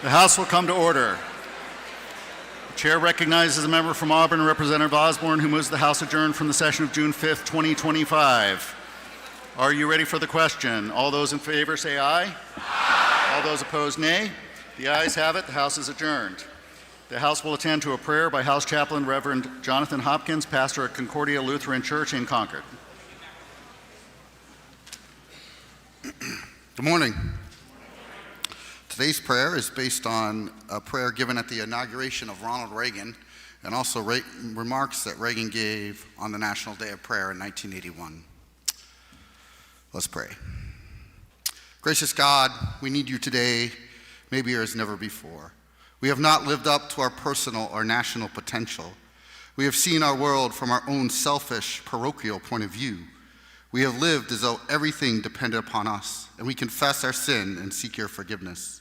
The House will come to order. The Chair recognizes a member from Auburn, Representative Osborne, who moves the House adjourned from the session of June 5th, 2025. Are you ready for the question? All those in favor say aye. Aye. All those opposed, nay. The ayes have it. The House is adjourned. The House will attend to a prayer by House Chaplain Reverend Jonathan Hopkins, pastor at Concordia Lutheran Church in Concord. Good morning. Today's prayer is based on a prayer given at the inauguration of Ronald Reagan and also remarks that Reagan gave on the National Day of Prayer in 1981. Let's pray. Gracious God, we need you today, maybe as never before. We have not lived up to our personal or national potential. We have seen our world from our own selfish, parochial point of view. We have lived as though everything depended upon us, and we confess our sin and seek your forgiveness.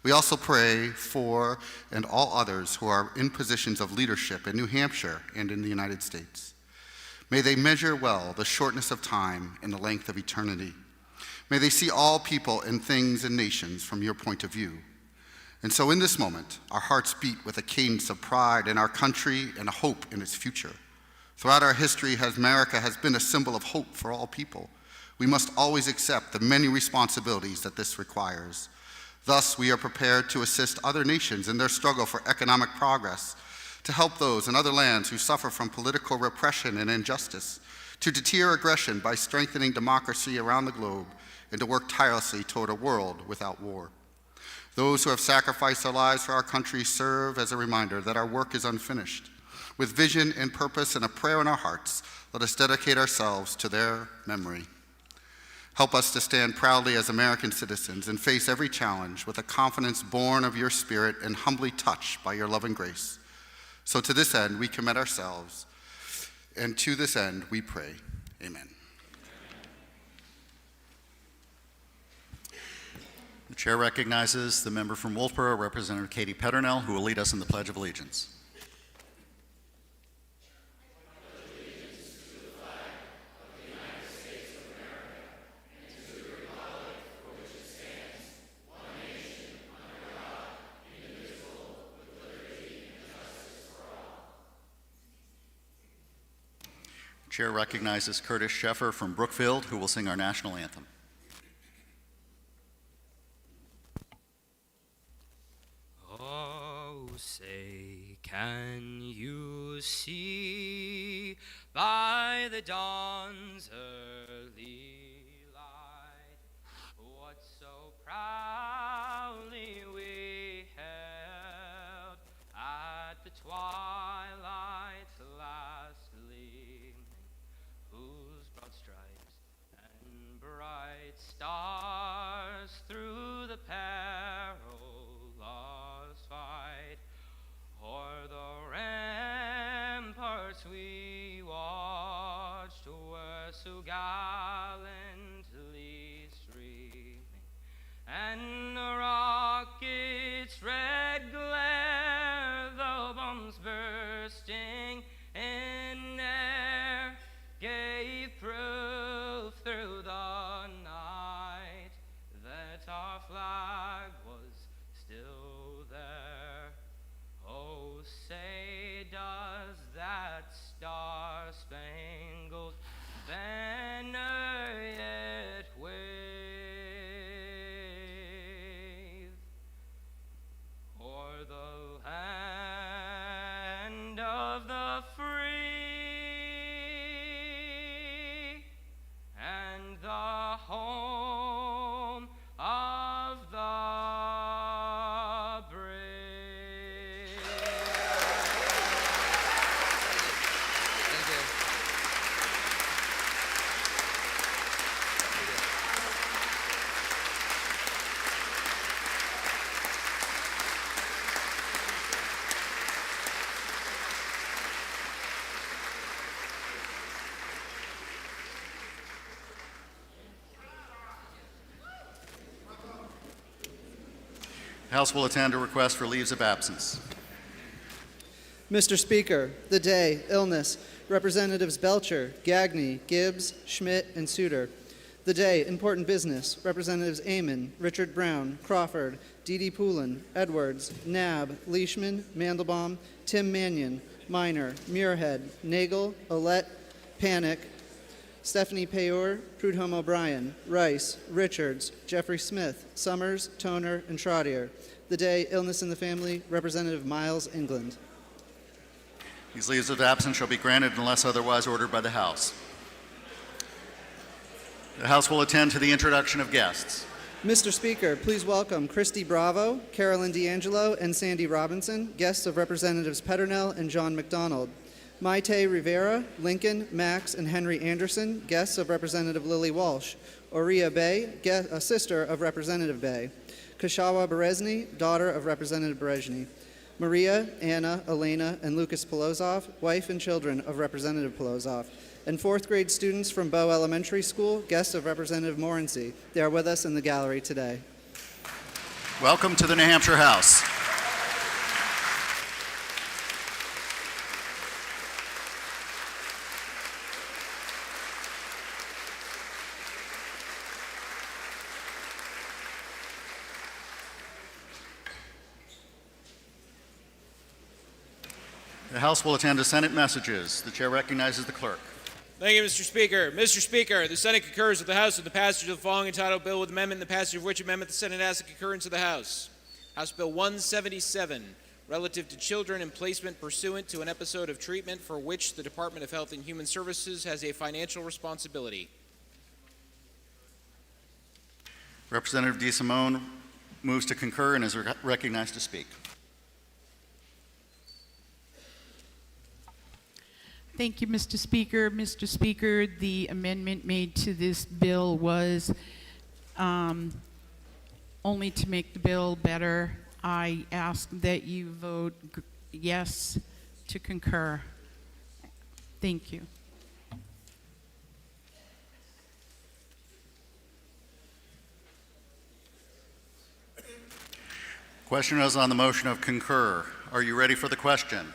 We also pray for and all others who are in positions of leadership in New Hampshire and in the United States. May they measure well the shortness of time and the length of eternity. May they see all people and things and nations from your point of view. And so in this moment, our hearts beat with a cadence of pride in our country and a hope in its future. Throughout our history, America has been a symbol of hope for all people. We must always accept the many responsibilities that this requires. Thus, we are prepared to assist other nations in their struggle for economic progress, to help those in other lands who suffer from political repression and injustice, to deter aggression by strengthening democracy around the globe, and to work tirelessly toward a world without war. Those who have sacrificed their lives for our country serve as a reminder that our work is unfinished. With vision and purpose and a prayer in our hearts, let us dedicate ourselves to their memory. Help us to stand proudly as American citizens and face every challenge with a confidence born of your Spirit and humbly touched by your love and grace. So to this end, we commit ourselves, and to this end, we pray. Amen. The Chair recognizes the member from Wolfboro, Representative Katie Peternell, who will lead us in the Pledge of Allegiance. Chair recognizes Kurtis Sheffer from Brookfield, who will sing our national anthem. Oh, say, can you see by the dawn's early light what so proudly we held at the twilight's last gleaming, whose broad stripes and bright stars through the perilous fight o'er the ramparts we watched were so gallantly streaming, and the rocket's red glare, the bombs bursting in air, gave proof through the night that our flag was still there. Oh, say, does that star-spangled banner yet wave o'er the land of the free and the home of the brave? Thank you. The House will attend a request for leaves of absence. Mr. Speaker, the day, illness, Representatives Belcher, Gagne, Gibbs, Schmidt, and Souter. The day, important business. Representatives Amon, Richard Brown, Crawford, Dee Poulin, Edwards, Knabb, Leishman, Mandelbaum, Tim Mannion, Minor, Muirhead, Nagel, Olet, Panic, Stephanie Payor, Prudhomme O'Brien, Rice, Richards, Jeffrey Smith, Summers, Toner, and Trottier. The day, illness in the family. Representative Miles, England. These leaves of absence shall be granted unless otherwise ordered by the House. The House will attend to the introduction of guests. Mr. Speaker, please welcome Christy Bravo, Carolyn D'Angelo, and Sandy Robinson, guests of Representatives Peternell and John McDonald. Maite Rivera, Lincoln, Max, and Henry Anderson, guests of Representative Lily Walsh. Oria Bay, a sister of Representative Bay. Kashawa Berezny, daughter of Representative Berezny. Maria, Anna, Elena, and Lucas Polozov, wife and children of Representative Polozov. And fourth grade students from Bow Elementary School, guests of Representative Morency. They are with us in the gallery today. Welcome to the New Hampshire House. The House will attend to Senate messages. The chair recognizes the clerk. Thank you, Mr. Speaker. Mr. Speaker, the Senate concurs with the House with the passage of the following entitled bill with amendment, the passage of which amendment the Senate asks the concurrence of the House. House Bill 177, relative to children in placement pursuant to an episode of treatment for which the Department of Health and Human Services has a financial responsibility. Representative DeSimone moves to concur and is recognized to speak. Thank you, Mr. Speaker. Mr. Speaker, the amendment made to this bill was only to make the bill better. I ask that you vote yes to concur. Thank you. Question is on the motion of concur. Are you ready for the question?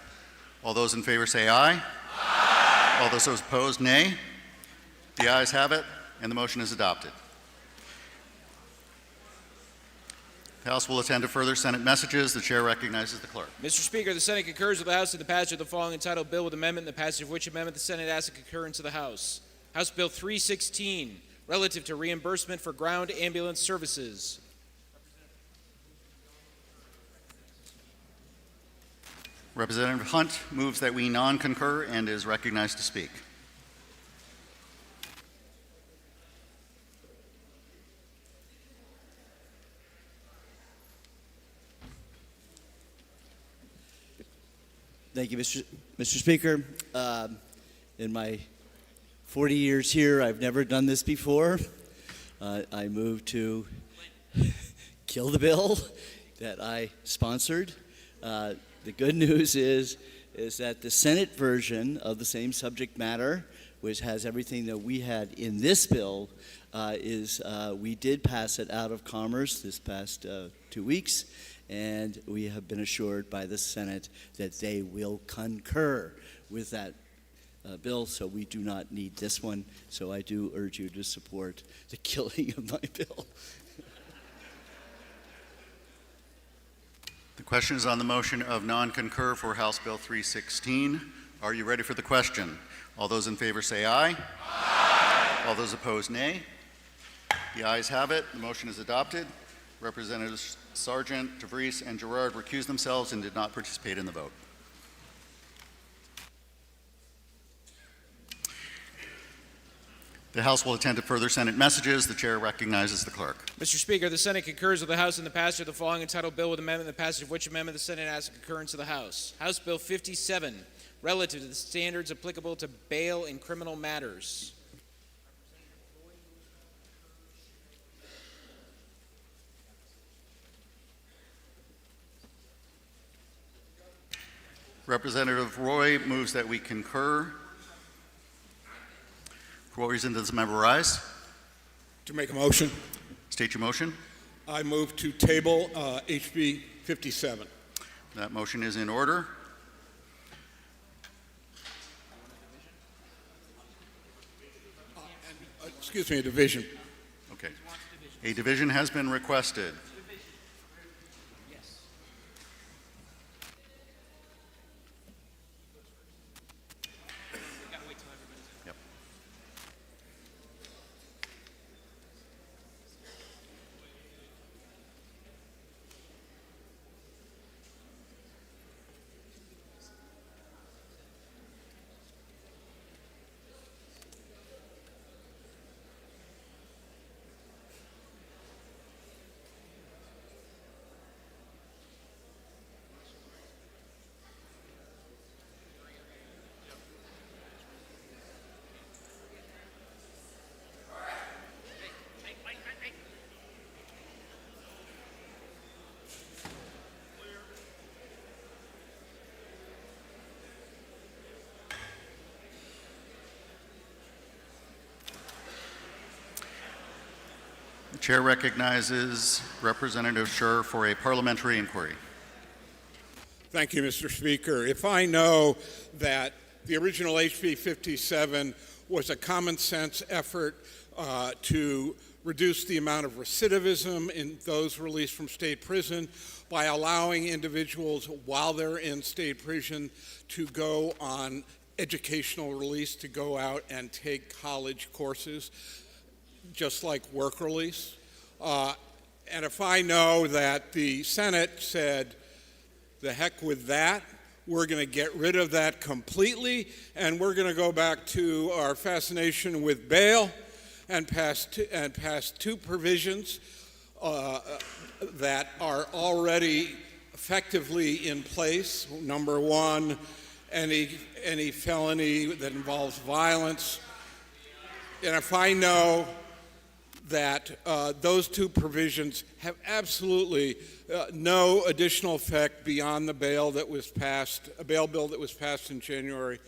All those in favor say aye. Aye. All those opposed, nay. The ayes have it, and the motion is adopted. The House will attend to further Senate messages. The chair recognizes the clerk. Mr. Speaker, the Senate concurs with the House in the passage of the following entitled bill with amendment, the passage of which amendment the Senate asks the concurrence of the House. House Bill 316, relative to reimbursement for ground ambulance services. Representative Hunt moves that we non-concur and is recognized to speak. Thank you, Mr. Speaker. In my 40 years here, I've never done this before. I move to kill the bill that I sponsored. The good news is that the Senate version of the same subject matter, which has everything that we had in this bill, we did pass it out of commerce this past 2 weeks, and we have been assured by the Senate that they will concur with that bill, so we do not need this one. So I do urge you to support the killing of my bill. The question is on the motion of non-concur for House Bill 316. Are you ready for the question? All those in favor say aye. Aye. All those opposed, nay. The ayes have it. The motion is adopted. Representatives Sargent, DeVries, and Gerard recused themselves and did not participate in the vote. The House will attend to further Senate messages. The chair recognizes the clerk. Mr. Speaker, the Senate concurs with the House in the passage of the following entitled bill with amendment, the passage of which amendment the Senate asks the concurrence of the House. House Bill 57, relative to the standards applicable to bail in criminal matters. Representative Roy moves that we concur. For what reason does the member rise? To make a motion, State your motion. I move to table HB 57. That motion is in order. excuse me, a division. Okay. A division has been requested. Yep. The chair recognizes Representative Scher for a parliamentary inquiry. Thank you, Mr. Speaker. If I know that the original HB 57 was a common sense effort to reduce the amount of recidivism in those released from state prison by allowing individuals while they're in state prison to go on educational release, to go out and take college courses, just like work release. And if I know that the Senate said, the heck with that, we're going to get rid of that completely, and we're going to go back to our fascination with bail and pass two provisions that are already effectively in place. Number one, any felony that involves violence. And if I know that those two provisions have absolutely no additional effect beyond the bail that was passed, a bail bill that was passed in January.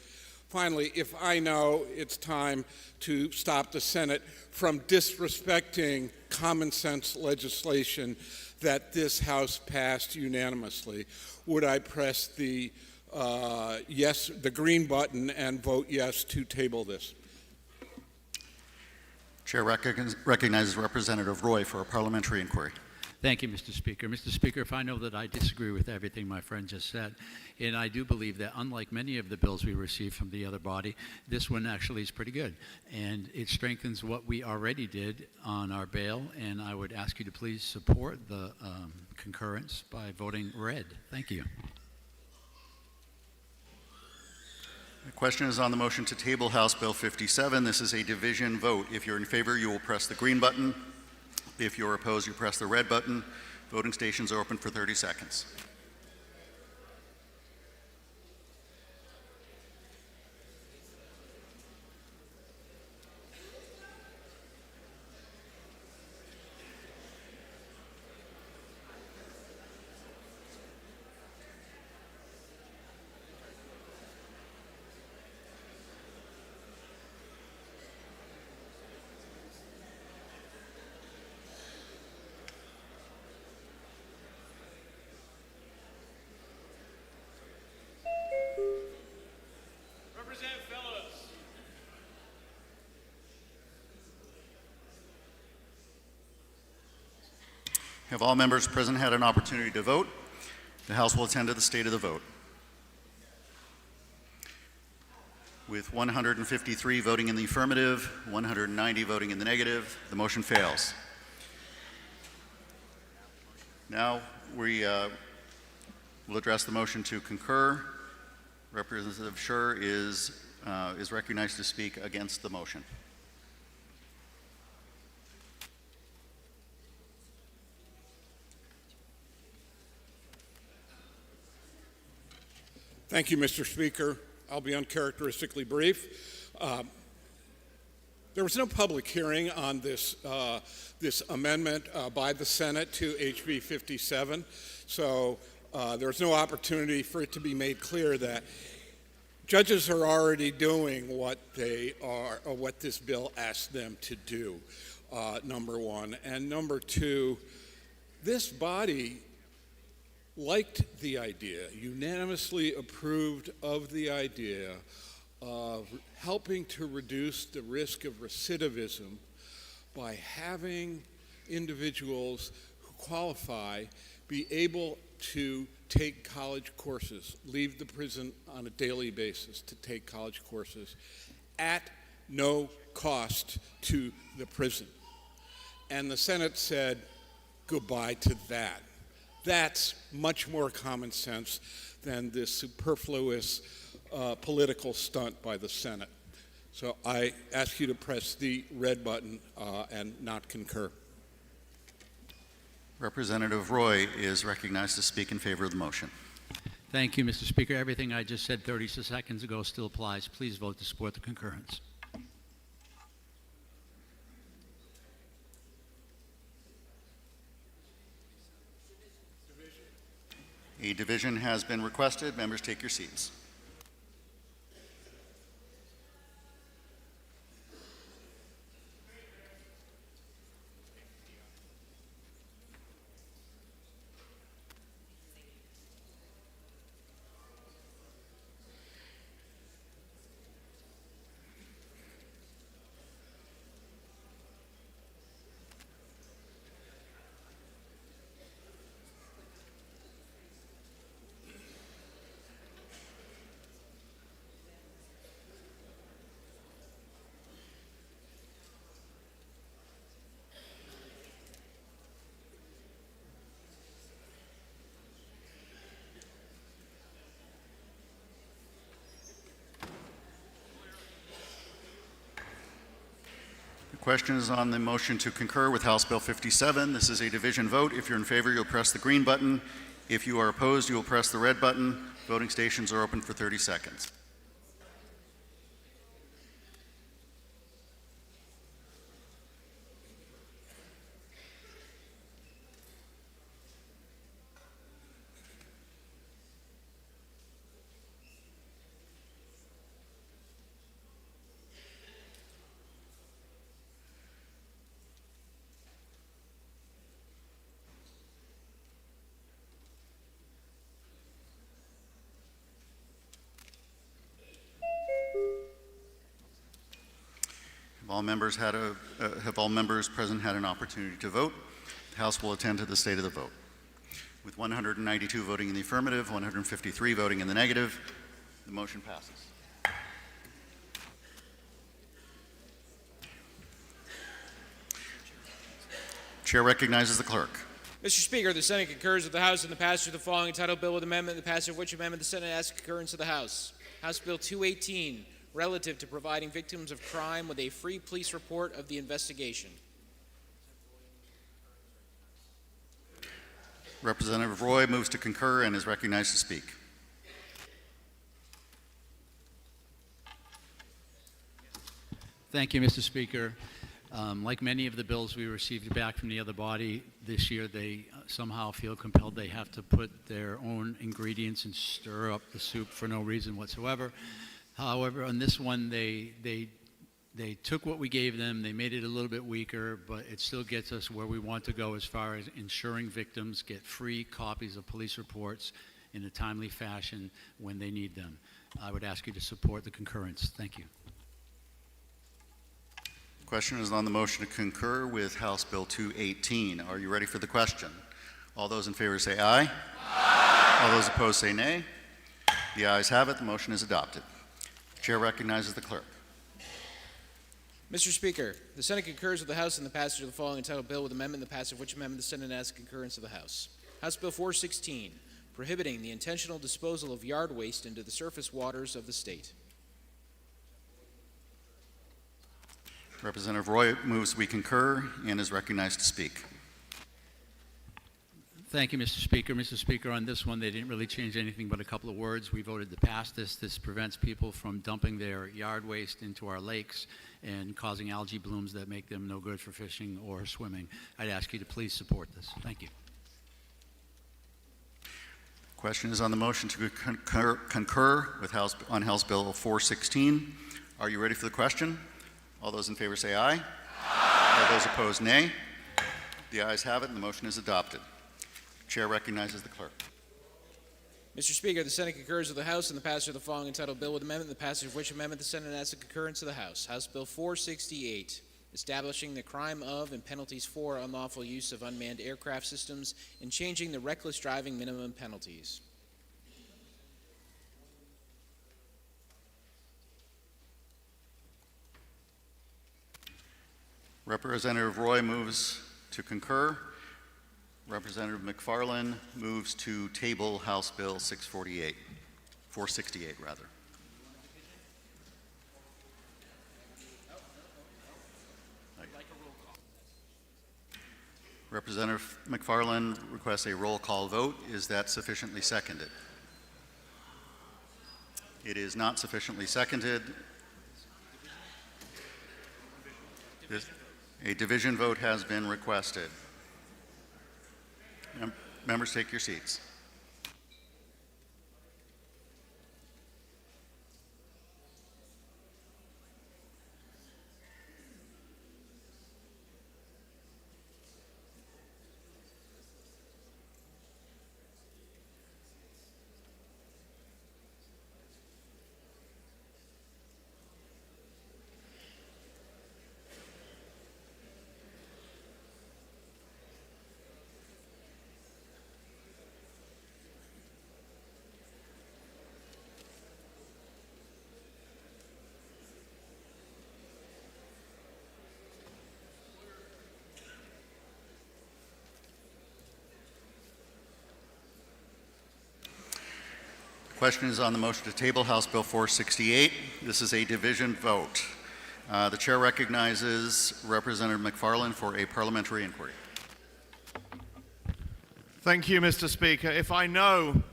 Finally, if I know it's time to stop the Senate from disrespecting common sense legislation that this House passed unanimously, would I press the the green button and vote yes to table this? Chair recognizes Representative Roy for a parliamentary inquiry. Thank you, Mr. Speaker. Mr. Speaker, if I know that I disagree with everything my friend just said, and I do believe that unlike many of the bills we received from the other body, this one actually is pretty good. And it strengthens what we already did on our bail, and I would ask you to please support the concurrence by voting red. Thank you. The question is on the motion to table House Bill 57. This is a division vote. If you're in favor, you will press the green button. If you're opposed, you press the red button. Voting stations are open for 30 seconds. Have all members present had an opportunity to vote? The House will attend to the state of the vote. With 153 voting in the affirmative, 190 voting in the negative, the motion fails. Now we will address the motion to concur. Representative Scher is recognized to speak against the motion. Thank you, Mr. Speaker. I'll be uncharacteristically brief. There was no public hearing on this amendment by the Senate to HB 57, so there was no opportunity for it to be made clear that judges are already doing what this bill asked them to do, number one. And number two, this body liked the idea, unanimously approved of the idea of helping to reduce the risk of recidivism by having individuals who qualify be able to take college courses, leave the prison on a daily basis to take college courses at no cost to the prison. And the Senate said goodbye to that. That's much more common sense than this superfluous political stunt by the Senate. So I ask you to press the red button and not concur. Representative Roy is recognized to speak in favor of the motion. Thank you, Mr. Speaker. Everything I just said 30 seconds ago still applies. Please vote to support the concurrence. A division has been requested. Members, take your seats. The question is on the motion to concur with House Bill 57. This is a division vote. If you're in favor, you'll press the green button. If you are opposed, you will press the red button. Voting stations are open for 30 seconds. Have all members present had an opportunity to vote? The House will attend to the state of the vote. With 192 voting in the affirmative, 153 voting in the negative, the motion passes. Chair recognizes the clerk. Mr. Speaker, the Senate concurs with the House in the passage of the following entitled bill with amendment, the passage of which amendment the Senate asks concurrence of the House. House Bill 218, relative to providing victims of crime with a free police report of the investigation. Representative Roy moves to concur and is recognized to speak. Thank you, Mr. Speaker. Like many of the bills we received back from the other body this year, they somehow feel compelled they have to put their own ingredients and stir up the soup for no reason whatsoever. However, on this one, they took what we gave them, they made it a little bit weaker, but it still gets us where we want to go as far as ensuring victims get free copies of police reports in a timely fashion when they need them. I would ask you to support the concurrence. Thank you. Question is on the motion to concur with House Bill 218. Are you ready for the question? All those in favor say aye. Aye. All those opposed say nay. The ayes have it. The motion is adopted. Chair recognizes the clerk. Mr. Speaker, the Senate concurs with the House in the passage of the following entitled bill with amendment, the passage of which amendment the Senate asks concurrence of the House. House Bill 416, prohibiting the intentional disposal of yard waste into the surface waters of the state. Representative Roy moves we concur and is recognized to speak. Thank you, Mr. Speaker. Mr. Speaker, on this one, they didn't really change anything but a couple of words. We voted to pass this. This prevents people from dumping their yard waste into our lakes and causing algae blooms that make them no good for fishing or swimming. I'd ask you to please support this. Thank you. Question is on the motion to concur with on House Bill 416. Are you ready for the question? All those in favor say aye. Aye. All those opposed, nay. The ayes have it, and the motion is adopted. Chair recognizes the clerk. Mr. Speaker, the Senate concurs with the House in the passage of the following entitled bill with amendment, the passage of which amendment the Senate asks the concurrence of the House. House Bill 468, establishing the crime of and penalties for unlawful use of unmanned aircraft systems, and changing the reckless driving minimum penalties. Representative Roy moves to concur. Representative McFarland moves to table House Bill 468 rather. Representative McFarland requests a roll call vote. Is that sufficiently seconded? It is not sufficiently seconded. A division vote has been requested. Members, take your seats. Question is on the motion to table House Bill 468. This is a division vote. The chair recognizes Representative McFarland for a parliamentary inquiry. Thank you, Mr. Speaker. If I know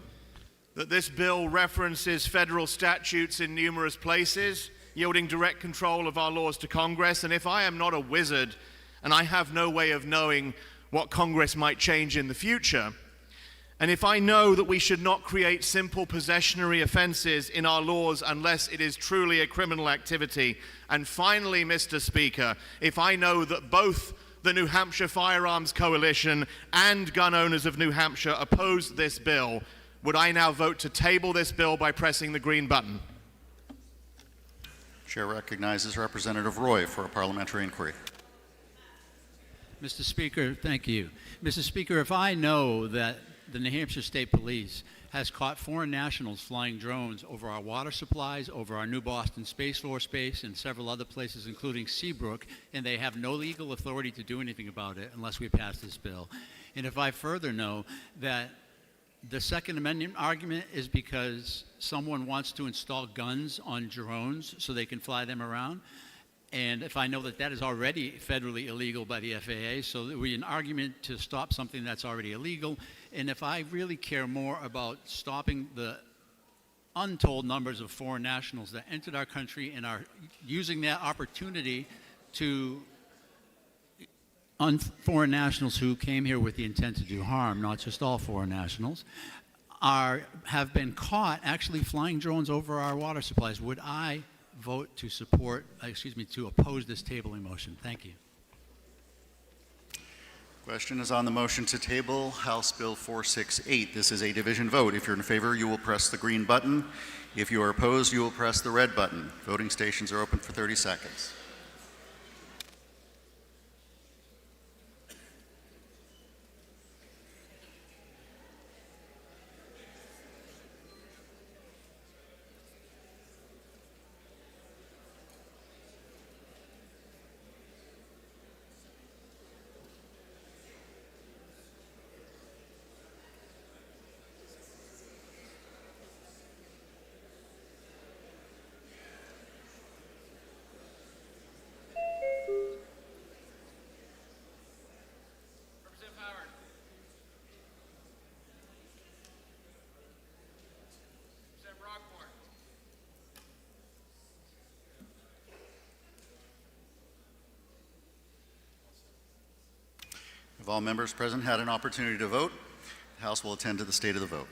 that this bill references federal statutes in numerous places, yielding direct control of our laws to Congress, and if I am not a wizard and I have no way of knowing what Congress might change in the future, and if I know that we should not create simple possessionary offenses in our laws unless it is truly a criminal activity, and finally, Mr. Speaker, if I know that both the New Hampshire Firearms Coalition and gun owners of New Hampshire oppose this bill, would I now vote to table this bill by pressing the green button? Chair recognizes Representative Roy for a parliamentary inquiry. Mr. Speaker, thank you. Mr. Speaker, if I know that the New Hampshire State Police has caught foreign nationals flying drones over our water supplies, over our New Boston Space Force Base, and several other places, including Seabrook, and they have no legal authority to do anything about it unless we pass this bill. And if I further know that the Second Amendment argument is because someone wants to install guns on drones so they can fly them around, and if I know that that is already federally illegal by the FAA, so there would be an argument to stop something that's already illegal. And if I really care more about stopping the untold numbers of foreign nationals that entered our country and are using that opportunity to foreign nationals who came here with the intent to do harm, not just all foreign nationals, have been caught actually flying drones over our water supplies, would I vote to to oppose this tabling motion? Thank you. Question is on the motion to table House Bill 468. This is a division vote. If you're in favor, you will press the green button. If you are opposed, you will press the red button. Voting stations are open for 30 seconds. Have all members present had an opportunity to vote? The House will attend to the state of the vote.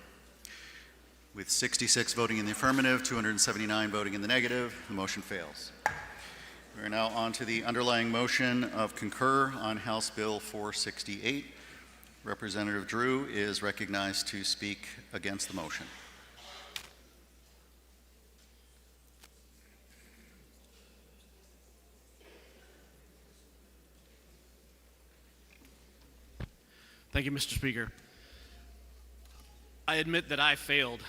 With 66 voting in the affirmative, 279 voting in the negative, the motion fails. We are now on to the underlying motion of concur on House Bill 468. Representative Drew is recognized to speak against the motion. Thank you, Mr. Speaker. I admit that I failed.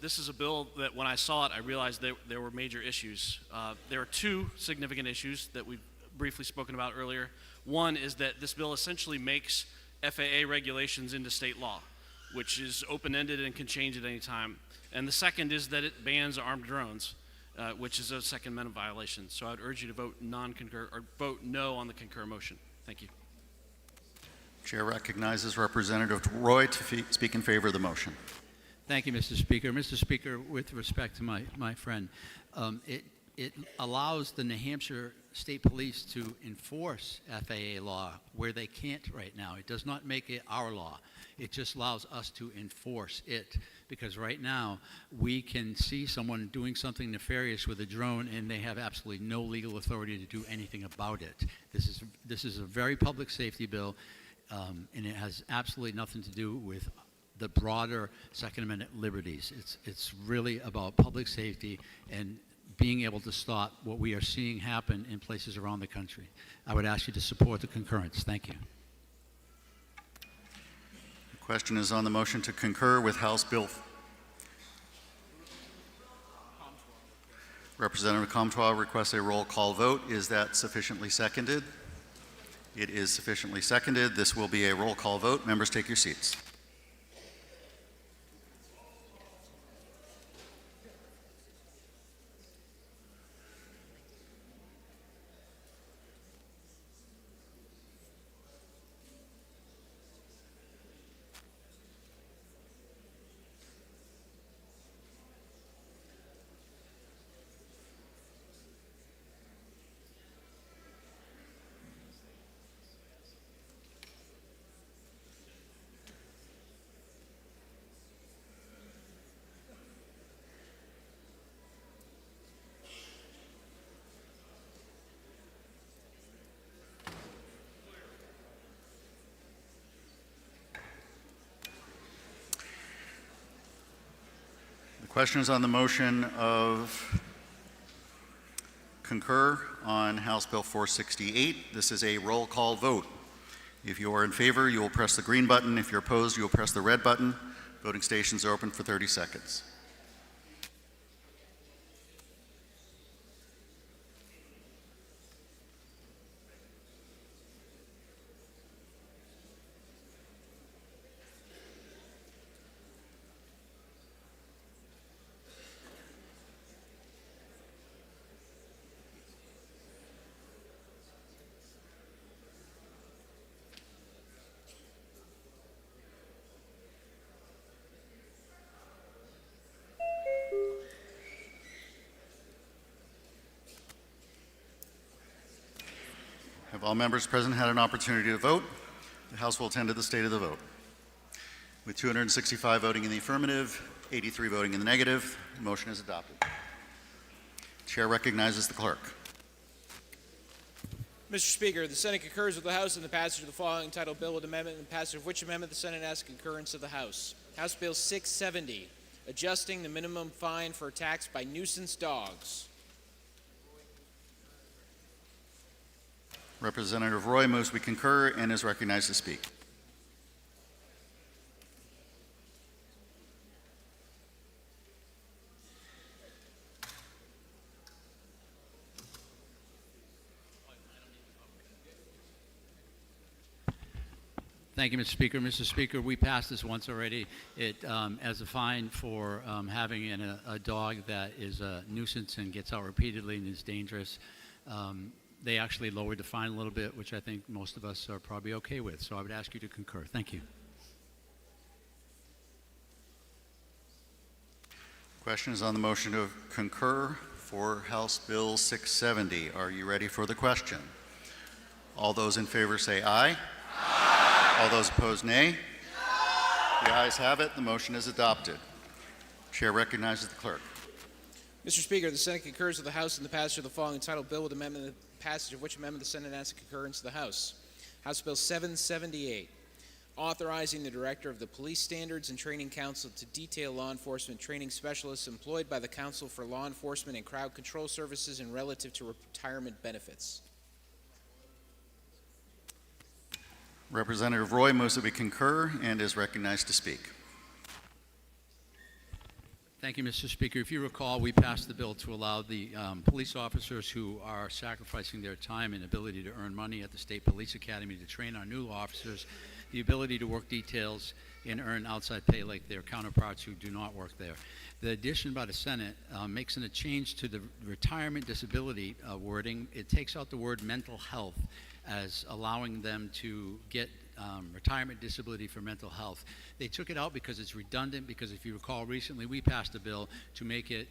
This is a bill that when I saw it, I realized there were major issues. There are two significant issues that we've briefly spoken about earlier. One is that this bill essentially makes FAA regulations into state law, which is open-ended and can change at any time. And the second is that it bans armed drones, which is a Second Amendment violation. So I would urge you to vote non-concur or vote no on the concur motion. Thank you. Chair recognizes Representative Roy to speak in favor of the motion. Thank you, Mr. Speaker. Mr. Speaker, with respect to my friend, it allows the New Hampshire State Police to enforce FAA law where they can't right now. It does not make it our law. It just allows us to enforce it, because right now we can see someone doing something nefarious with a drone and they have absolutely no legal authority to do anything about it. This is a very public safety bill, and it has absolutely nothing to do with the broader Second Amendment liberties. It's really about public safety and being able to stop what we are seeing happen in places around the country. I would ask you to support the concurrence. Thank you. The question is on the motion to concur with House Bill. Representative Comtois requests a roll call vote. Is that sufficiently seconded? It is sufficiently seconded. This will be a roll call vote. Members, take your seats. The question is on the motion of concur on House Bill 468. This is a roll call vote. If you are in favor, you will press the green button. If you're opposed, you will press the red button. Voting stations are open for 30 seconds. Have all members present had an opportunity to vote? The House will attend to the state of the vote. With 265 voting in the affirmative, 83 voting in the negative, the motion is adopted. Chair recognizes the clerk. Mr. Speaker, the Senate concurs with the House in the passage of the following entitled Bill with Amendment, and the passage of which amendment the Senate asks concurrence of the House. House Bill 670, adjusting the minimum fine for attacks by nuisance dogs. Representative Roy moves we concur and is recognized to speak. Thank you, Mr. Speaker. Mr. Speaker, we passed this once already. It as a fine for having a dog that is a nuisance and gets out repeatedly and is dangerous. They actually lowered the fine a little bit, which I think most of us are probably okay with. So I would ask you to concur. Thank you. Question is on the motion to concur for House Bill 670. Are you ready for the question? All those in favor say aye. Aye. All those opposed, nay. The ayes have it. The motion is adopted. Chair recognizes the clerk. Mr. Speaker, the Senate concurs with the House in the passage of the following entitled Bill with Amendment, the passage of which amendment the Senate asks concurrence of the House. House Bill 778, authorizing the Director of the Police Standards and Training Council to detail law enforcement training specialists employed by the Council for Law Enforcement and Crowd Control Services and relative to retirement benefits. Representative Roy moves that we concur and is recognized to speak. Thank you, Mr. Speaker. If you recall, we passed the bill to allow the police officers who are sacrificing their time and ability to earn money at the State Police Academy to train our new officers the ability to work details and earn outside pay like their counterparts who do not work there. The addition by the Senate makes a change to the retirement disability wording. It takes out the word mental health as allowing them to get retirement disability for mental health. They took it out because it's redundant, because if you recall recently we passed a bill to make it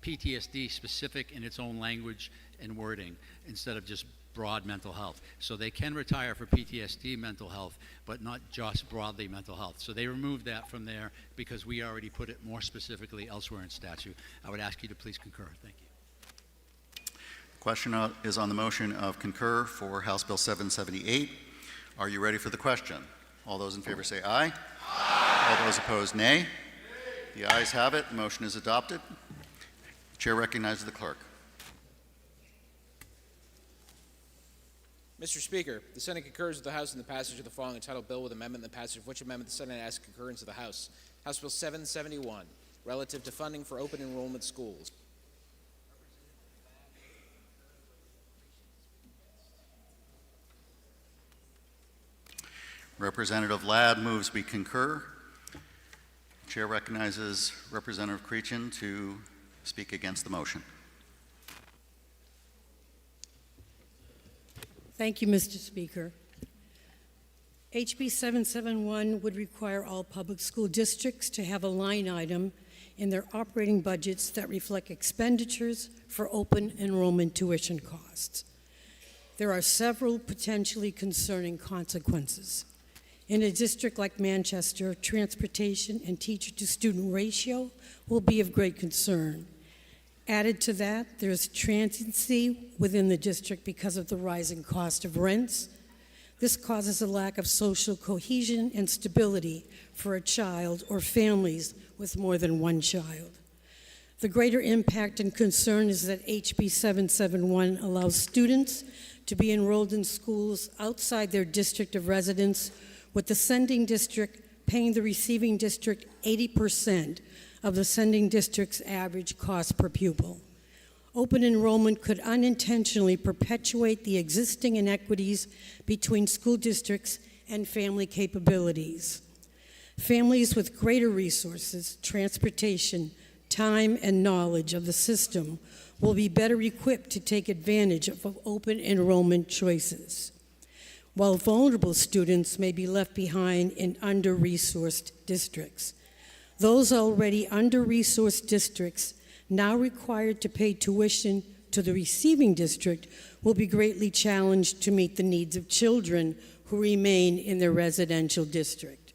PTSD specific in its own language and wording instead of just broad mental health. So they can retire for PTSD mental health, but not just broadly mental health. So they removed that from there because we already put it more specifically elsewhere in statute. I would ask you to please concur. Thank you. Question is on the motion of concur for House Bill 778. Are you ready for the question? All those in favor say aye. Aye. All those opposed, nay. The ayes have it. The motion is adopted. The chair recognizes the clerk. Mr. Speaker, the Senate concurs with the House in the passage of the following entitled bill with amendment, the passage of which amendment the Senate asks concurrence of the House. House Bill 771, relative to funding for open enrollment schools. Representative Ladd moves we concur. Chair recognizes Representative Creechin to speak against the motion. Thank you, Mr. Speaker. HB 771 would require all public school districts to have a line item in their operating budgets that reflect expenditures for open enrollment tuition costs. There are several potentially concerning consequences. In a district like Manchester, transportation and teacher-to-student ratio will be of great concern. Added to that, there's transiency within the district because of the rising cost of rents. This causes a lack of social cohesion and stability for a child or families with more than one child. The greater impact and concern is that HB 771 allows students to be enrolled in schools outside their district of residence, with the sending district paying the receiving district 80% of the sending district's average cost per pupil. Open enrollment could unintentionally perpetuate the existing inequities between school districts and family capabilities. Families with greater resources, transportation, time, and knowledge of the system will be better equipped to take advantage of open enrollment choices, while vulnerable students may be left behind in under-resourced districts. Those already under-resourced districts now required to pay tuition to the receiving district will be greatly challenged to meet the needs of children who remain in their residential district.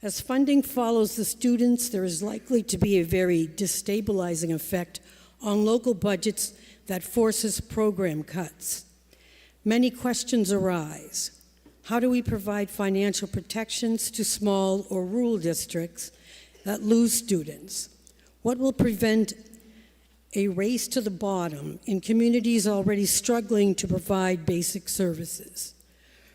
As funding follows the students, there is likely to be a very destabilizing effect on local budgets that forces program cuts. Many questions arise. How do we provide financial protections to small or rural districts that lose students? What will prevent a race to the bottom in communities already struggling to provide basic services?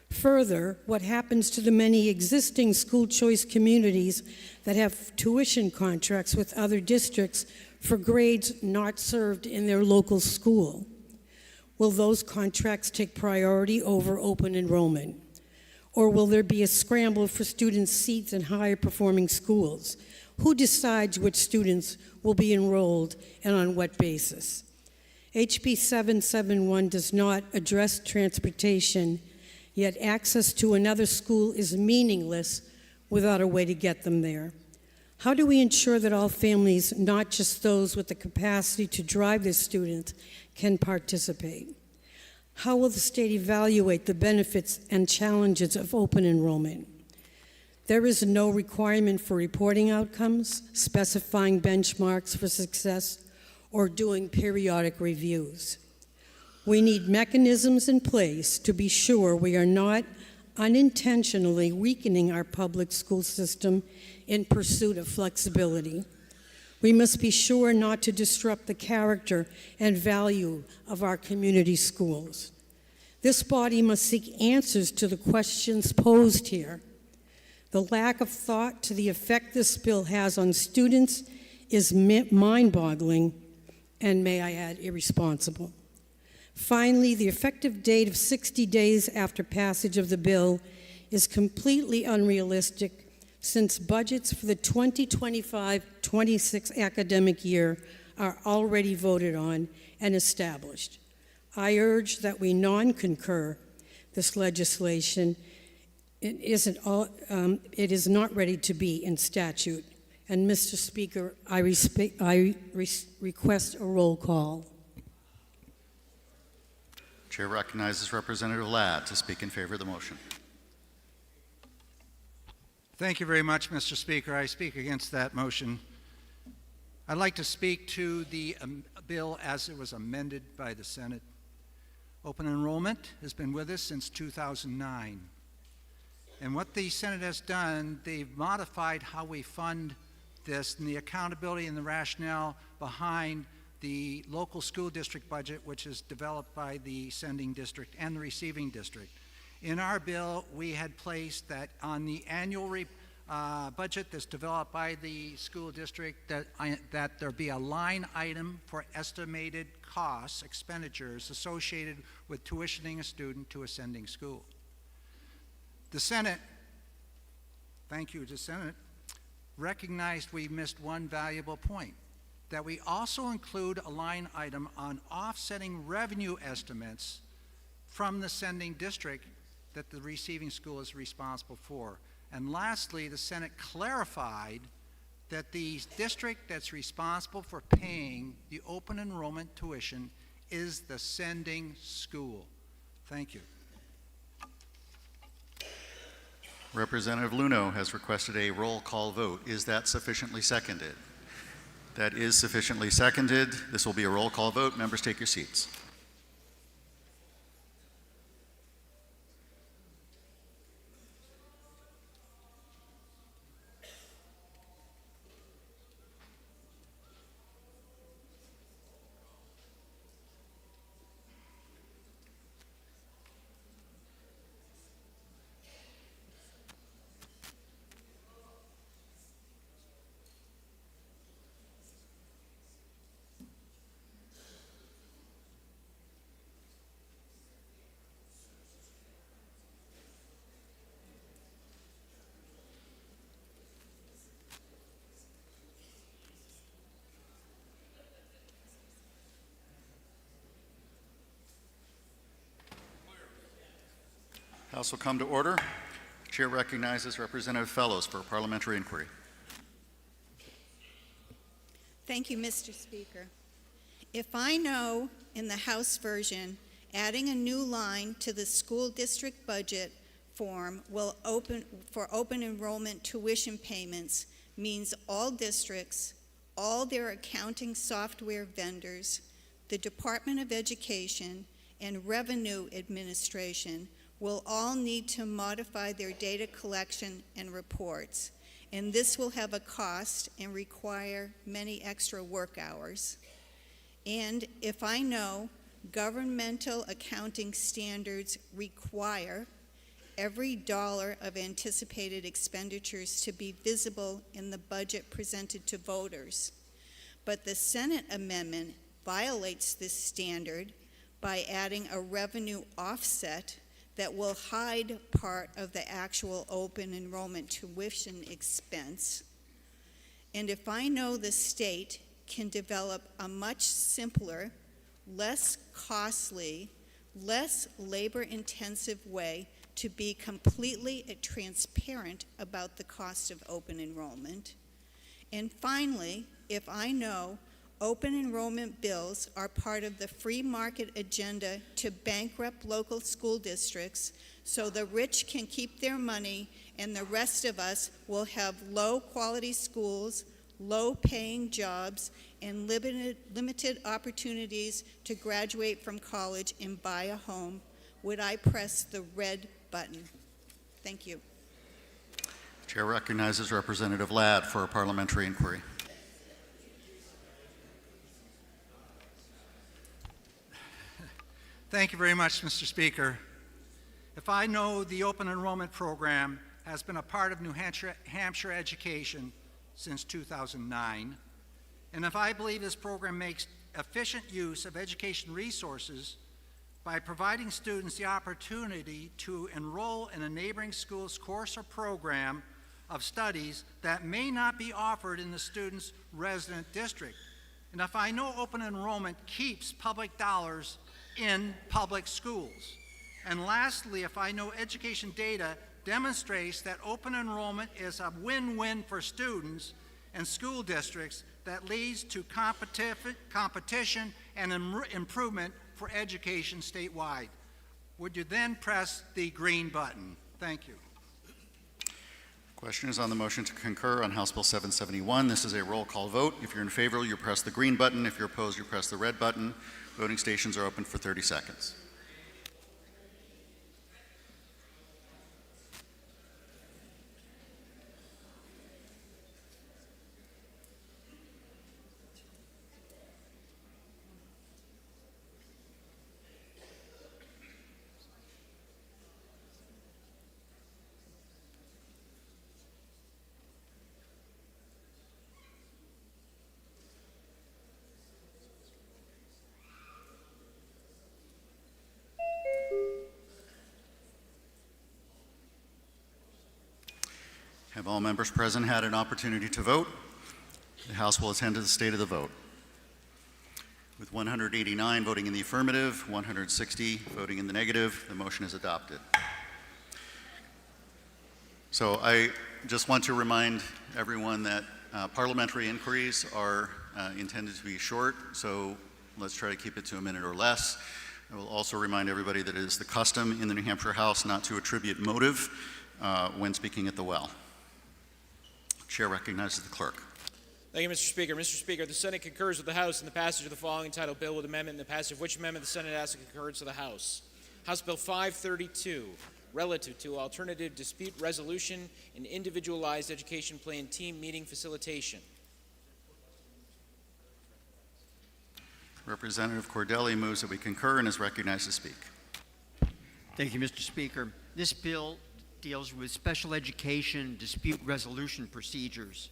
Further, what happens to the many existing school choice communities that have tuition contracts with other districts for grades not served in their local school? Will those contracts take priority over open enrollment? Or will there be a scramble for students' seats in higher performing schools? Who decides which students will be enrolled and on what basis? HB 771 does not address transportation, yet access to another school is meaningless without a way to get them there. How do we ensure that all families, not just those with the capacity to drive their students, can participate? How will the state evaluate the benefits and challenges of open enrollment? There is no requirement for reporting outcomes, specifying benchmarks for success, or doing periodic reviews. We need mechanisms in place to be sure we are not unintentionally weakening our public school system in pursuit of flexibility. We must be sure not to disrupt the character and value of our community schools. This body must seek answers to the questions posed here. The lack of thought to the effect this bill has on students is mind-boggling, and may I add, irresponsible. Finally, the effective date of 60 days after passage of the bill is completely unrealistic, since budgets for the 2025-26 academic year are already voted on and established. I urge that we non-concur this legislation. It is not ready to be in statute. And Mr. Speaker, I request a roll call. Chair recognizes Representative Ladd to speak in favor of the motion. Thank you very much, Mr. Speaker. I speak against that motion. I'd like to speak to the bill as it was amended by the Senate. Open enrollment has been with us since 2009. And what the Senate has done, they've modified how we fund this and the accountability and the rationale behind the local school district budget, which is developed by the sending district and the receiving district. In our bill, we had placed that on the annual budget that's developed by the school district, that there be a line item for estimated costs, expenditures associated with tuitioning a student to a sending school. The Senate, thank you to the Senate, recognized we missed one valuable point, that we also include a line item on offsetting revenue estimates from the sending district that the receiving school is responsible for. And lastly, the Senate clarified that the district that's responsible for paying the open enrollment tuition is the sending school. Thank you. Representative Luno has requested a roll call vote. Is that sufficiently seconded? That is sufficiently seconded. This will be a roll call vote. Members, take your seats. House will come to order. Chair recognizes Representative Fellows for a parliamentary inquiry. Thank you, Mr. Speaker. If I know in the House version, adding a new line to the school district budget form for open enrollment tuition payments means all districts, all their accounting software vendors, the Department of Education, and Revenue Administration will all need to modify their data collection and reports, and this will have a cost and require many extra work hours. And if I know governmental accounting standards require every dollar of anticipated expenditures to be visible in the budget presented to voters, but the Senate amendment violates this standard by adding a revenue offset that will hide part of the actual open enrollment tuition expense. And if I know the state can develop a much simpler, less costly, less labor-intensive way to be completely transparent about the cost of open enrollment. And finally, if I know open enrollment bills are part of the free market agenda to bankrupt local school districts so the rich can keep their money and the rest of us will have low-quality schools, low-paying jobs, and limited opportunities to graduate from college and buy a home, would I press the red button? Thank you. Chair recognizes Representative Ladd for a parliamentary inquiry. Thank you very much, Mr. Speaker. If I know the open enrollment program has been a part of New Hampshire education since 2009, and if I believe this program makes efficient use of education resources by providing students the opportunity to enroll in a neighboring school's course or program of studies that may not be offered in the student's resident district, and if I know open enrollment keeps public dollars in public schools, and lastly, if I know education data demonstrates that open enrollment is a win-win for students and school districts that leads to competition and improvement for education statewide. Would you then press the green button? Thank you. Question is on the motion to concur on House Bill 771. This is a roll call vote. If you're in favor, you press the green button. If you're opposed, you press the red button. Voting stations are open for 30 seconds. Have all members present had an opportunity to vote? The House will attend to the state of the vote. With 189 voting in the affirmative, 160 voting in the negative, the motion is adopted. So I just want to remind everyone that parliamentary inquiries are intended to be short, so let's try to keep it to a minute or less. I will also remind everybody that it is the custom in the New Hampshire House not to attribute motive when speaking at the well. Chair recognizes the clerk. Thank you, Mr. Speaker. Mr. Speaker, the Senate concurs with the House in the passage of the following entitled bill with amendment, in the passage of which amendment the Senate asks the concurrence of the House. House Bill 532, relative to alternative dispute resolution and individualized education plan team meeting facilitation. Representative Cordelli moves that we concur and is recognized to speak. Thank you, Mr. Speaker. This bill deals with special education dispute resolution procedures.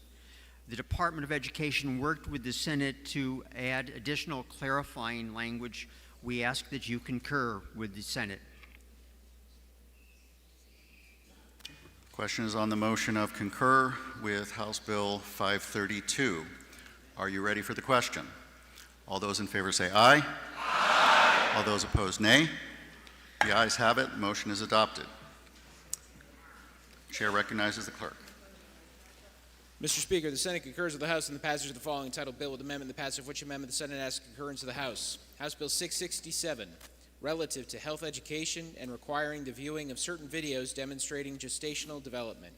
The Department of Education worked with the Senate to add additional clarifying language. We ask that you concur with the Senate. Question is on the motion of concur with House Bill 532. Are you ready for the question? All those in favor say aye. Aye. All those opposed, nay. The ayes have it. The motion is adopted. Chair recognizes the clerk. Mr. Speaker, the Senate concurs with the House in the passage of the following entitled bill with amendment, the passage of which amendment the Senate asks concurrence of the House. House Bill 667, relative to health education and requiring the viewing of certain videos demonstrating gestational development.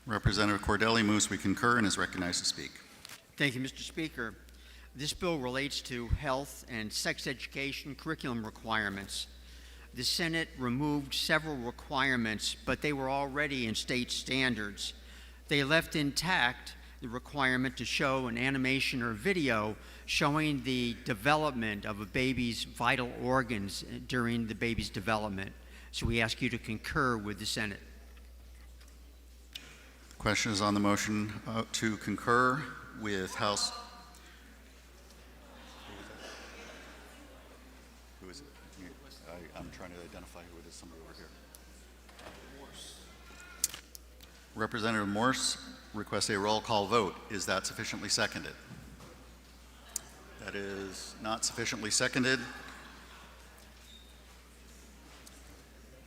Representative Cordelli moves we concur and is recognized to speak. Thank you, Mr. Speaker. This bill relates to health and sex education curriculum requirements. The Senate removed several requirements, but they were already in state standards. They left intact the requirement to show an animation or video showing the development of a baby's vital organs during the baby's development. So we ask you to concur with the Senate. Question is on the motion to concur with House. Who is it? I'm trying to identify who it is. Somebody over here. Representative Morse requests a roll call vote. Is that sufficiently seconded? That is not sufficiently seconded.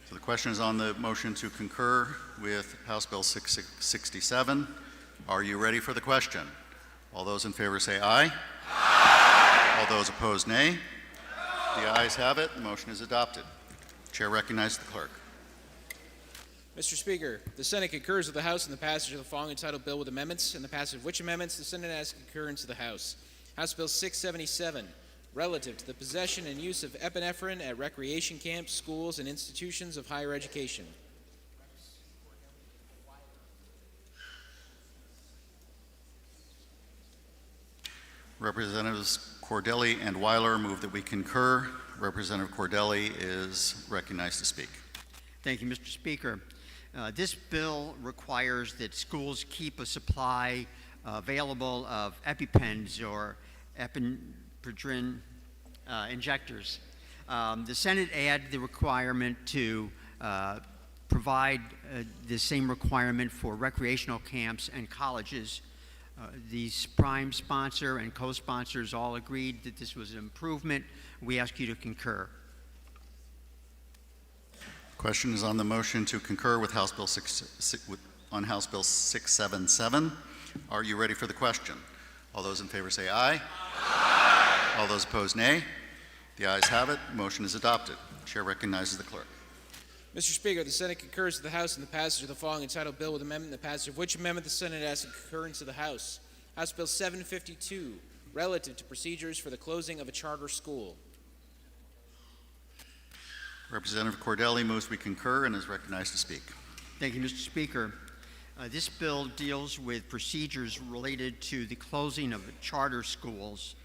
So the question is on the motion to concur with House Bill 667. Are you ready for the question? All those in favor say aye. Aye. All those opposed, nay. The ayes have it. The motion is adopted. Chair recognizes the clerk. Mr. Speaker, the Senate concurs with the House in the passage of the following entitled bill with amendments, and the passage of which amendments the Senate asks concurrence of the House. House Bill 677, relative to the possession and use of epinephrine at recreation camps, schools, and institutions of higher education. Representatives Cordelli and Weiler move that we concur. Representative Cordelli is recognized to speak. Thank you, Mr. Speaker. This bill requires that schools keep a supply available of EpiPens or epinephrine injectors. The Senate added the requirement to provide the same requirement for recreational camps and colleges. The prime sponsor and co-sponsors all agreed that this was an improvement. We ask you to concur. Question is on the motion to concur with House Bill 677. Are you ready for the question? All those in favor say aye. Aye. All those opposed, nay. The ayes have it. Motion is adopted. Chair recognizes the clerk. Mr. Speaker, the Senate concurs with the House in the passage of the following entitled bill with amendment, the passage of which amendment the Senate asks the concurrence of the House. House Bill 752, relative to procedures for the closing of a charter school. Representative Cordelli moves we concur and is recognized to speak. Thank you, Mr. Speaker. This bill deals with procedures related to the closing of charter schools.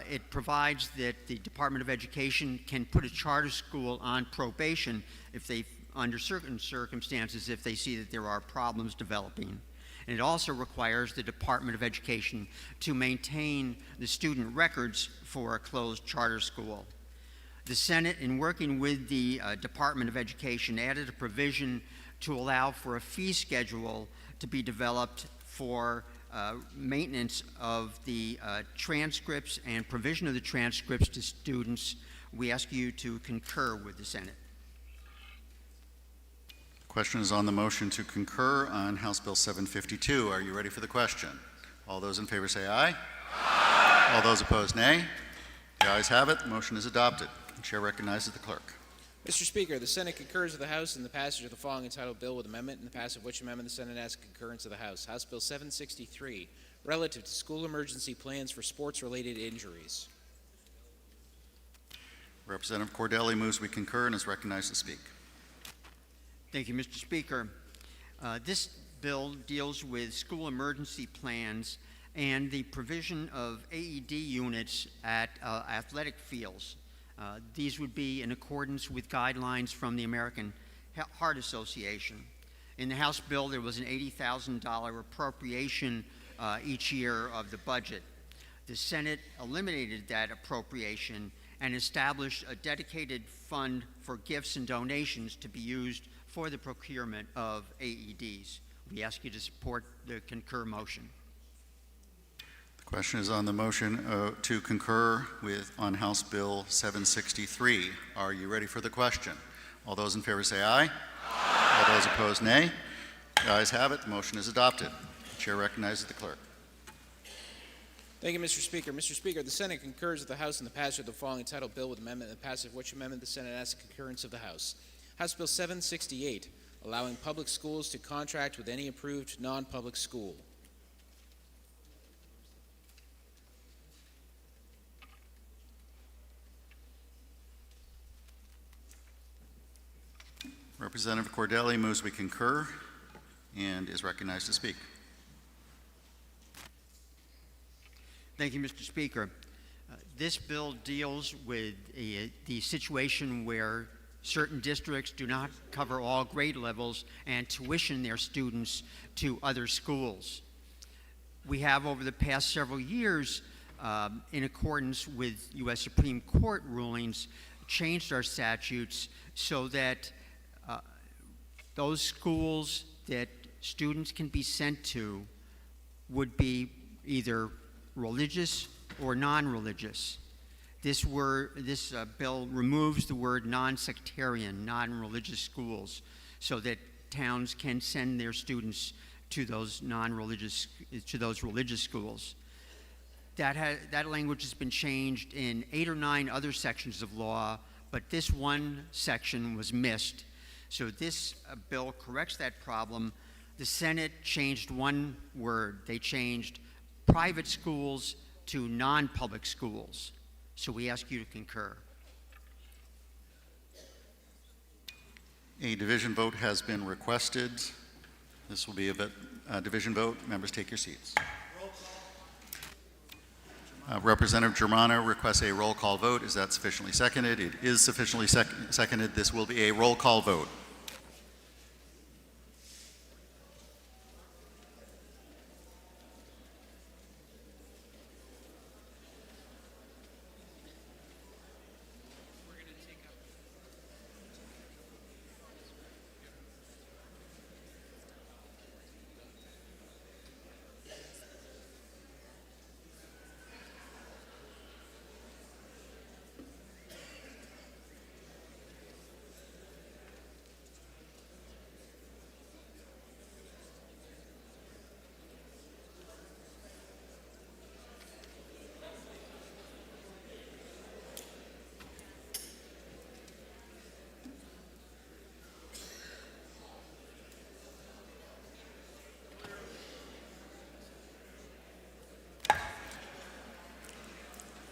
It provides that the Department of Education can put a charter school on probation if they, under certain circumstances, if they see that there are problems developing. And it also requires the Department of Education to maintain the student records for a closed charter school. The Senate, in working with the Department of Education, added a provision to allow for a fee schedule to be developed for maintenance of the transcripts and provision of the transcripts to students. We ask you to concur with the Senate. The question is on the motion to concur on House Bill 752. Are you ready for the question? All those in favor say aye. Aye. All those opposed, nay. The ayes have it. The motion is adopted. The chair recognizes the clerk. Mr. Speaker, the Senate concurs with the House in the passage of the following entitled bill with amendment, and the passage of which amendment the Senate asks concurrence of the House. House Bill 763, relative to school emergency plans for sports-related injuries. Representative Cordelli moves we concur and is recognized to speak. Thank you, Mr. Speaker. This bill deals with school emergency plans and the provision of AED units at athletic fields. These would be in accordance with guidelines from the American Heart Association. In the House bill, there was an $80,000 appropriation each year of the budget. The Senate eliminated that appropriation and established a dedicated fund for gifts and donations to be used for the procurement of AEDs. We ask you to support the concur motion. The question is on the motion to concur on House Bill 763. Are you ready for the question? All those in favor say aye. Aye. All those opposed, nay. The ayes have it. The motion is adopted. The chair recognizes the clerk. Thank you, Mr. Speaker. Mr. Speaker, the Senate concurs with the House in the passage of the following entitled bill with amendment, and the passage of which amendment the Senate asks the concurrence of the House. House Bill 768, allowing public schools to contract with any approved non-public school. Representative Cordelli moves we concur and is recognized to speak. Thank you, Mr. Speaker. This bill deals with the situation where certain districts do not cover all grade levels and tuition their students to other schools. We have, over the past several years, in accordance with U.S. Supreme Court rulings, changed our statutes so that those schools that students can be sent to would be either religious or non-religious. This bill removes the word non-sectarian, non-religious schools, so that towns can send their students to those religious schools. That language has been changed in 8 or 9 other sections of law, but this one section was missed. So this bill corrects that problem. The Senate changed one word. They changed private schools to non-public schools. So we ask you to concur. A division vote has been requested. This will be a division vote. Members, take your seats. Representative Germano requests a roll call vote. Is that sufficiently seconded? It is sufficiently seconded. This will be a roll call vote.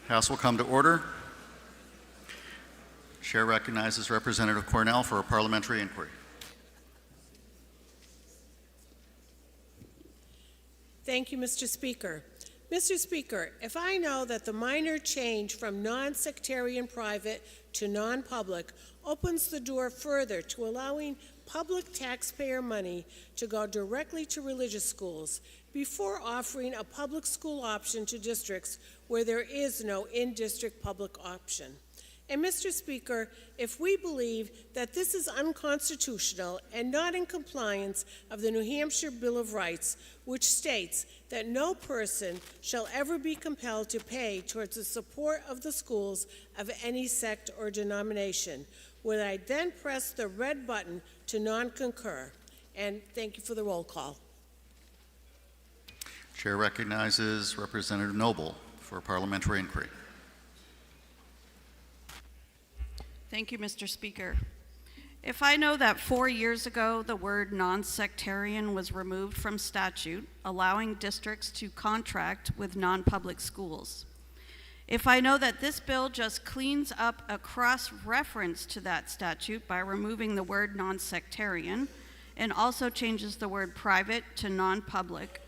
House will come to order. Chair recognizes Representative Cornell for a parliamentary inquiry. Thank you, Mr. Speaker. Mr. Speaker, if I know that the minor change from non-sectarian private to non-public opens the door further to allowing public taxpayer money to go directly to religious schools before offering a public school option to districts where there is no in-district public option. And Mr. Speaker, if we believe that this is unconstitutional and not in compliance of the New Hampshire Bill of Rights, which states that no person shall ever be compelled to pay towards the support of the schools of any sect or denomination, would I then press the red button to non-concur? And thank you for the roll call. Chair recognizes Representative Noble for a parliamentary inquiry. Thank you, Mr. Speaker. If I know that 4 years ago the word non-sectarian was removed from statute, allowing districts to contract with non-public schools, if I know that this bill just cleans up a cross-reference to that statute by removing the word non-sectarian and also changes the word private to non-public,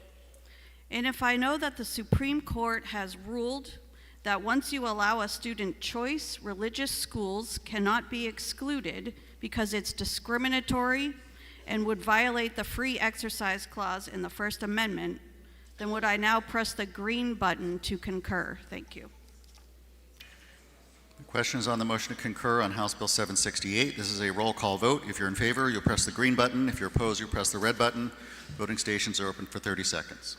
and if I know that the Supreme Court has ruled that once you allow a student choice, religious schools cannot be excluded because it's discriminatory and would violate the free exercise clause in the First Amendment, then would I now press the green button to concur? Thank you. The question is on the motion to concur on House Bill 768. This is a roll call vote. If you're in favor, you'll press the green button. If you're opposed, you'll press the red button. Voting stations are open for 30 seconds.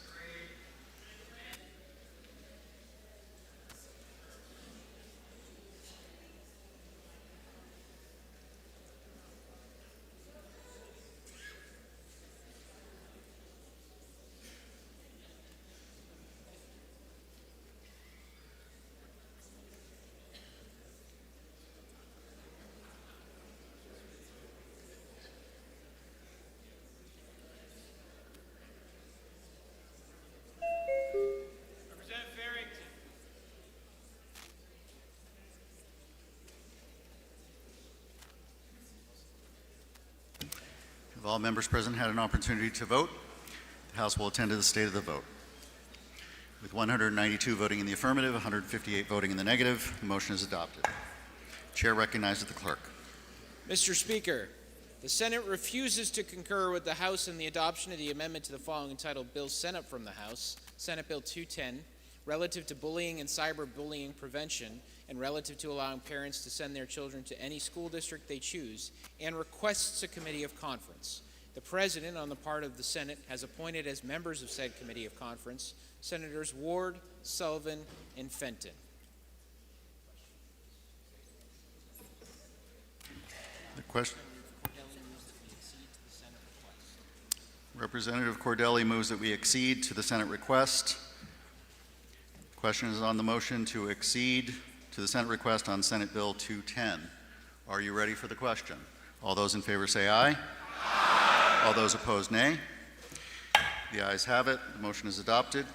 Have all members present had an opportunity to vote? The House will attend to the state of the vote. With 192 voting in the affirmative, 158 voting in the negative, the motion is adopted. Chair recognizes the clerk. Mr. Speaker, the Senate refuses to concur with the House in the adoption of the amendment to the following entitled Bill Senate from the House, Senate Bill 210, relative to bullying and cyberbullying prevention and relative to allowing parents to send their children to any school district they choose, and requests a committee of conference. The President, on the part of the Senate, has appointed as members of said committee of conference Senators Ward, Sullivan, and Fenton. The question. Representative Cordelli moves that we accede to the Senate request. The question is on the motion to accede to the Senate request on Senate Bill 210. Are you ready for the question? All those in favor say aye. Aye. All those opposed, nay. The ayes have it. The motion is adopted.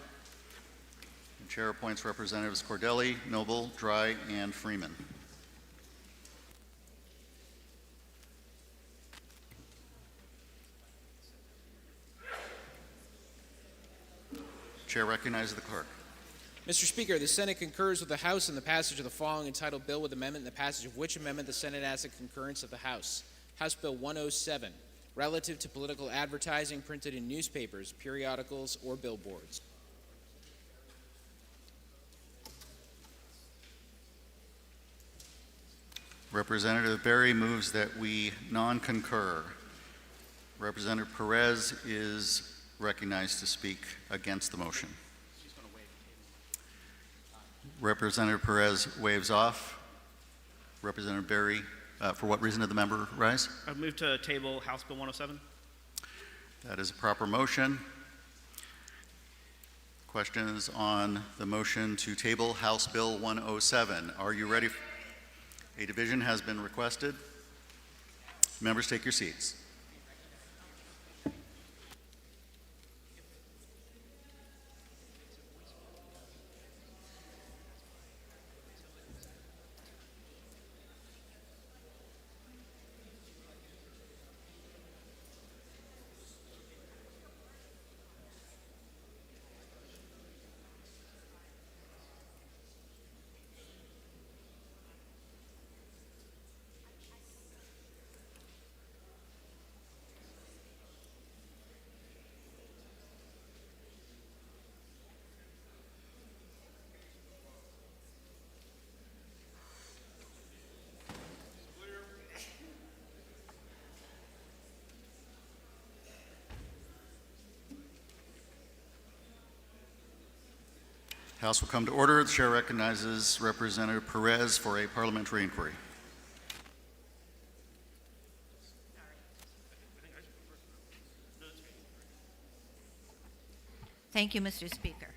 The chair appoints Representatives Cordelli, Noble, Dry, and Freeman. Chair recognizes the clerk. Mr. Speaker, the Senate concurs with the House in the passage of the following entitled bill with amendment, and the passage of which amendment the Senate asks the concurrence of the House. House Bill 107, relative to political advertising printed in newspapers, periodicals, or billboards. Representative Berry moves that we non-concur. Representative Perez is recognized to speak against the motion. Representative Perez waves off. Representative Berry, for what reason did the member rise? I move to table House Bill 107. That is a proper motion. Questions on the motion to table House Bill 107. Are you ready? A division has been requested. Members, take your seats. House will come to order. The chair recognizes Representative Perez for a parliamentary inquiry. Thank you, Mr. Speaker.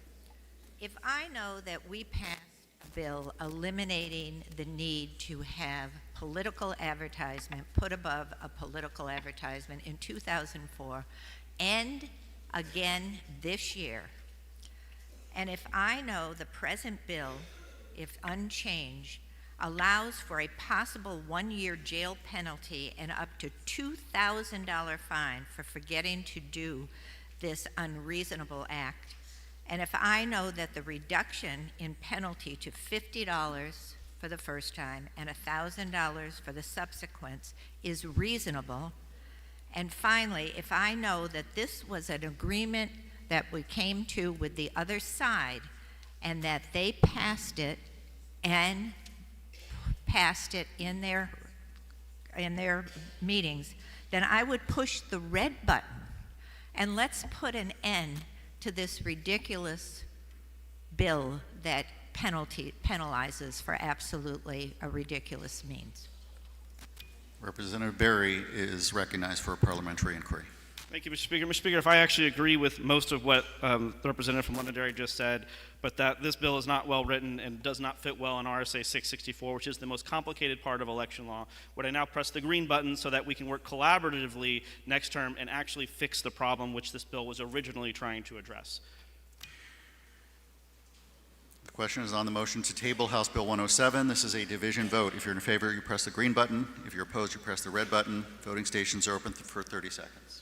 If I know that we passed a bill eliminating the need to have political advertisement put above a political advertisement in 2004 and again this year, and if I know the present bill, if unchanged, allows for a possible one-year jail penalty and up to $2,000 fine for forgetting to do this unreasonable act, and if I know that the reduction in penalty to $50 for the first time and $1,000 for the subsequent is reasonable, and finally, if I know that this was an agreement that we came to with the other side and that they passed it in their meetings, then I would push the red button and let's put an end to this ridiculous bill that penalizes for absolutely a ridiculous means. Representative Berry is recognized for a parliamentary inquiry. Thank you, Mr. Speaker. Mr. Speaker, if I actually agree with most of what the representative from Londonderry just said, but that this bill is not well written and does not fit well in RSA 664, which is the most complicated part of election law, would I now press the green button so that we can work collaboratively next term and actually fix the problem which this bill was originally trying to address? The question is on the motion to table House Bill 107. This is a division vote. If you're in favor, you press the green button. If you're opposed, you press the red button. Voting stations are open for 30 seconds.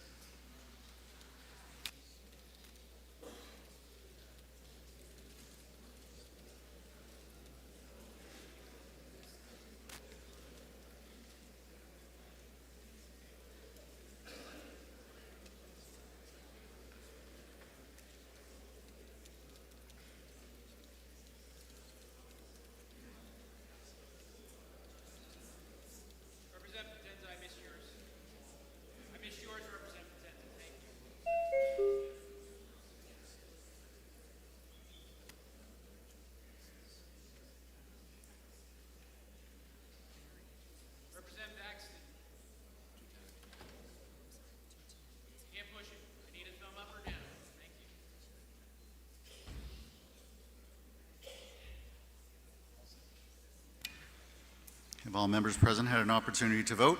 Have all members present had an opportunity to vote?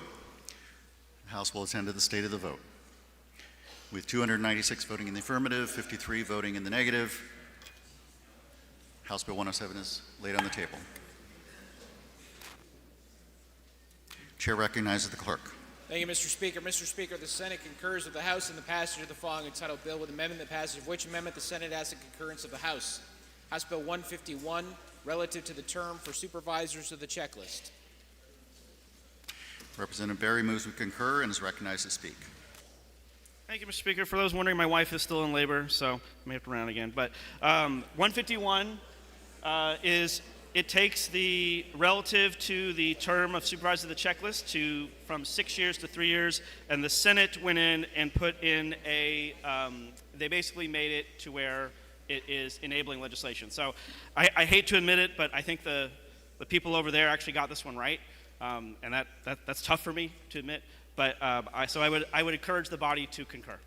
The House will attend to the state of the vote. With 296 voting in the affirmative, 53 voting in the negative, House Bill 107 is laid on the table. Chair recognizes the clerk. Thank you, Mr. Speaker. Mr. Speaker, the Senate concurs with the House in the passage of the following entitled bill with amendment, the passage of which amendment the Senate asks the concurrence of the House. House Bill 151, relative to the term for supervisors of the checklist. Representative Berry moves we concur and is recognized to speak. Thank you, Mr. Speaker. For those wondering, my wife is still in labor, so I may have to run out again. But 151 it takes the relative to the term of supervisor of the checklist from 6 years to 3 years, and the Senate went in and put in they basically made it to where it is enabling legislation. So I hate to admit it, but I think the people over there actually got this one right, and that's tough for me to admit. But I would encourage the body to concur.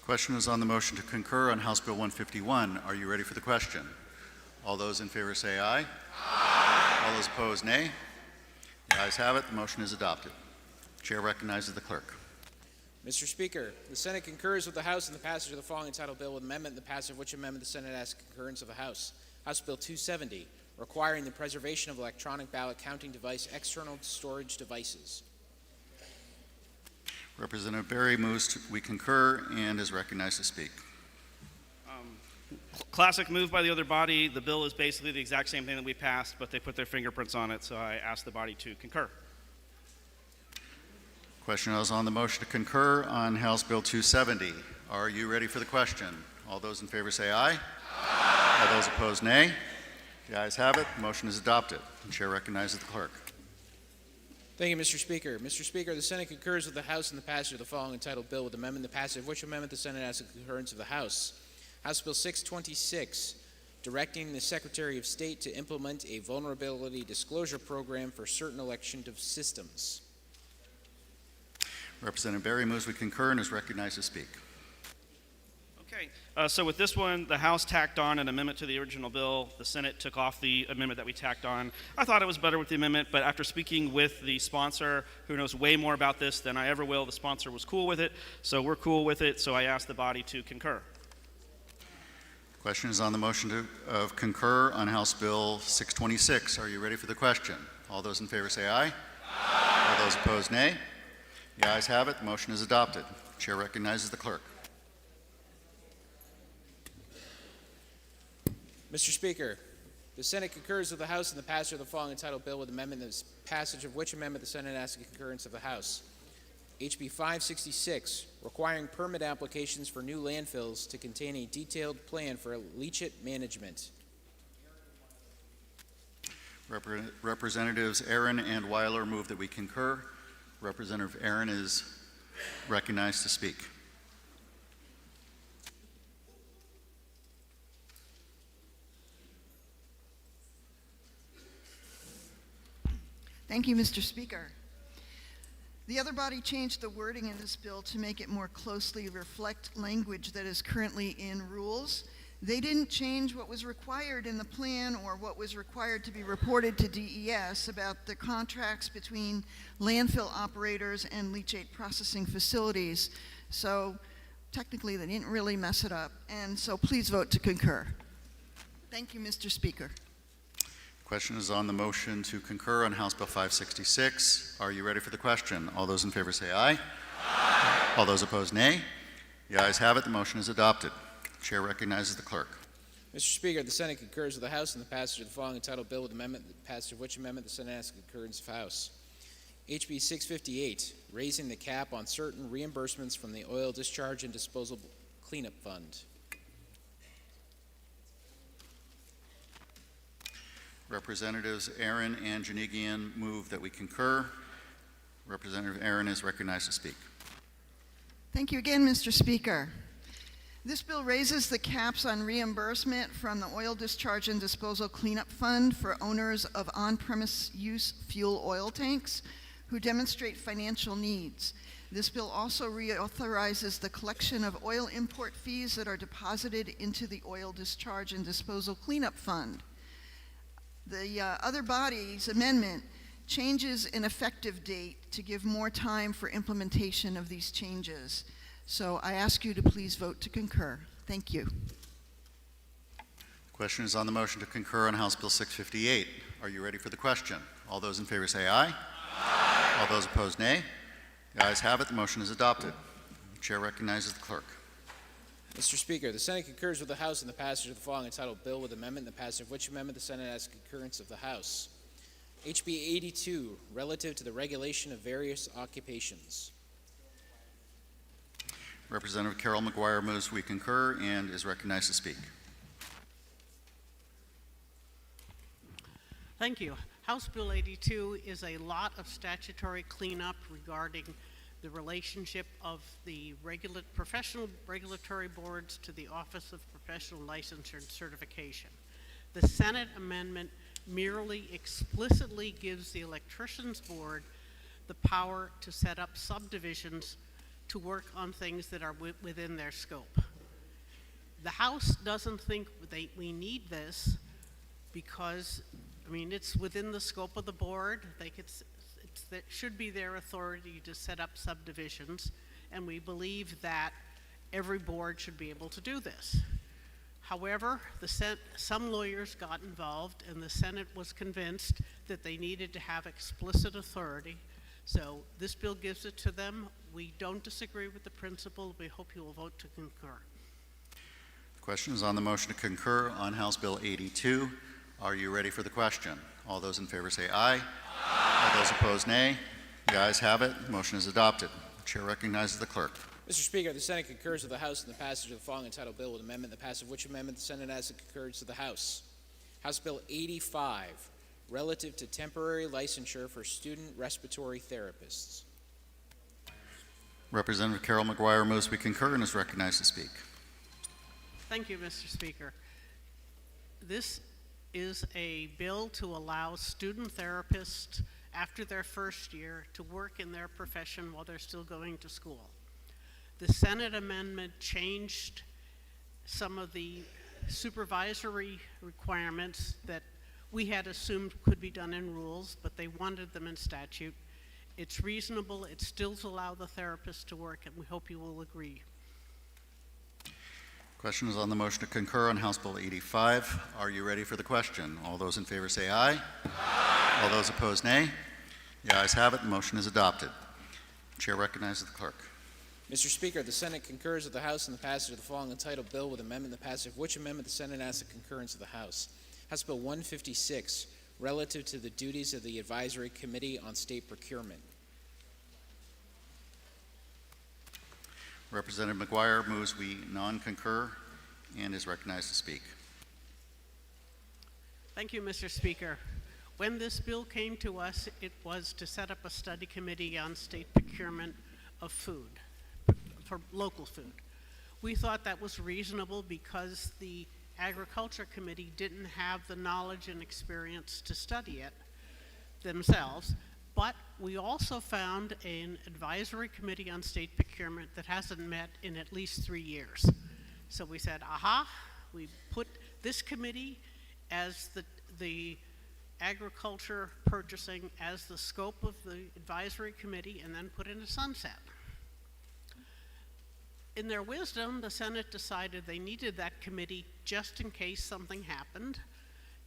Question is on the motion to concur on House Bill 151. Are you ready for the question? All those in favor say aye. Aye. All those opposed, nay. The ayes have it. The motion is adopted. Chair recognizes the clerk. Mr. Speaker, the Senate concurs with the House in the passage of the following entitled bill with amendment, the passage of which amendment the Senate asks concurrence of the House. House Bill 270, requiring the preservation of electronic ballot counting device external storage devices. Representative Berry moves we concur and is recognized to speak. Classic move by the other body. The bill is basically the exact same thing that we passed, but they put their fingerprints on it, so I ask the body to concur. Question is on the motion to concur on House Bill 270. Are you ready for the question? All those in favor say aye. Aye. All those opposed, nay. The ayes have it. The motion is adopted. The chair recognizes the clerk. Thank you, Mr. Speaker. Mr. Speaker, the Senate concurs with the House in the passage of the following entitled bill with amendment, the passage of which amendment the Senate asks the concurrence of the House. House Bill 626, directing the Secretary of State to implement a vulnerability disclosure program for certain election systems. Representative Berry moves we concur and is recognized to speak. Okay, so with this one, the House tacked on an amendment to the original bill. The Senate took off the amendment that we tacked on. I thought it was better with the amendment, but after speaking with the sponsor, who knows way more about this than I ever will, the sponsor was cool with it, so we're cool with it, so I asked the body to concur. Question is on the motion of concur on House Bill 626. Are you ready for the question? All those in favor say aye. Aye. All those opposed, nay. The ayes have it. The motion is adopted. Chair recognizes the clerk. Mr. Speaker, the Senate concurs with the House in the passage of the following entitled bill with amendment, the passage of which amendment the Senate asks the concurrence of the House. HB 566, requiring permit applications for new landfills to contain a detailed plan for leachate management. Representatives Aaron and Weiler move that we concur. Representative Aaron is recognized to speak. Thank you, Mr. Speaker. The other body changed the wording in this bill to make it more closely reflect language that is currently in rules. They didn't change what was required in the plan or what was required to be reported to DES about the contracts between landfill operators and leachate processing facilities. So technically they didn't really mess it up, and so please vote to concur. Thank you, Mr. Speaker. Question is on the motion to concur on House Bill 566. Are you ready for the question? All those in favor say aye. Aye. All those opposed, nay. The ayes have it. The motion is adopted. Chair recognizes the clerk. Mr. Speaker, the Senate concurs with the House in the passage of the following entitled bill with amendment, the passage of which amendment the Senate asks concurrence of House. HB 658, raising the cap on certain reimbursements from the Oil Discharge and Disposal Cleanup Fund. Representatives Aaron and Janigian move that we concur. Representative Aaron is recognized to speak. Thank you again, Mr. Speaker. This bill raises the caps on reimbursement from the Oil Discharge and Disposal Cleanup Fund for owners of on-premise use fuel oil tanks who demonstrate financial needs. This bill also reauthorizes the collection of oil import fees that are deposited into the Oil Discharge and Disposal Cleanup Fund. The other body's amendment changes an effective date to give more time for implementation of these changes. So I ask you to please vote to concur. Thank you. Question is on the motion to concur on House Bill 658. Are you ready for the question? All those in favor say aye. Aye. All those opposed, nay. The ayes have it. The motion is adopted. Chair recognizes the clerk. Mr. Speaker, the Senate concurs with the House in the passage of the following entitled Bill with Amendment, the passage of which amendment the Senate asks concurrence of the House. HB 82, relative to the regulation of various occupations. Representative Carol McGuire moves we concur and is recognized to speak. Thank you. House Bill 82 is a lot of statutory cleanup regarding the relationship of the professional regulatory boards to the Office of Professional Licensure and Certification. The Senate amendment merely explicitly gives the Electricians Board the power to set up subdivisions to work on things that are within their scope. The House doesn't think we need this because, it's within the scope of the board. That should be their authority to set up subdivisions, and we believe that every board should be able to do this. However, some lawyers got involved, and the Senate was convinced that they needed to have explicit authority. So this bill gives it to them. We don't disagree with the principle. We hope you will vote to concur. The question is on the motion to concur on House Bill 82. Are you ready for the question? All those in favor say aye. Aye. All those opposed, nay. The ayes have it. The motion is adopted. The chair recognizes the clerk. Mr. Speaker, the Senate concurs with the House in the passage of the following entitled Bill with Amendment, the passage of which amendment the Senate asks the concurrence of the House. House Bill 85, relative to temporary licensure for student respiratory therapists. Representative Carol McGuire moves we concur and is recognized to speak. Thank you, Mr. Speaker. This is a bill to allow student therapists after their first year to work in their profession while they're still going to school. The Senate amendment changed some of the supervisory requirements that we had assumed could be done in rules, but they wanted them in statute. It's reasonable. It still allows the therapists to work, and we hope you will agree. Question is on the motion to concur on House Bill 85. Are you ready for the question? All those in favor say aye. Aye. All those opposed, nay. The ayes have it. The motion is adopted. The chair recognizes the clerk. Mr. Speaker, the Senate concurs with the House in the passage of the following entitled Bill with Amendment, the passage of which amendment the Senate asks the concurrence of the House. House Bill 156, relative to the duties of the Advisory Committee on State Procurement. Representative McGuire moves we non-concur and is recognized to speak. Thank you, Mr. Speaker. When this bill came to us, it was to set up a study committee on state procurement of food, for local food. We thought that was reasonable because the Agriculture Committee didn't have the knowledge and experience to study it themselves, but we also found an advisory committee on state procurement that hasn't met in at least 3 years. So we said, we put this committee as the agriculture purchasing as the scope of the advisory committee and then put in a sunset. In their wisdom, the Senate decided they needed that committee just in case something happened,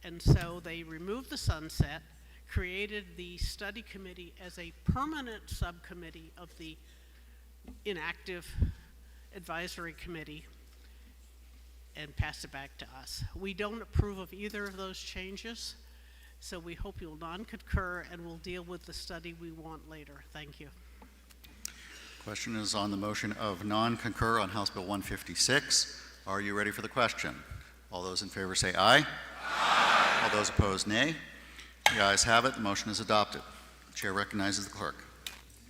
and so they removed the sunset, created the study committee as a permanent subcommittee of the inactive advisory committee and passed it back to us. We don't approve of either of those changes, so we hope you'll non-concur and we'll deal with the study we want later. Thank you. Question is on the motion of non-concur on House Bill 156. Are you ready for the question? All those in favor say aye. Aye. All those opposed, nay. The ayes have it. The motion is adopted. The chair recognizes the clerk.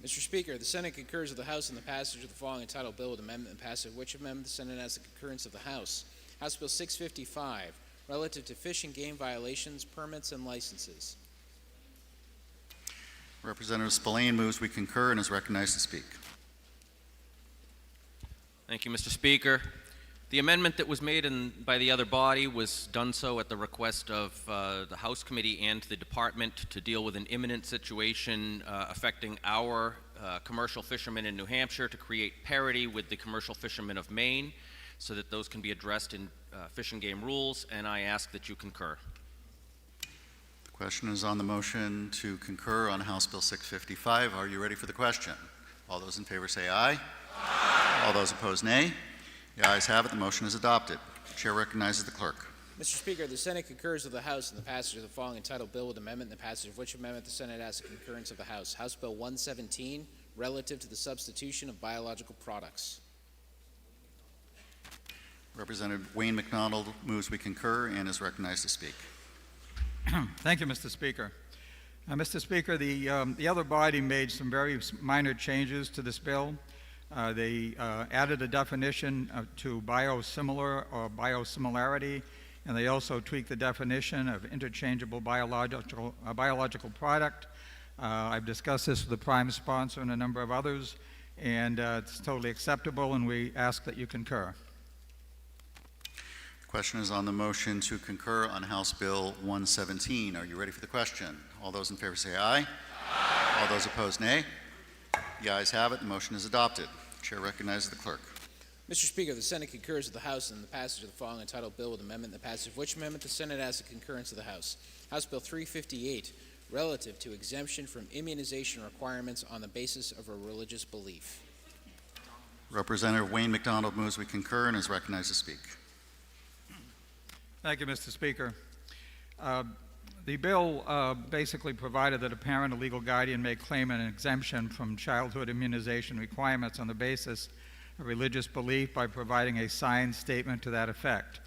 Mr. Speaker, the Senate concurs with the House in the passage of the following entitled Bill with Amendment and passage of which amendment the Senate asks the concurrence of the House. House Bill 655, relative to fish and game violations, permits, and licenses. Representative Spillane moves we concur and is recognized to speak. Thank you, Mr. Speaker. The amendment that was made by the other body was done so at the request of the House Committee and the Department to deal with an imminent situation affecting our commercial fishermen in New Hampshire, to create parity with the commercial fishermen of Maine so that those can be addressed in fish and game rules, and I ask that you concur. The question is on the motion to concur on House Bill 655. Are you ready for the question? All those in favor say aye. All those opposed, nay. The ayes have it. The motion is adopted. The chair recognizes the clerk. Mr. Speaker, the Senate concurs with the House in the passage of the following entitled bill with amendment, the passage of which amendment the Senate asks the concurrence of the House. House Bill 117, relative to the substitution of biological products. Representative Wayne McDonald moves we concur and is recognized to speak. Thank you, Mr. Speaker. Mr. Speaker, the other body made some very minor changes to this bill. They added a definition to biosimilar or biosimilarity, and they also tweaked the definition of interchangeable biological product. I've discussed this with the prime sponsor and a number of others, and it's totally acceptable, and we ask that you concur. The question is on the motion to concur on House Bill 117. Are you ready for the question? All those in favor say aye. Aye. All those opposed, nay. The ayes have it. The motion is adopted. The chair recognizes the clerk. Mr. Speaker, the Senate concurs with the House in the passage of the following entitled bill with amendment, the passage of which amendment the Senate asks the concurrence of the House. House Bill 358, relative to exemption from immunization requirements on the basis of a religious belief. Representative Wayne McDonald moves we concur and is recognized to speak. Thank you, Mr. Speaker. The bill basically provided that a parent or legal guardian may claim an exemption from childhood immunization requirements on the basis of religious belief by providing a signed statement to that effect.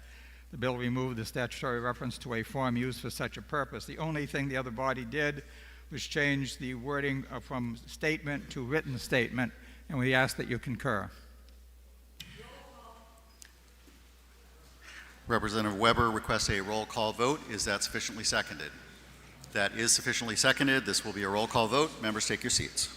The bill removed the statutory reference to a form used for such a purpose. The only thing the other body did was change the wording from statement to written statement, and we ask that you concur. Representative Weber requests a roll call vote. Is that sufficiently seconded? That is sufficiently seconded. This will be a roll call vote. Members, take your seats.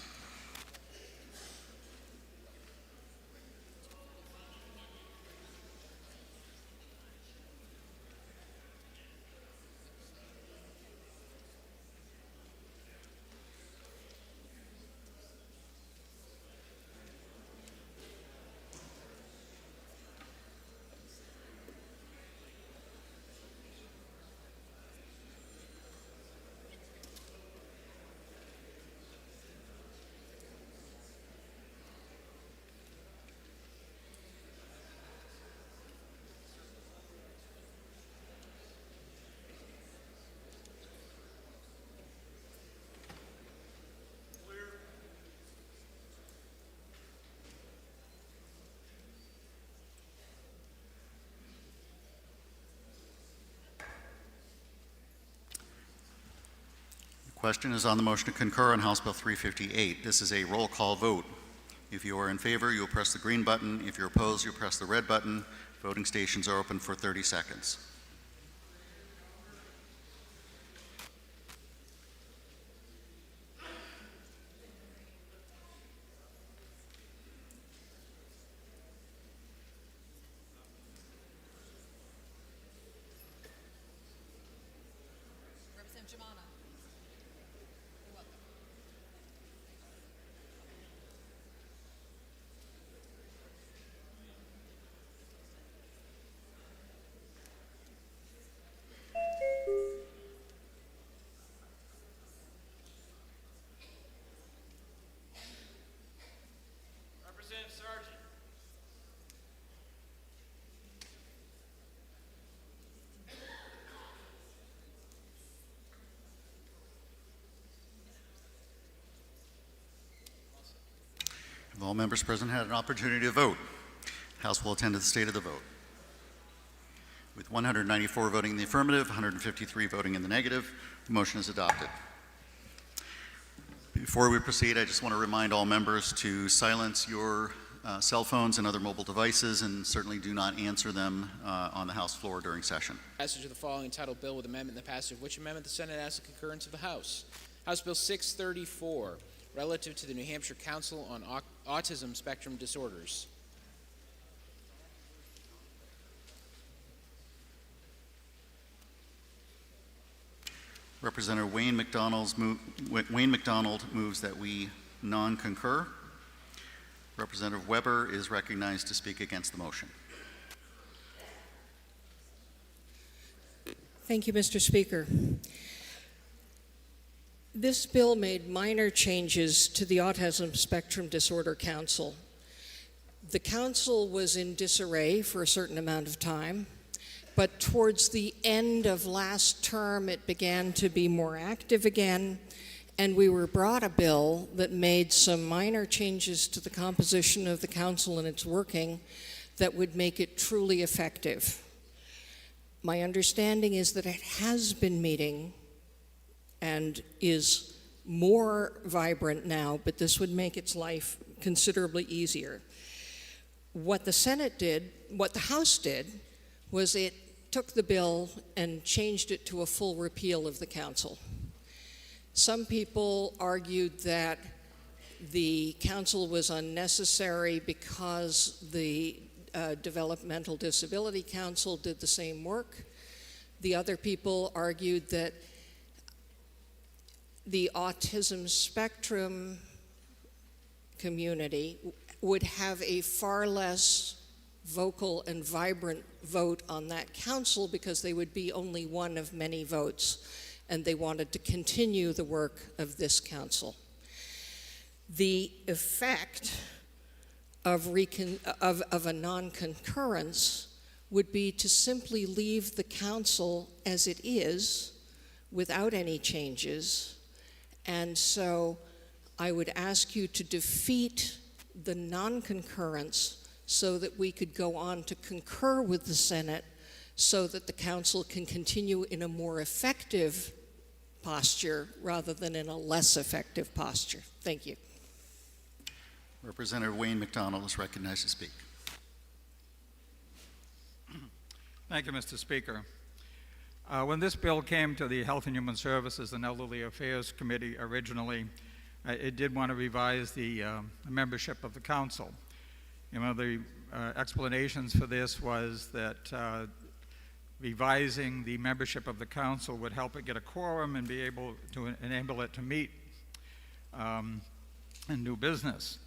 Question is on the motion to concur on House Bill 358. This is a roll call vote. If you are in favor, you'll press the green button. If you're opposed, you'll press the red button. Voting stations are open for 30 seconds. Have all members present had an opportunity to vote? The House will attend to the state of the vote. With 194 voting in the affirmative, 153 voting in the negative, the motion is adopted. Before we proceed, I just want to remind all members to silence your cell phones and other mobile devices, and certainly do not answer them on the House floor during session. Passage of the following entitled bill with amendment, the passage of which amendment the Senate asks the concurrence of the House. House Bill 634, relative to the New Hampshire Council on Autism Spectrum Disorders. Representative Wayne McDonald moves that we non-concur. Representative Weber is recognized to speak against the motion. Thank you, Mr. Speaker. This bill made minor changes to the Autism Spectrum Disorder Council. The council was in disarray for a certain amount of time, but towards the end of last term, it began to be more active again, and we were brought a bill that made some minor changes to the composition of the council and its working that would make it truly effective. My understanding is that it has been meeting and is more vibrant now, but this would make its life considerably easier. What the Senate did, what the House did, was it took the bill and changed it to a full repeal of the council. Some people argued that the council was unnecessary because the Developmental Disability Council did the same work. The other people argued that the autism spectrum community would have a far less vocal and vibrant vote on that council because they would be only one of many votes, and they wanted to continue the work of this council. The effect of a non-concurrence would be to simply leave the council as it is without any changes, and so I would ask you to defeat the non-concurrence so that we could go on to concur with the Senate so that the council can continue in a more effective posture rather than in a less effective posture. Thank you. Representative Wayne McDonald is recognized to speak. Thank you, Mr. Speaker. When this bill came to the Health and Human Services and Elderly Affairs Committee originally, it did want to revise the membership of the council. You know, the explanations for this was that revising the membership of the council would help it get a quorum and be able to enable it to meet and do business.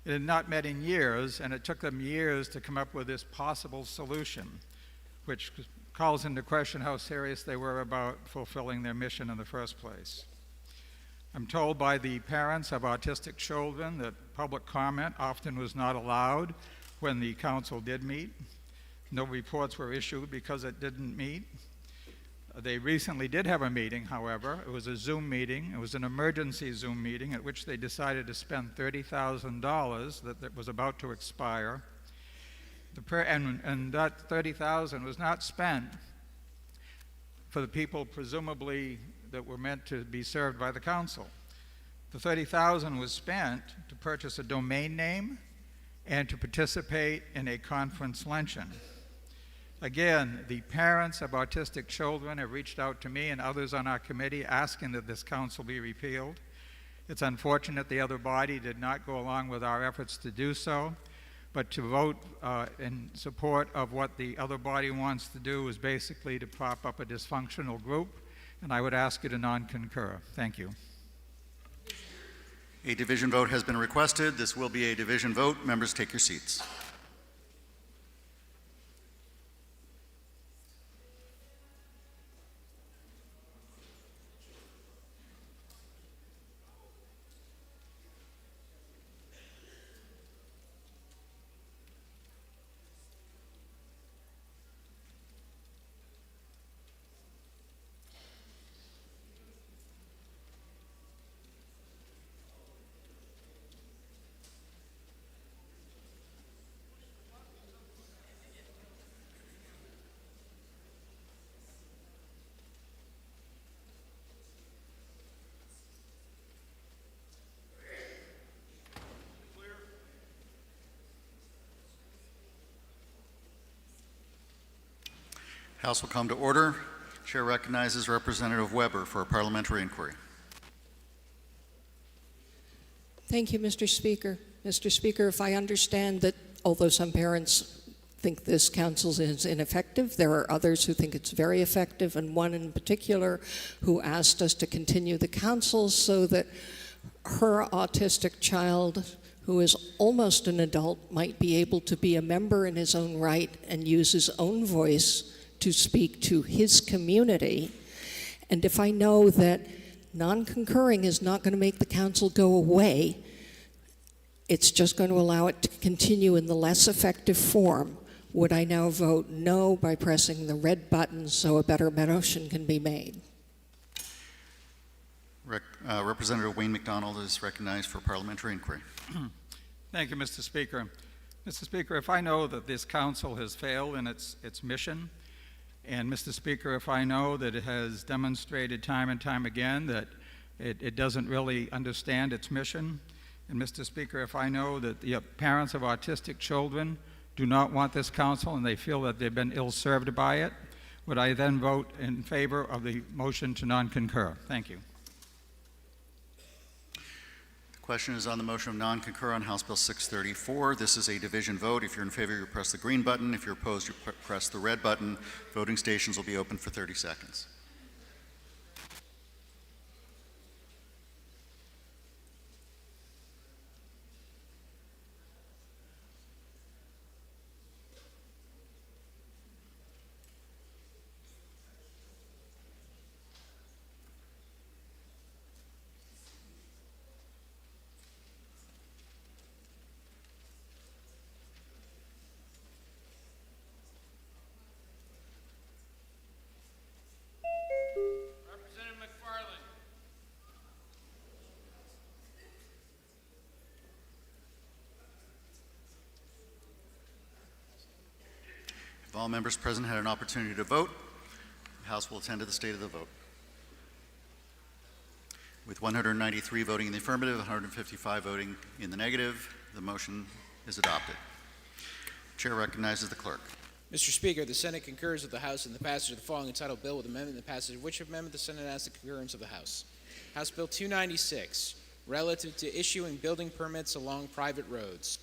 It had not met in years, and it took them years to come up with this possible solution, which calls into question how serious they were about fulfilling their mission in the first place. I'm told by the parents of autistic children that public comment often was not allowed when the council did meet. No reports were issued because it didn't meet. They recently did have a meeting, however. It was a Zoom meeting. It was an emergency Zoom meeting at which they decided to spend $30,000 that was about to expire. And that $30,000 was not spent for the people presumably that were meant to be served by the council. The $30,000 was spent to purchase a domain name and to participate in a conference luncheon. Again, the parents of autistic children have reached out to me and others on our committee asking that this council be repealed. It's unfortunate the other body did not go along with our efforts to do so, but to vote in support of what the other body wants to do is basically to prop up a dysfunctional group, and I would ask you to non-concur. Thank you. A division vote has been requested. This will be a division vote. Members, take your seats. House will come to order. Chair recognizes Representative Weber for a parliamentary inquiry. Thank you, Mr. Speaker. Mr. Speaker, if I understand that although some parents think this council is ineffective, there are others who think it's very effective, and one in particular who asked us to continue the council so that her autistic child, who is almost an adult, might be able to be a member in his own right and use his own voice to speak to his community. And if I know that non-concurring is not going to make the council go away, It's just going to allow it to continue in the less effective form. Would I now vote no by pressing the red button so a better motion can be made? Representative Wayne McDonald is recognized for parliamentary inquiry. Thank you, Mr. Speaker. Mr. Speaker, if I know that this council has failed in its mission, and Mr. Speaker, if I know that it has demonstrated time and time again that it doesn't really understand its mission, and Mr. Speaker, if I know that the parents of autistic children do not want this council and they feel that they've been ill-served by it, would I then vote in favor of the motion to non-concur? Thank you. The question is on the motion of non-concur on House Bill 634. This is a division vote. If you're in favor, you press the green button. If you're opposed, you press the red button. Voting stations will be open for 30 seconds. If all members present had an opportunity to vote, the House will attend to the state of the vote. With 193 voting in the affirmative, 155 voting in the negative, the motion is adopted. Chair recognizes the clerk. Mr. Speaker, the Senate concurs with the House in the passage of the following entitled bill with amendment, the passage of which amendment the Senate asks the concurrence of the House. House Bill 296, relative to issuing building permits along private roads.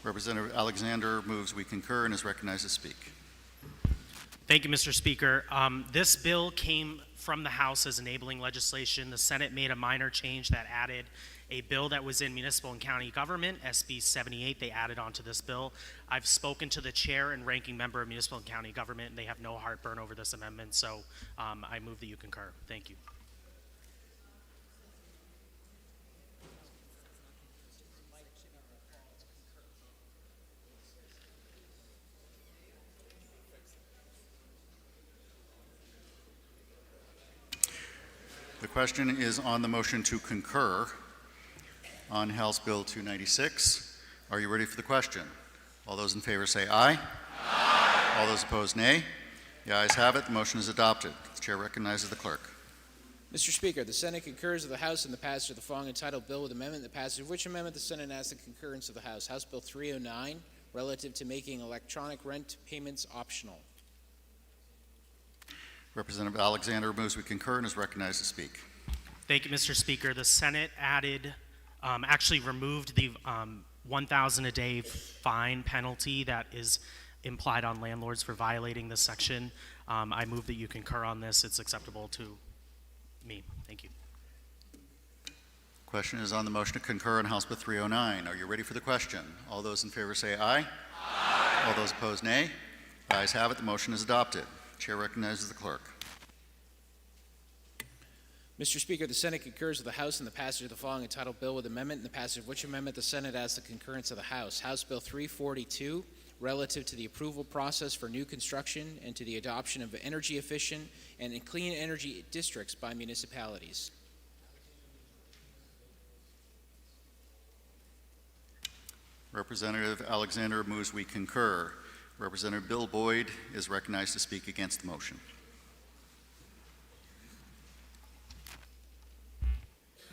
Representative Alexander moves we concur and is recognized to speak. Thank you, Mr. Speaker. This bill came from the House as enabling legislation. The Senate made a minor change that added a bill that was in municipal and county government, SB 78. They added onto this bill. I've spoken to the chair and ranking member of municipal and county government, and they have no heartburn over this amendment, so I move that you concur. Thank you. The question is on the motion to concur on House Bill 296. Are you ready for the question? All those in favor say aye. Aye. All those opposed, nay. The ayes have it. The motion is adopted. The chair recognizes the clerk. Mr. Speaker, the Senate concurs with the House in the passage of the following entitled bill with amendment, the passage of which amendment the Senate asks the concurrence of the House. House Bill 309, relative to making electronic rent payments optional. Representative Alexander moves we concur and is recognized to speak. Thank you, Mr. Speaker. The Senate added, actually removed the $1,000 a day fine penalty that is implied on landlords for violating this section. I move that you concur on this. It's acceptable to me. Thank you. Question is on the motion to concur on House Bill 309. Are you ready for the question? All those in favor say aye. Aye. All those opposed, nay. The ayes have it. The motion is adopted. Chair recognizes the clerk. Mr. Speaker, the Senate concurs with the House in the passage of the following entitled bill with amendment, and the passage of which amendment the Senate asks the concurrence of the House. House Bill 342, relative to the approval process for new construction and to the adoption of energy efficient and clean energy districts by municipalities. Representative Alexander moves we concur. Representative Bill Boyd is recognized to speak against the motion.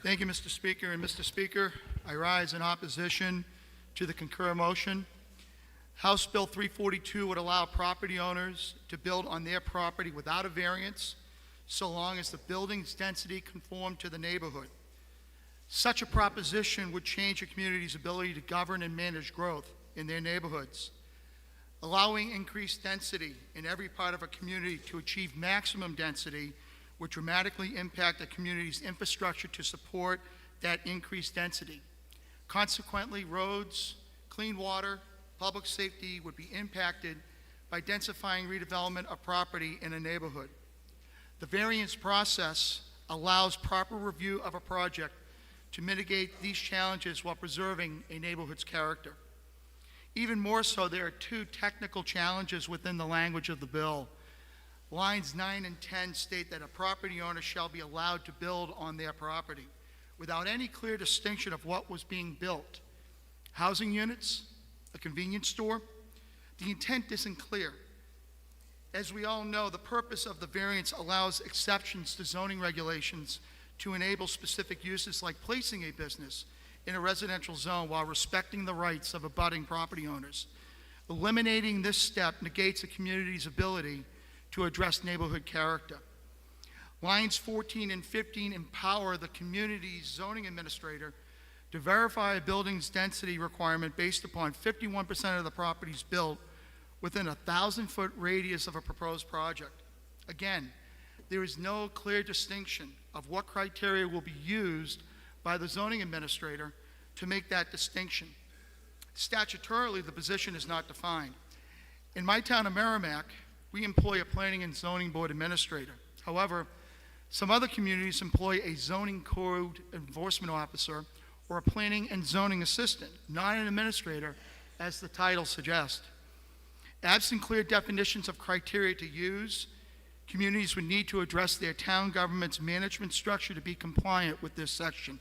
Thank you, Mr. Speaker. And Mr. Speaker, I rise in opposition to the concur motion. House Bill 342 would allow property owners to build on their property without a variance, so long as the building's density conformed to the neighborhood. Such a proposition would change a community's ability to govern and manage growth in their neighborhoods. Allowing increased density in every part of a community to achieve maximum density would dramatically impact a community's infrastructure to support that increased density. Consequently, roads, clean water, public safety would be impacted by densifying redevelopment of property in a neighborhood. The variance process allows proper review of a project to mitigate these challenges while preserving a neighborhood's character. Even more so, there are two technical challenges within the language of the bill. Lines 9 and 10 state that a property owner shall be allowed to build on their property without any clear distinction of what was being built. Housing units, a convenience store, the intent isn't clear. As we all know, the purpose of the variance allows exceptions to zoning regulations to enable specific uses like placing a business in a residential zone while respecting the rights of abutting property owners. Eliminating this step negates a community's ability to address neighborhood character. Lines 14 and 15 empower the community's zoning administrator to verify a building's density requirement based upon 51% of the properties built within a 1,000-foot radius of a proposed project. Again, there is no clear distinction of what criteria will be used by the zoning administrator to make that distinction. Statutorily, the position is not defined. In my town of Merrimack, we employ a planning and zoning board administrator. However, some other communities employ a zoning code enforcement officer or a planning and zoning assistant, not an administrator, as the title suggests. Absent clear definitions of criteria to use, communities would need to address their town government's management structure to be compliant with this section.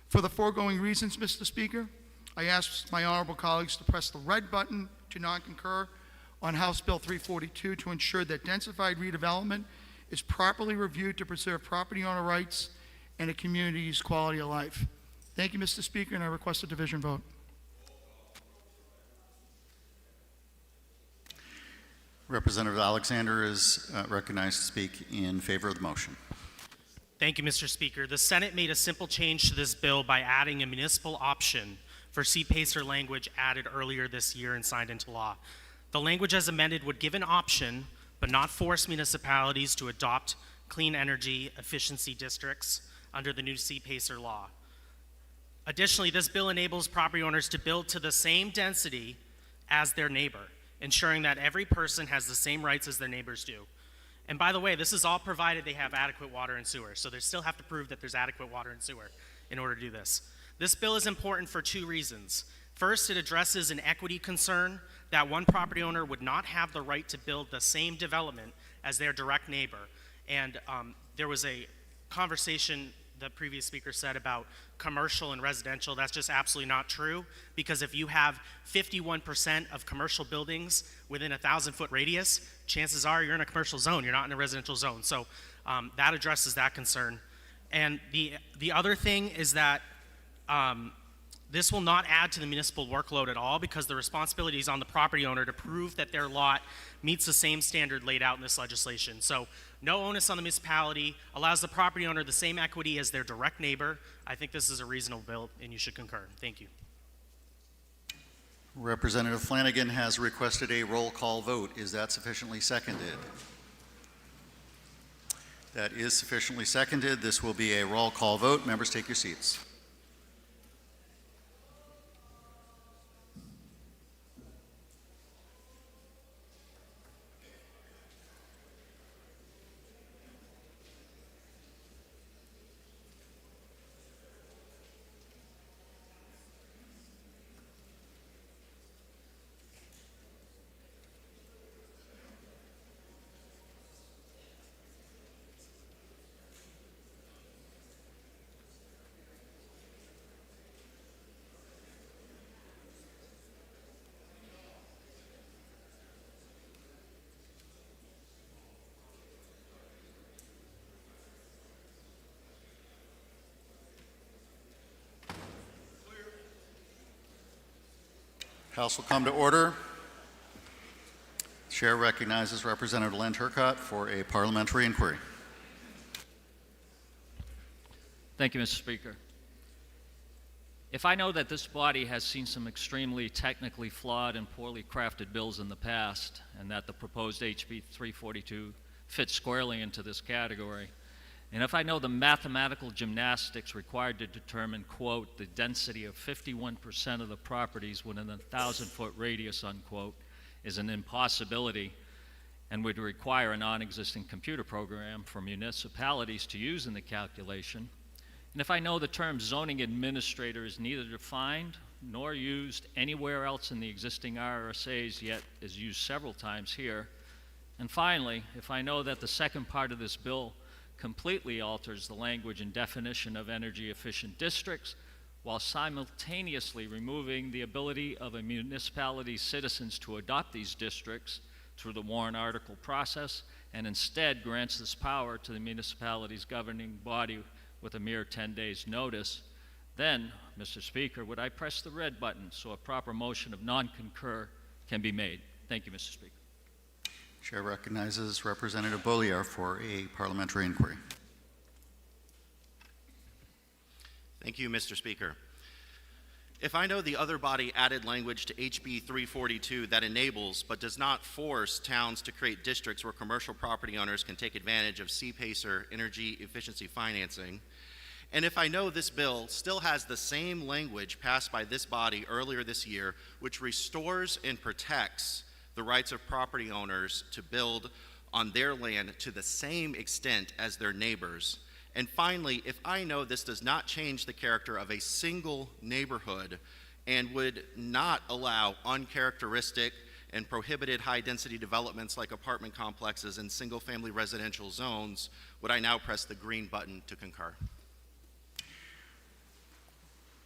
For the foregoing reasons, Mr. Speaker, I ask my honorable colleagues to press the red button to non-concur on House Bill 342 to ensure that densified redevelopment is properly reviewed to preserve property owner rights and a community's quality of life. Thank you, Mr. Speaker, and I request a division vote. Representative Alexander is recognized to speak in favor of the motion. Thank you, Mr. Speaker. The Senate made a simple change to this bill by adding a municipal option for CPACER language added earlier this year and signed into law. The language as amended would give an option, but not force municipalities to adopt clean energy efficiency districts under the new CPACER law. Additionally, this bill enables property owners to build to the same density as their neighbor, ensuring that every person has the same rights as their neighbors do. And by the way, this is all provided they have adequate water and sewer, so they still have to prove that there's adequate water and sewer in order to do this. This bill is important for two reasons. First, it addresses an equity concern that one property owner would not have the right to build the same development as their direct neighbor. And there was a conversation the previous speaker said about commercial and residential. That's just absolutely not true, because if you have 51% of commercial buildings within a 1,000-foot radius, chances are you're in a commercial zone, you're not in a residential zone. So that addresses that concern. And the other thing is that this will not add to the municipal workload at all, because the responsibility is on the property owner to prove that their lot meets the same standard laid out in this legislation. So no onus on the municipality, allows the property owner the same equity as their direct neighbor. I think this is a reasonable bill, and you should concur. Thank you. Representative Flanagan has requested a roll call vote. Is that sufficiently seconded? That is sufficiently seconded. This will be a roll call vote. Members, take your seats. House will come to order. Chair recognizes Representative Len Turcott for a parliamentary inquiry. Thank you, Mr. Speaker. If I know that this body has seen some extremely technically flawed and poorly crafted bills in the past, and that the proposed HB 342 fits squarely into this category, and if I know the mathematical gymnastics required to determine, quote, the density of 51% of the properties within a 1,000-foot radius, unquote, is an impossibility and would require a non-existent computer program for municipalities to use in the calculation, And if I know the term zoning administrator is neither defined nor used anywhere else in the existing RSAs, yet is used several times here. And finally, if I know that the second part of this bill completely alters the language and definition of energy efficient districts while simultaneously removing the ability of a municipality's citizens to adopt these districts through the warrant article process, and instead grants this power to the municipality's governing body with a mere 10 days notice, then, Mr. Speaker, would I press the red button so a proper motion of non-concur can be made? Thank you, Mr. Speaker. Chair recognizes Representative Bollier for a parliamentary inquiry. Thank you, Mr. Speaker. If I know the other body added language to HB 342 that enables but does not force towns to create districts where commercial property owners can take advantage of CPACER energy efficiency financing, and if I know this bill still has the same language passed by this body earlier this year, which restores and protects the rights of property owners to build on their land to the same extent as their neighbors, and finally, if I know this does not change the character of a single neighborhood and would not allow uncharacteristic and prohibited high-density developments like apartment complexes and single-family residential zones, would I now press the green button to concur?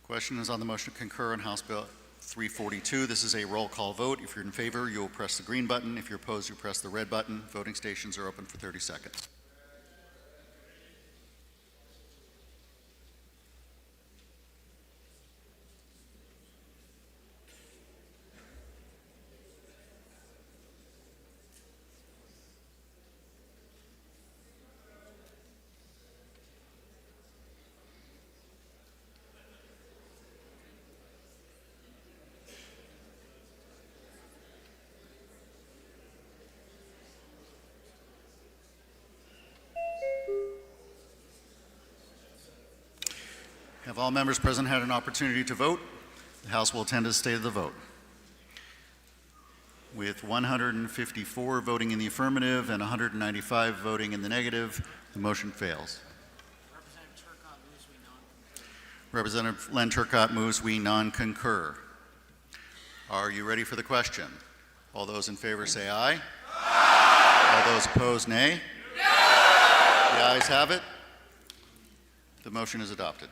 Question is on the motion to concur on House Bill 342. This is a roll call vote. If you're in favor, you will press the green button. If you're opposed, you press the red button. Voting stations are open for 30 seconds. Have all members present had an opportunity to vote? The House will attend to the state of the vote. With 154 voting in the affirmative and 195 voting in the negative, the motion fails. Representative Len Turcott moves we non-concur. Are you ready for the question? All those in favor say aye. Aye. All those opposed, nay. No. The ayes have it. The motion is adopted.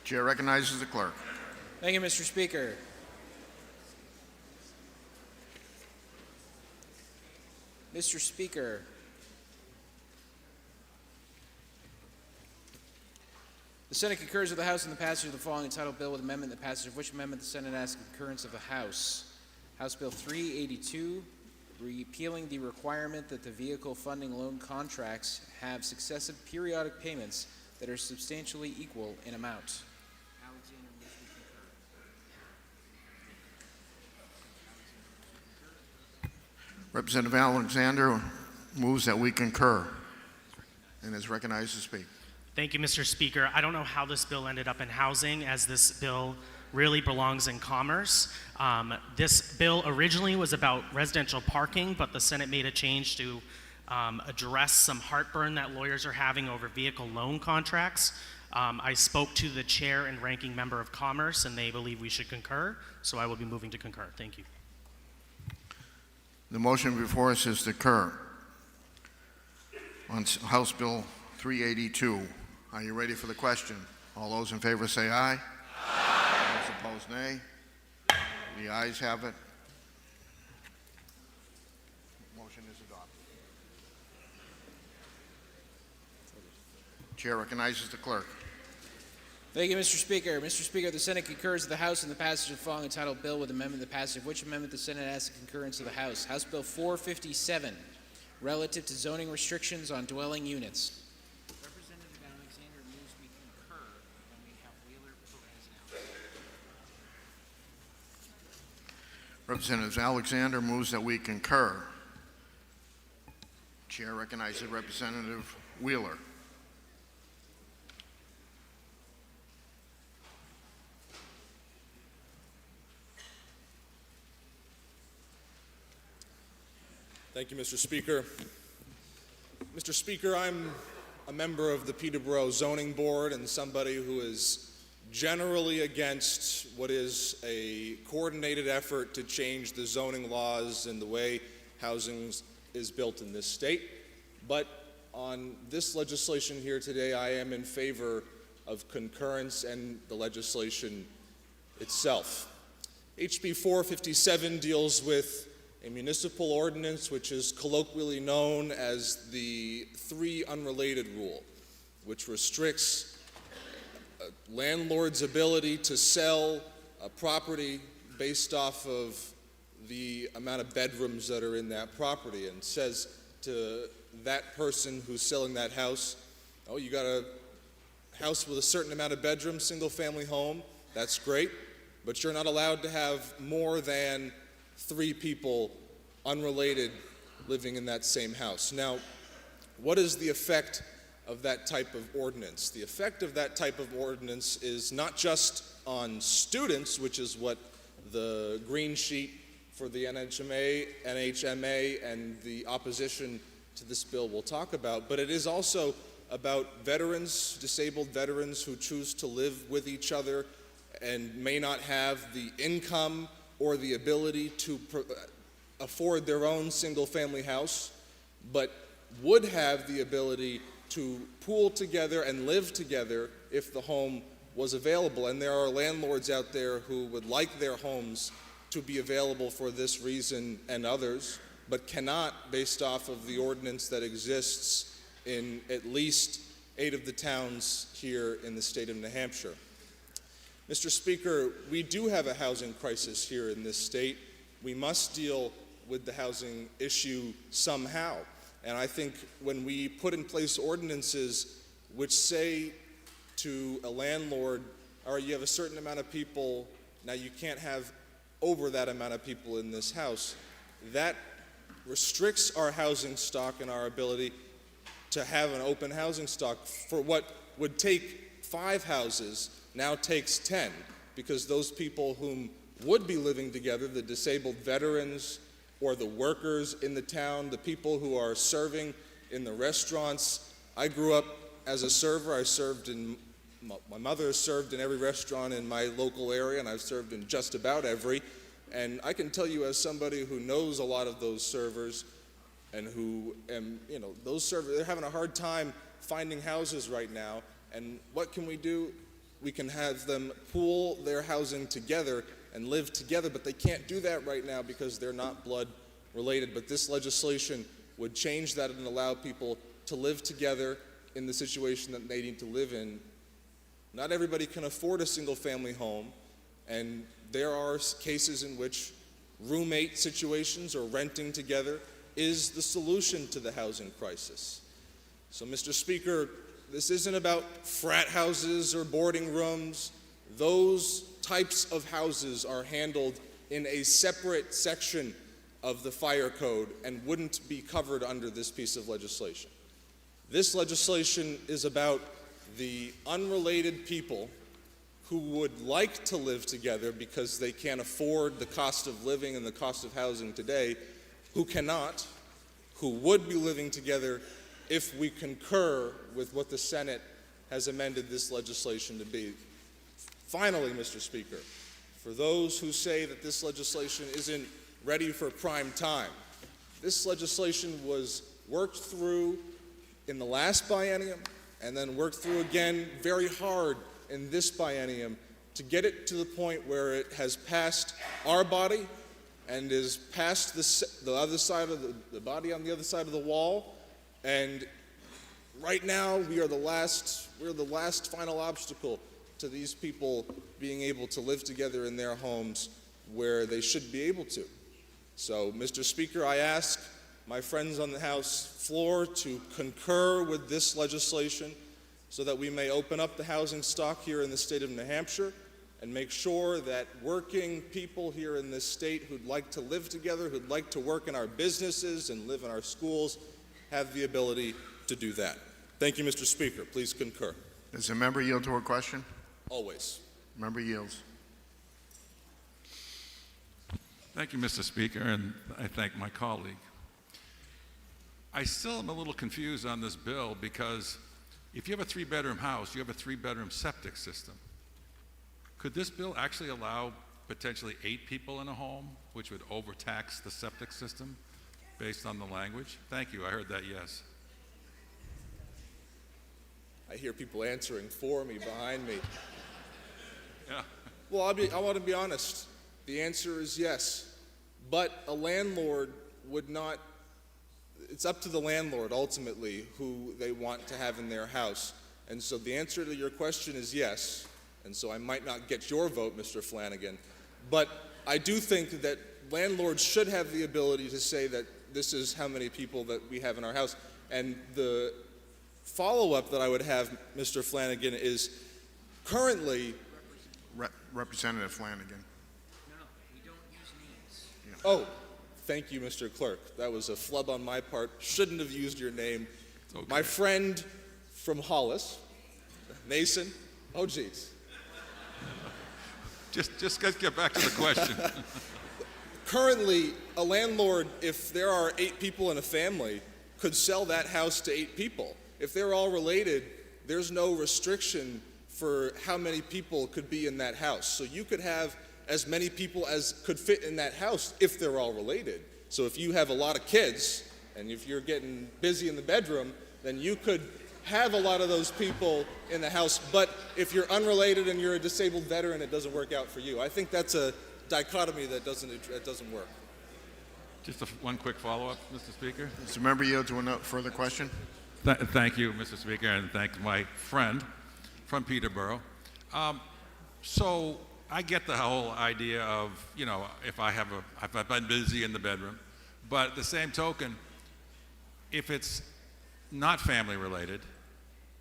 Chair recognizes the clerk. Thank you, Mr. Speaker. Mr. Speaker. The Senate concurs with the House in the passage of the following entitled bill with amendment, the passage of which amendment the Senate asks concurrence of the House. House Bill 382, repealing the requirement that the vehicle funding loan contracts have successive periodic payments that are substantially equal in amount. Representative Alexander moves that we concur and is recognized to speak. Thank you, Mr. Speaker. I don't know how this bill ended up in housing, as this bill really belongs in commerce. This bill originally was about residential parking, but the Senate made a change to address some heartburn that lawyers are having over vehicle loan contracts. I spoke to the chair and ranking member of Commerce, and they believe we should concur, so I will be moving to concur. Thank you. The motion before us is to concur on House Bill 382. Are you ready for the question? All those in favor say aye. Aye. Those opposed, nay. The ayes have it. Motion is adopted. Chair recognizes the clerk. Thank you, Mr. Speaker. Mr. Speaker, the Senate concurs with the House in the passage of the following entitled bill with amendment, the passage of which amendment the Senate asks the concurrence of the House. House Bill 457, relative to zoning restrictions on dwelling units. Representative Alexander moves we concur. Representative Alexander moves that we concur. Chair recognizes Representative Wheeler. Thank you, Mr. Speaker. Mr. Speaker, I'm a member of the Peterborough Zoning Board and somebody who is generally against what is a coordinated effort to change the zoning laws and the way housing is built in this state. But on this legislation here today, I am in favor of concurrence and the legislation itself. HB 457 deals with a municipal ordinance which is colloquially known as the 3 unrelated rule, which restricts a landlord's ability to sell a property based off of the amount of bedrooms that are in that property, and says to that person who's selling that house, oh, you got a house with a certain amount of bedrooms, single-family home, that's great, but you're not allowed to have more than 3 people unrelated living in that same house. Now, what is the effect of that type of ordinance? The effect of that type of ordinance is not just on students, which is what the green sheet for the NHMA and the opposition to this bill will talk about, but it is also about veterans, disabled veterans who choose to live with each other and may not have the income or the ability to afford their own single-family house, but would have the ability to pool together and live together if the home was available. And there are landlords out there who would like their homes to be available for this reason and others, but cannot based off of the ordinance that exists in at least 8 of the towns here in the state of New Hampshire. Mr. Speaker, we do have a housing crisis here in this state. We must deal with the housing issue somehow. And I think when we put in place ordinances which say to a landlord, all right, you have a certain amount of people, now you can't have over that amount of people in this house, that restricts our housing stock and our ability to have an open housing stock. For what would take 5 houses now takes 10, because those people whom would be living together, the disabled veterans or the workers in the town, the people who are serving in the restaurants. I grew up as a server. My mother has served in every restaurant in my local area, and I've served in just about every. And I can tell you, as somebody who knows a lot of those servers and who, those servers, they're having a hard time finding houses right now. And what can we do? We can have them pool their housing together and live together, but they can't do that right now because they're not blood related. But this legislation would change that and allow people to live together in the situation that they need to live in. Not everybody can afford a single-family home, and there are cases in which roommate situations or renting together is the solution to the housing crisis. So, Mr. Speaker, this isn't about frat houses or boarding rooms. Those types of houses are handled in a separate section of the fire code and wouldn't be covered under this piece of legislation. This legislation is about the unrelated people who would like to live together because they can't afford the cost of living and the cost of housing today, who cannot, who would be living together if we concur with what the Senate has amended this legislation to be. Finally, Mr. Speaker, for those who say that this legislation isn't ready for prime time, this legislation was worked through in the last biennium and then worked through again very hard in this biennium to get it to the point where it has passed our body and is past the other side of the body on the other side of the wall. And right now we are the last final obstacle to these people being able to live together in their homes where they should be able to. So, Mr. Speaker, I ask my friends on the House floor to concur with this legislation so that we may open up the housing stock here in the state of New Hampshire and make sure that working people here in this state who'd like to live together, who'd like to work in our businesses and live in our schools, have the ability to do that. Thank you, Mr. Speaker. Please concur. Does the member yield to a question? Always. Member yields. Thank you, Mr. Speaker, and I thank my colleague. I still am a little confused on this bill because if you have a three-bedroom house, you have a three-bedroom septic system. Could this bill actually allow potentially 8 people in a home, which would overtax the septic system based on the language? Thank you, I heard that yes. I hear people answering for me behind me. Yeah. Well, I want to be honest. The answer is yes. But a landlord would not, it's up to the landlord ultimately who they want to have in their house. And so the answer to your question is yes. And so I might not get your vote, Mr. Flanagan. But I do think that landlords should have the ability to say that this is how many people that we have in our house. And the follow-up that I would have, Mr. Flanagan, is currently... Representative Flanagan. No, we don't use names. Yeah. Oh, thank you, Mr. Clerk. That was a flub on my part. Shouldn't have used your name. Okay. My friend from Hollis, Mason. Oh, geez. Just get back to the question. Currently, a landlord, if there are 8 people in a family, could sell that house to 8 people. If they're all related, there's no restriction for how many people could be in that house. So you could have as many people as could fit in that house if they're all related. So if you have a lot of kids, and if you're getting busy in the bedroom, then you could have a lot of those people in the house. But if you're unrelated and you're a disabled veteran, it doesn't work out for you. I think that's a dichotomy that doesn't work. Just one quick follow-up, Mr. Speaker. Does the member yield to a further question? Thank you, Mr. Speaker, and thank my friend from Peterborough. So I get the whole idea of, you know, if I've been busy in the bedroom, but at the same token, if it's not family related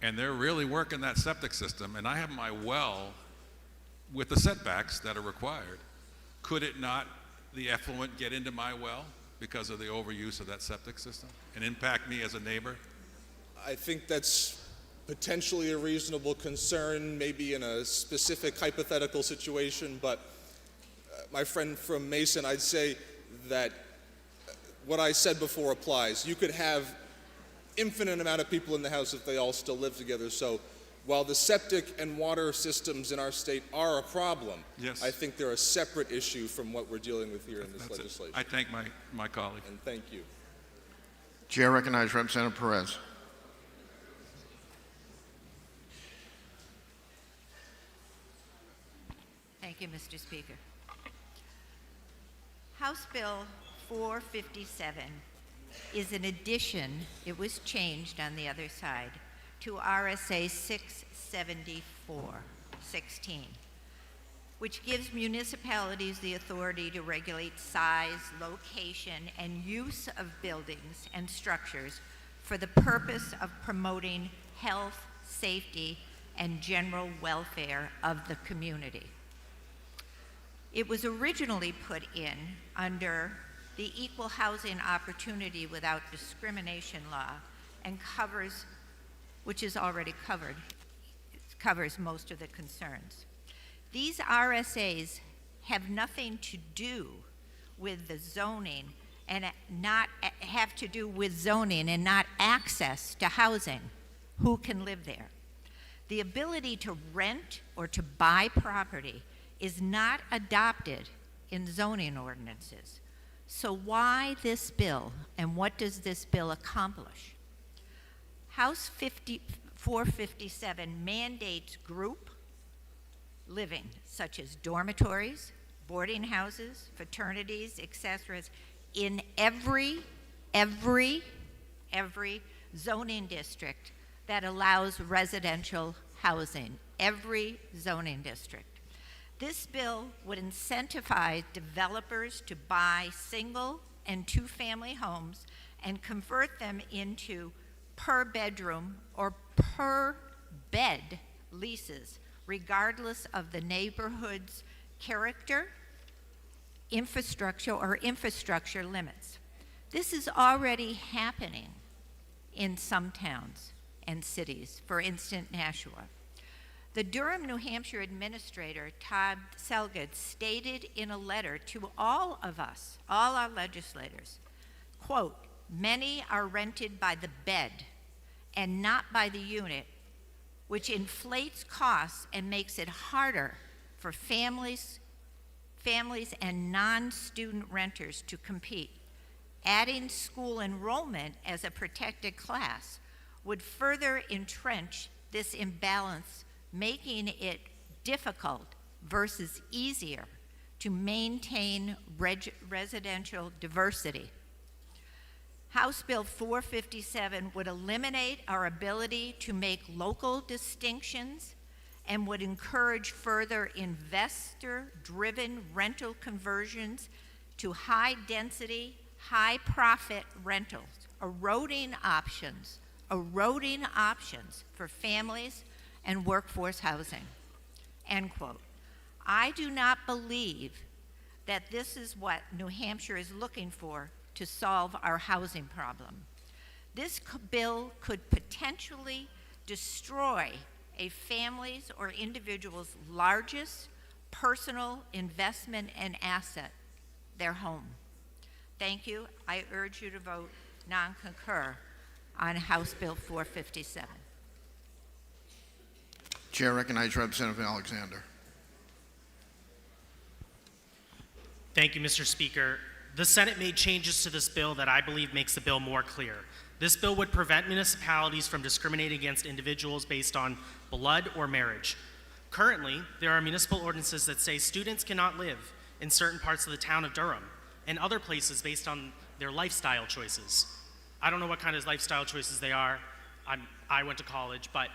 and they're really working that septic system and I have my well with the setbacks that are required, could it not, the effluent, get into my well because of the overuse of that septic system and impact me as a neighbor? I think that's potentially a reasonable concern, maybe in a specific hypothetical situation, but my friend from Mason, I'd say that what I said before applies. You could have infinite amount of people in the house if they all still live together. So while the septic and water systems in our state are a problem, yes, I think they're a separate issue from what we're dealing with here in this legislation. I thank my colleague. And thank you. Chair recognizes Representative Perez. Thank you, Mr. Speaker. House Bill 457 is an addition, it was changed on the other side, to RSA 674-16, which gives municipalities the authority to regulate size, location, and use of buildings and structures for the purpose of promoting health, safety, and general welfare of the community. It was originally put in under the Equal Housing Opportunity Without Discrimination law and covers, which is already covered, covers most of the concerns. These RSAs have nothing to do with the zoning and not have to do with zoning and not access to housing. Who can live there? The ability to rent or to buy property is not adopted in zoning ordinances. So why this bill, and what does this bill accomplish? House 457 mandates group living, such as dormitories, boarding houses, fraternities, etc., in every zoning district that allows residential housing, every zoning district. This bill would incentivize developers to buy single and two-family homes and convert them into per bedroom or per bed leases regardless of the neighborhood's character, infrastructure limits. This is already happening in some towns and cities, for instance, Nashua. The Durham, New Hampshire administrator, Todd Selgad, stated in a letter to all of us, all our legislators, quote, "Many are rented by the bed and not by the unit, which inflates costs and makes it harder for families and non-student renters to compete. Adding school enrollment as a protected class would further entrench this imbalance, making it difficult versus easier to maintain residential diversity. House Bill 457 would eliminate our ability to make local distinctions and would encourage further investor-driven rental conversions to high-density, high-profit rentals, eroding options for families and workforce housing." End quote. I do not believe that this is what New Hampshire is looking for to solve our housing problem. This bill could potentially destroy a family's or individual's largest personal investment and asset, their home. Thank you. I urge you to vote non-concur on House Bill 457. Chair recognizes Representative Alexander. Thank you, Mr. Speaker. The Senate made changes to this bill that I believe makes the bill more clear. This bill would prevent municipalities from discriminating against individuals based on blood or marriage. Currently, there are municipal ordinances that say students cannot live in certain parts of the town of Durham and other places based on their lifestyle choices. I don't know what kind of lifestyle choices they are. I went to college, but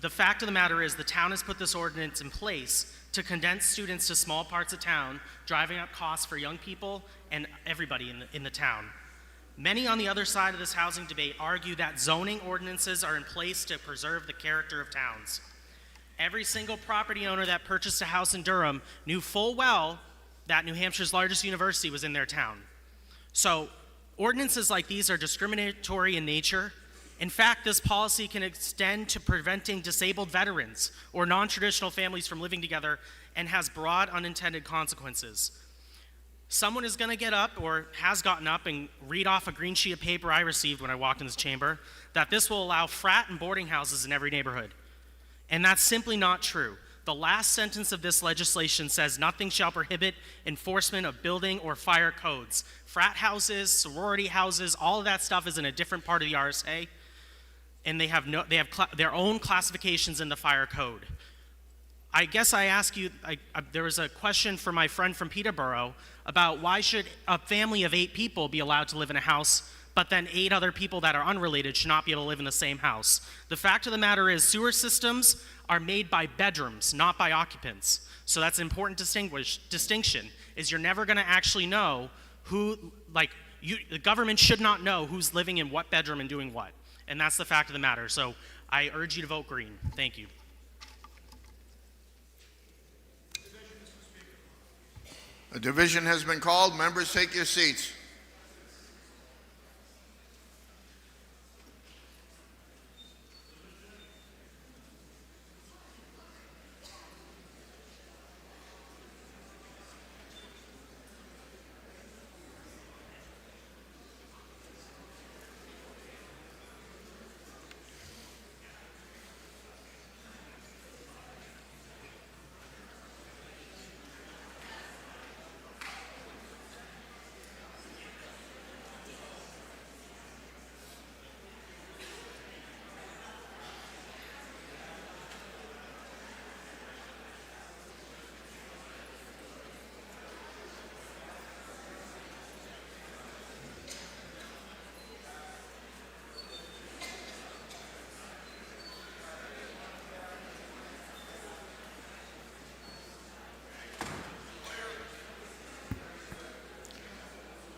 the fact of the matter is the town has put this ordinance in place to condense students to small parts of town, driving up costs for young people and everybody in the town. Many on the other side of this housing debate argue that zoning ordinances are in place to preserve the character of towns. Every single property owner that purchased a house in Durham knew full well that New Hampshire's largest university was in their town. So ordinances like these are discriminatory in nature. In fact, this policy can extend to preventing disabled veterans or non-traditional families from living together and has broad unintended consequences. Someone is going to get up or has gotten up and read off a green sheet of paper I received when I walked in this chamber that this will allow frat and boarding houses in every neighborhood. And that's simply not true. The last sentence of this legislation says nothing shall prohibit enforcement of building or fire codes. Frat houses, sorority houses, all of that stuff is in a different part of the RSA. And they have their own classifications in the fire code. I guess I ask you, there was a question from my friend from Peterborough about why should a family of 8 people be allowed to live in a house, but then 8 other people that are unrelated should not be able to live in the same house. The fact of the matter is sewer systems are made by bedrooms, not by occupants. So that's an important distinction, is you're never gonna actually know who, the government should not know who's living in what bedroom and doing what. And that's the fact of the matter. So I urge you to vote green. Thank you. A division has been called. Members, take your seats.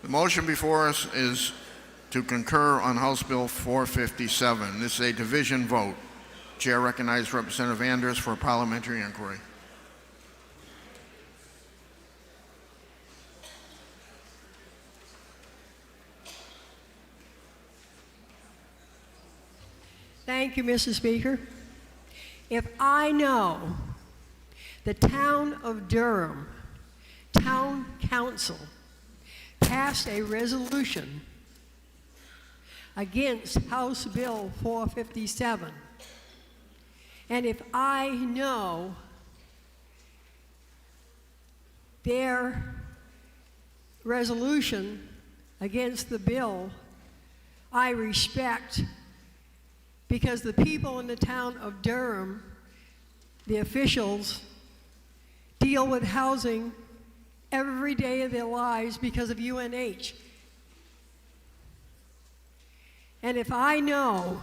The motion before us is to concur on House Bill 457. This is a division vote. Chair recognizes Representative Anders for a parliamentary inquiry. Thank you, Mr. Speaker. If I know the town of Durham Town Council passed a resolution against House Bill 457, and if I know their resolution against the bill, I respect, because the people in the town of Durham, the officials, deal with housing every day of their lives because of UNH. And if I know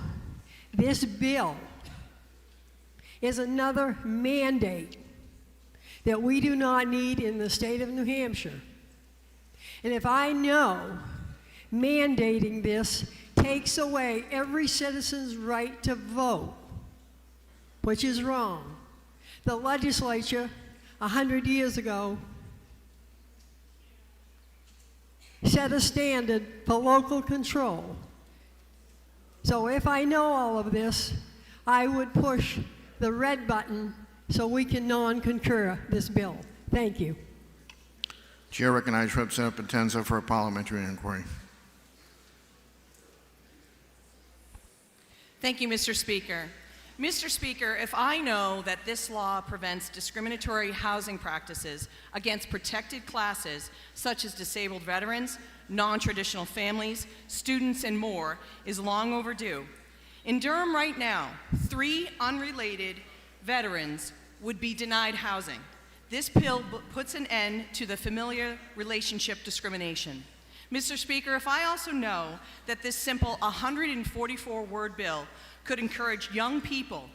this bill is another mandate that we do not need in the state of New Hampshire, and if I know mandating this takes away every citizen's right to vote, which is wrong. The legislature, 100 years ago, set a standard for local control. So if I know all of this, I would push the red button so we can non-concur this bill. Thank you. Chair recognizes Representative Potenza for a parliamentary inquiry. Thank you, Mr. Speaker. Mr. Speaker, if I know that this law prevents discriminatory housing practices against protected classes such as disabled veterans, non-traditional families, students, and more, is long overdue. In Durham right now, 3 unrelated veterans would be denied housing. This bill puts an end to the familiar relationship discrimination. Mr. Speaker, if I also know that this simple 144-word bill could encourage young people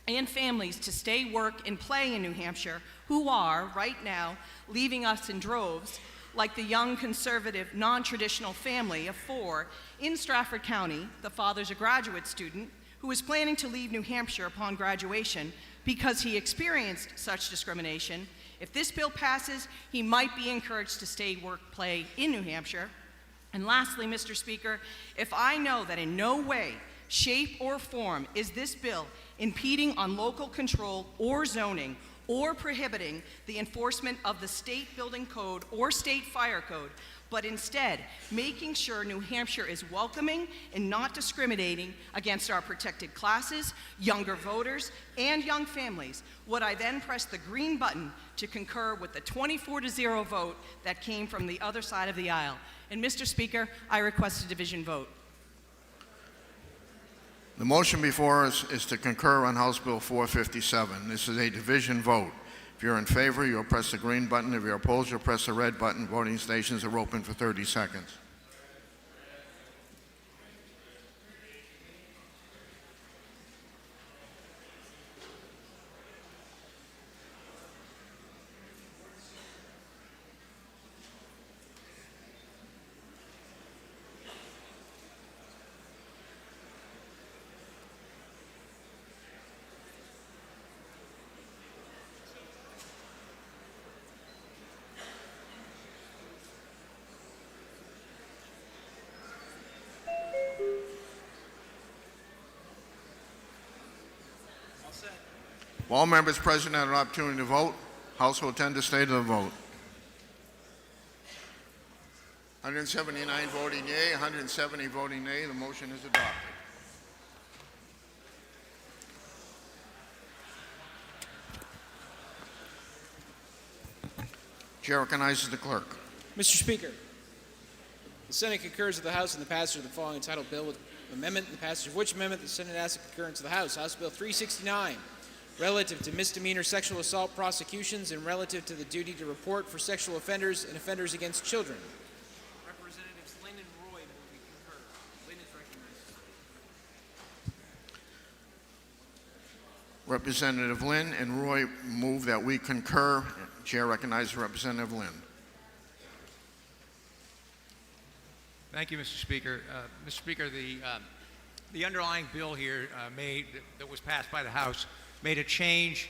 and families to stay, work, and play in New Hampshire who are, right now, leaving us in droves, like the young conservative non-traditional family of 4 in Stratford County, the father's a graduate student, who is planning to leave New Hampshire upon graduation because he experienced such discrimination. If this bill passes, he might be encouraged to stay, work, play in New Hampshire. And lastly, Mr. Speaker, if I know that in no way, shape, or form is this bill impeding on local control or zoning or prohibiting the enforcement of the state building code or state fire code, but instead making sure New Hampshire is welcoming and not discriminating against our protected classes, younger voters, and young families, would I then press the green button to concur with the 24-0 vote that came from the other side of the aisle? And Mr. Speaker, I request a division vote. The motion before us is to concur on House Bill 457. This is a division vote. If you're in favor, you'll press the green button. If you're opposed, you'll press the red button. Voting stations are open for 30 seconds. If all members present had an opportunity to vote, House will attend the state of the vote. 179 voting yea, 170 voting nay. The motion is adopted. Chair recognizes the clerk. Mr. Speaker, the Senate concurs with the House in the passage of the following entitled bill with amendment, the passage of which amendment the Senate asks the concurrence of the House. House Bill 369, relative to misdemeanor sexual assault prosecutions and relative to the duty to report for sexual offenders and offenders against children. Representatives Lynn and Roy move we concur. Lynn is recognized. Representative Lynn and Roy move that we concur. Chair recognizes Representative Lynn. Thank you, Mr. Speaker. Mr. Speaker, the the underlying bill here that was passed by the House made a change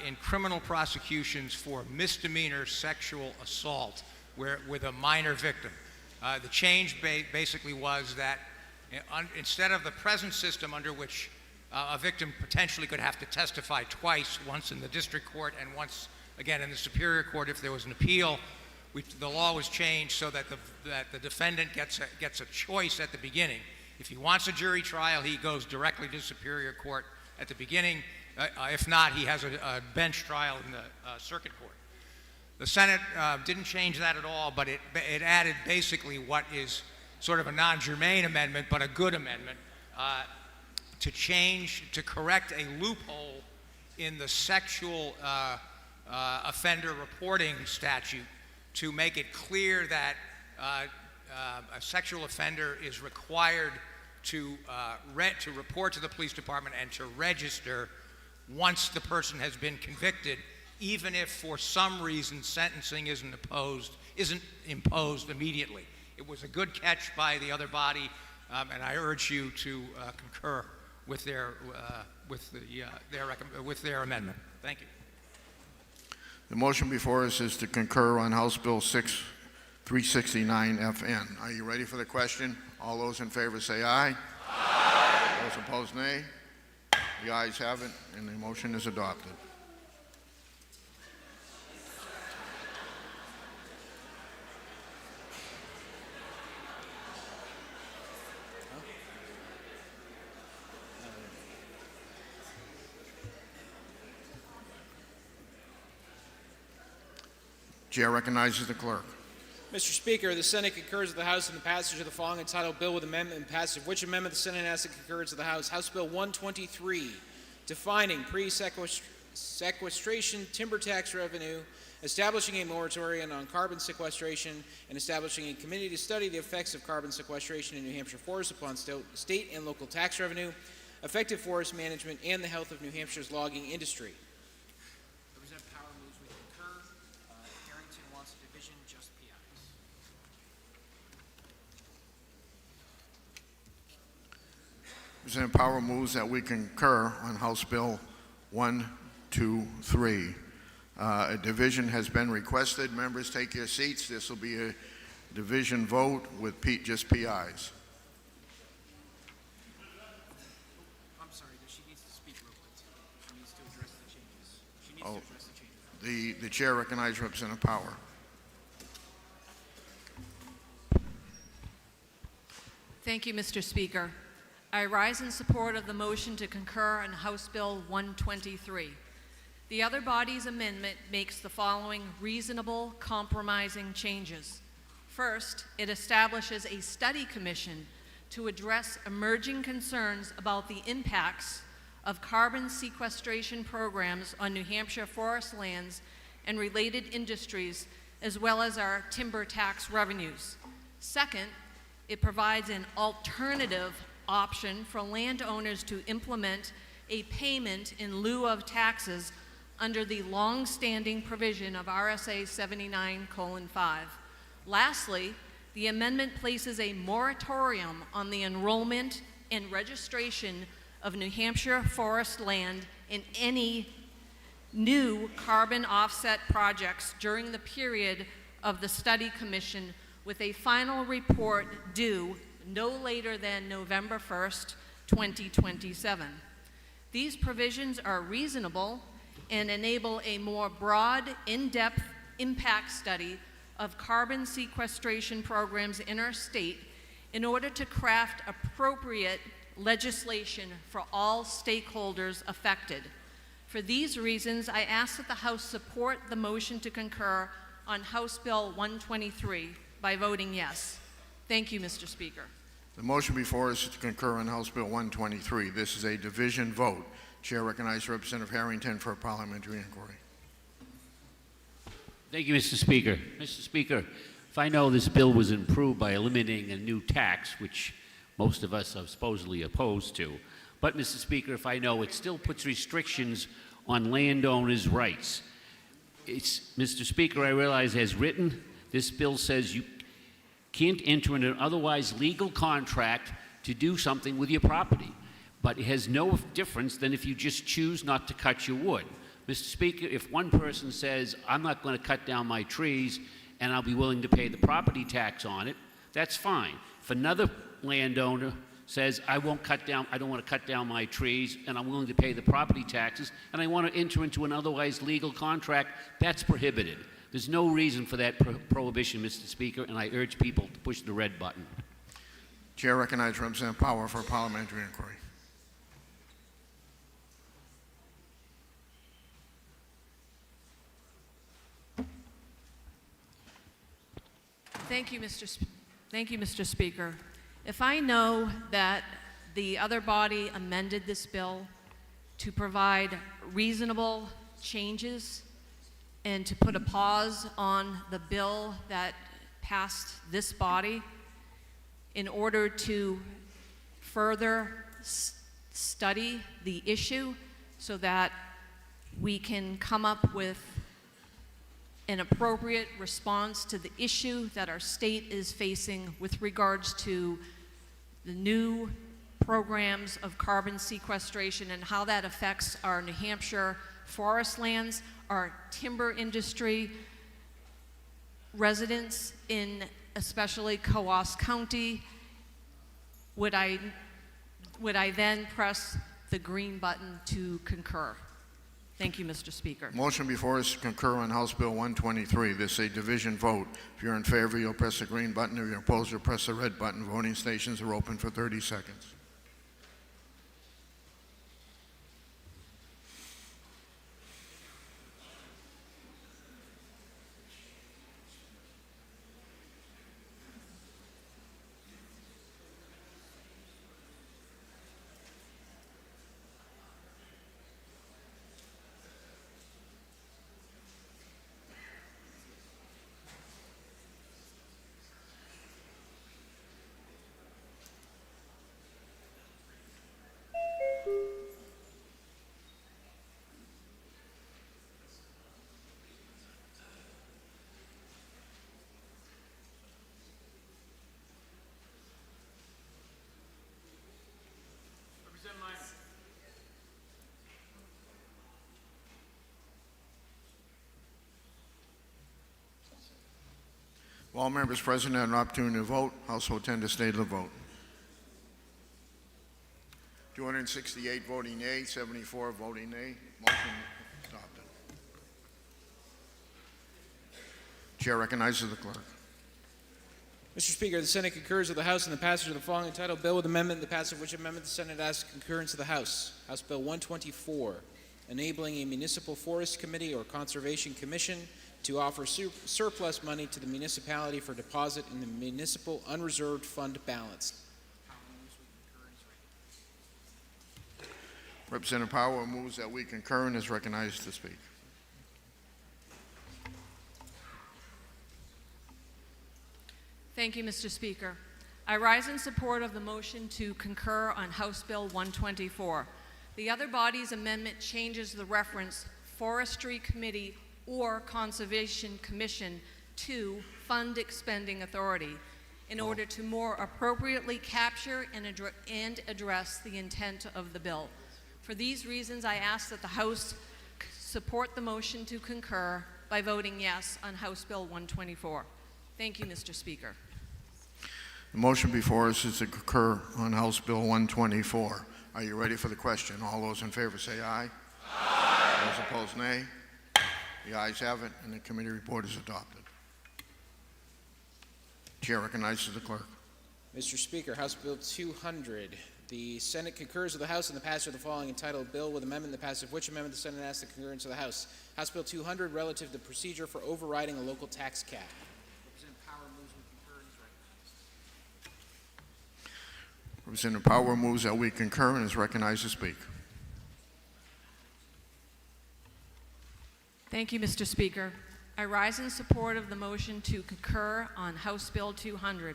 in criminal prosecutions for misdemeanor sexual assault with a minor victim. The change basically was that instead of the present system under which a victim potentially could have to testify twice, once in the district court and once again in the Superior Court if there was an appeal, the law was changed so that the defendant gets a choice at the beginning. If he wants a jury trial, he goes directly to Superior Court at the beginning. If not, he has a bench trial in the Circuit Court. The Senate didn't change that at all, but it added basically what is sort of a non-germane amendment, but a good amendment, to correct a loophole in the sexual offender reporting statute to make it clear that a sexual offender is required to report to the police department and to register once the person has been convicted, even if for some reason sentencing isn't imposed immediely. It was a good catch by the other body, and I urge you to concur with their amendment. Thank you. The motion before us is to concur on House Bill 369FN. Are you ready for the question? All those in favor say aye. Aye. Those opposed, nay. The ayes have it, and the motion is adopted. Chair recognizes the clerk. Mr. Speaker, the Senate concurs with the House in the passage of the following entitled Bill with Amendment and passage of which amendment the Senate asks the concurrence of the House. House Bill 123, defining pre-sequestration timber tax revenue, establishing a moratorium on carbon sequestration, and establishing a committee to study the effects of carbon sequestration in New Hampshire forests upon state and local tax revenue, effective forest management, and the health of New Hampshire's logging industry. Representative Power moves we concur. Harrington wants a division, just PIs. Representative Power moves that we concur on House Bill 123. A division has been requested. Members, take your seats. This will be a division vote with just PIs. I'm sorry, she needs to speak real quick. She needs to address the changes. The chair recognizes Representative Power. Thank you, Mr. Speaker. I rise in support of the motion to concur on House Bill 123. The other body's amendment makes the following reasonable, compromising changes. First, it establishes a study commission to address emerging concerns about the impacts of carbon sequestration programs on New Hampshire forest lands and related industries, as well as our timber tax revenues. Second, it provides an alternative option for landowners to implement a payment in lieu of taxes under the long-standing provision of RSA 79:5. Lastly, the amendment places a moratorium on the enrollment and registration of New Hampshire forest land in any new carbon offset projects during the period of the study commission, with a final report due no later than November 1st, 2027. These provisions are reasonable and enable a more broad, in-depth impact study of carbon sequestration programs in our state in order to craft appropriate legislation for all stakeholders affected. For these reasons, I ask that the House support the motion to concur on House Bill 123 by voting yes. Thank you, Mr. Speaker. The motion before us is to concur on House Bill 123. This is a division vote. Chair recognizes Representative Harrington for a parliamentary inquiry. Thank you, Mr. Speaker. Mr. Speaker, if I know this bill was improved by eliminating a new tax, which most of us are supposedly opposed to, but, Mr. Speaker, if I know it still puts restrictions on landowners' rights. Mr. Speaker, I realize as written, this bill says you can't enter into an otherwise legal contract to do something with your property. But it has no difference than if you just choose not to cut your wood. Mr. Speaker, if one person says, I'm not going to cut down my trees and I'll be willing to pay the property tax on it, that's fine. If another landowner says, I don't want to cut down my trees and I'm willing to pay the property taxes and I want to enter into an otherwise legal contract, that's prohibited. There's no reason for that prohibition, Mr. Speaker, and I urge people to push the red button. Chair recognizes Representative Power for a parliamentary inquiry. Thank you, Mr. Speaker. If I know that the other body amended this bill to provide reasonable changes and to put a pause on the bill that passed this body in order to further study the issue so that we can come up with an appropriate response to the issue that our state is facing with regards to the new programs of carbon sequestration and how that affects our New Hampshire forest lands, our timber industry, residents in especially Coos County. Would I then press the green button to concur? Thank you, Mr. Speaker. Motion before us to concur on House Bill 123. This is a division vote. If you're in favor, you'll press the green button. If you're opposed, you'll press the red button. Voting stations are open for 30 seconds. All members present had an opportunity to vote. House will attend to state of the vote. 268 voting yea, 74 voting nay. Motion adopted. Chair recognizes the clerk. Mr. Speaker, the Senate concurs with the House in the passage of the following entitled Bill with Amendment, the passage of which amendment the Senate asks concurrence of the House. House Bill 124, enabling a municipal forest committee or conservation commission to offer surplus money to the municipality for deposit in the municipal unreserved fund balance. Representative Power moves that we concur and is recognized to speak. Thank you, Mr. Speaker. I rise in support of the motion to concur on House Bill 124. The other body's amendment changes the reference Forestry Committee or Conservation Commission to Fund Expending Authority in order to more appropriately capture and address the intent of the bill. For these reasons, I ask that the House support the motion to concur by voting yes on House Bill 124. Thank you, Mr. Speaker. The motion before us is to concur on House Bill 124. Are you ready for the question? All those in favor say aye. Aye. Those opposed, nay. The ayes have it, and the committee report is adopted. Chair recognizes the clerk. Mr. Speaker, House Bill 200. The Senate concurs with the House in the passage of the following entitled Bill with Amendment, the passage of which amendment the Senate asks the concurrence of the House. House Bill 200 relative to procedure for overriding a local tax cap. Representative Power moves we concur and is recognized. Representative Power moves that we concur and is recognized to speak. Thank you, Mr. Speaker. I rise in support of the motion to concur on House Bill 200.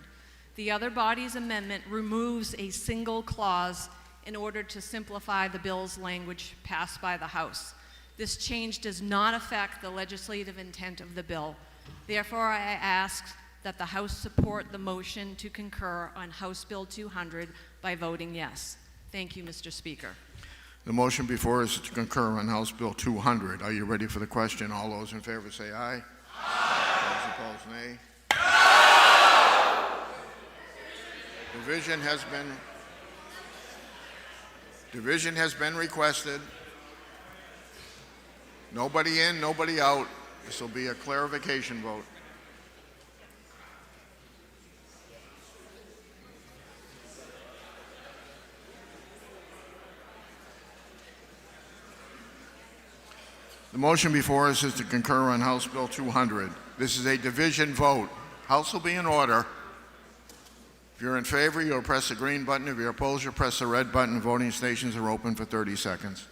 The other body's amendment removes a single clause in order to simplify the bill's language passed by the House. This change does not affect the legislative intent of the bill. Therefore, I ask that the House support the motion to concur on House Bill 200 by voting yes. Thank you, Mr. Speaker. The motion before us is to concur on House Bill 200. Are you ready for the question? All those in favor say aye. Those opposed, nay. Division has been requested. Nobody in, nobody out. This will be a clarification vote. The motion before us is to concur on House Bill 200. This is a division vote. House will be in order. If you're in favor, you'll press the green button. If you're opposed, you'll press the red button. Voting stations are open for 30 seconds.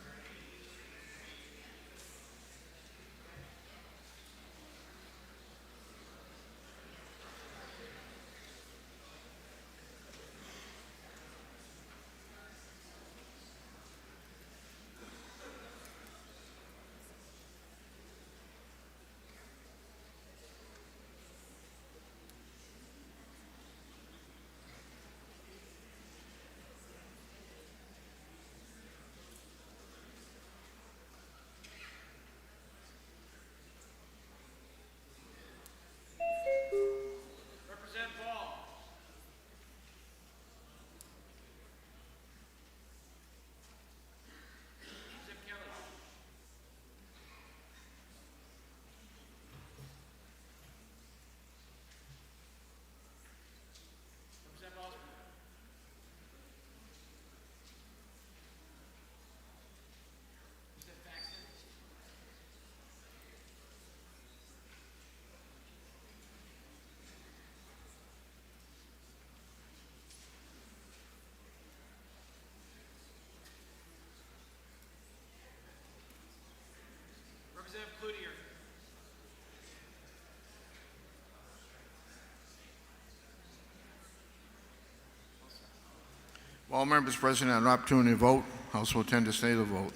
All members present have an opportunity to vote. House will attend to stay the vote.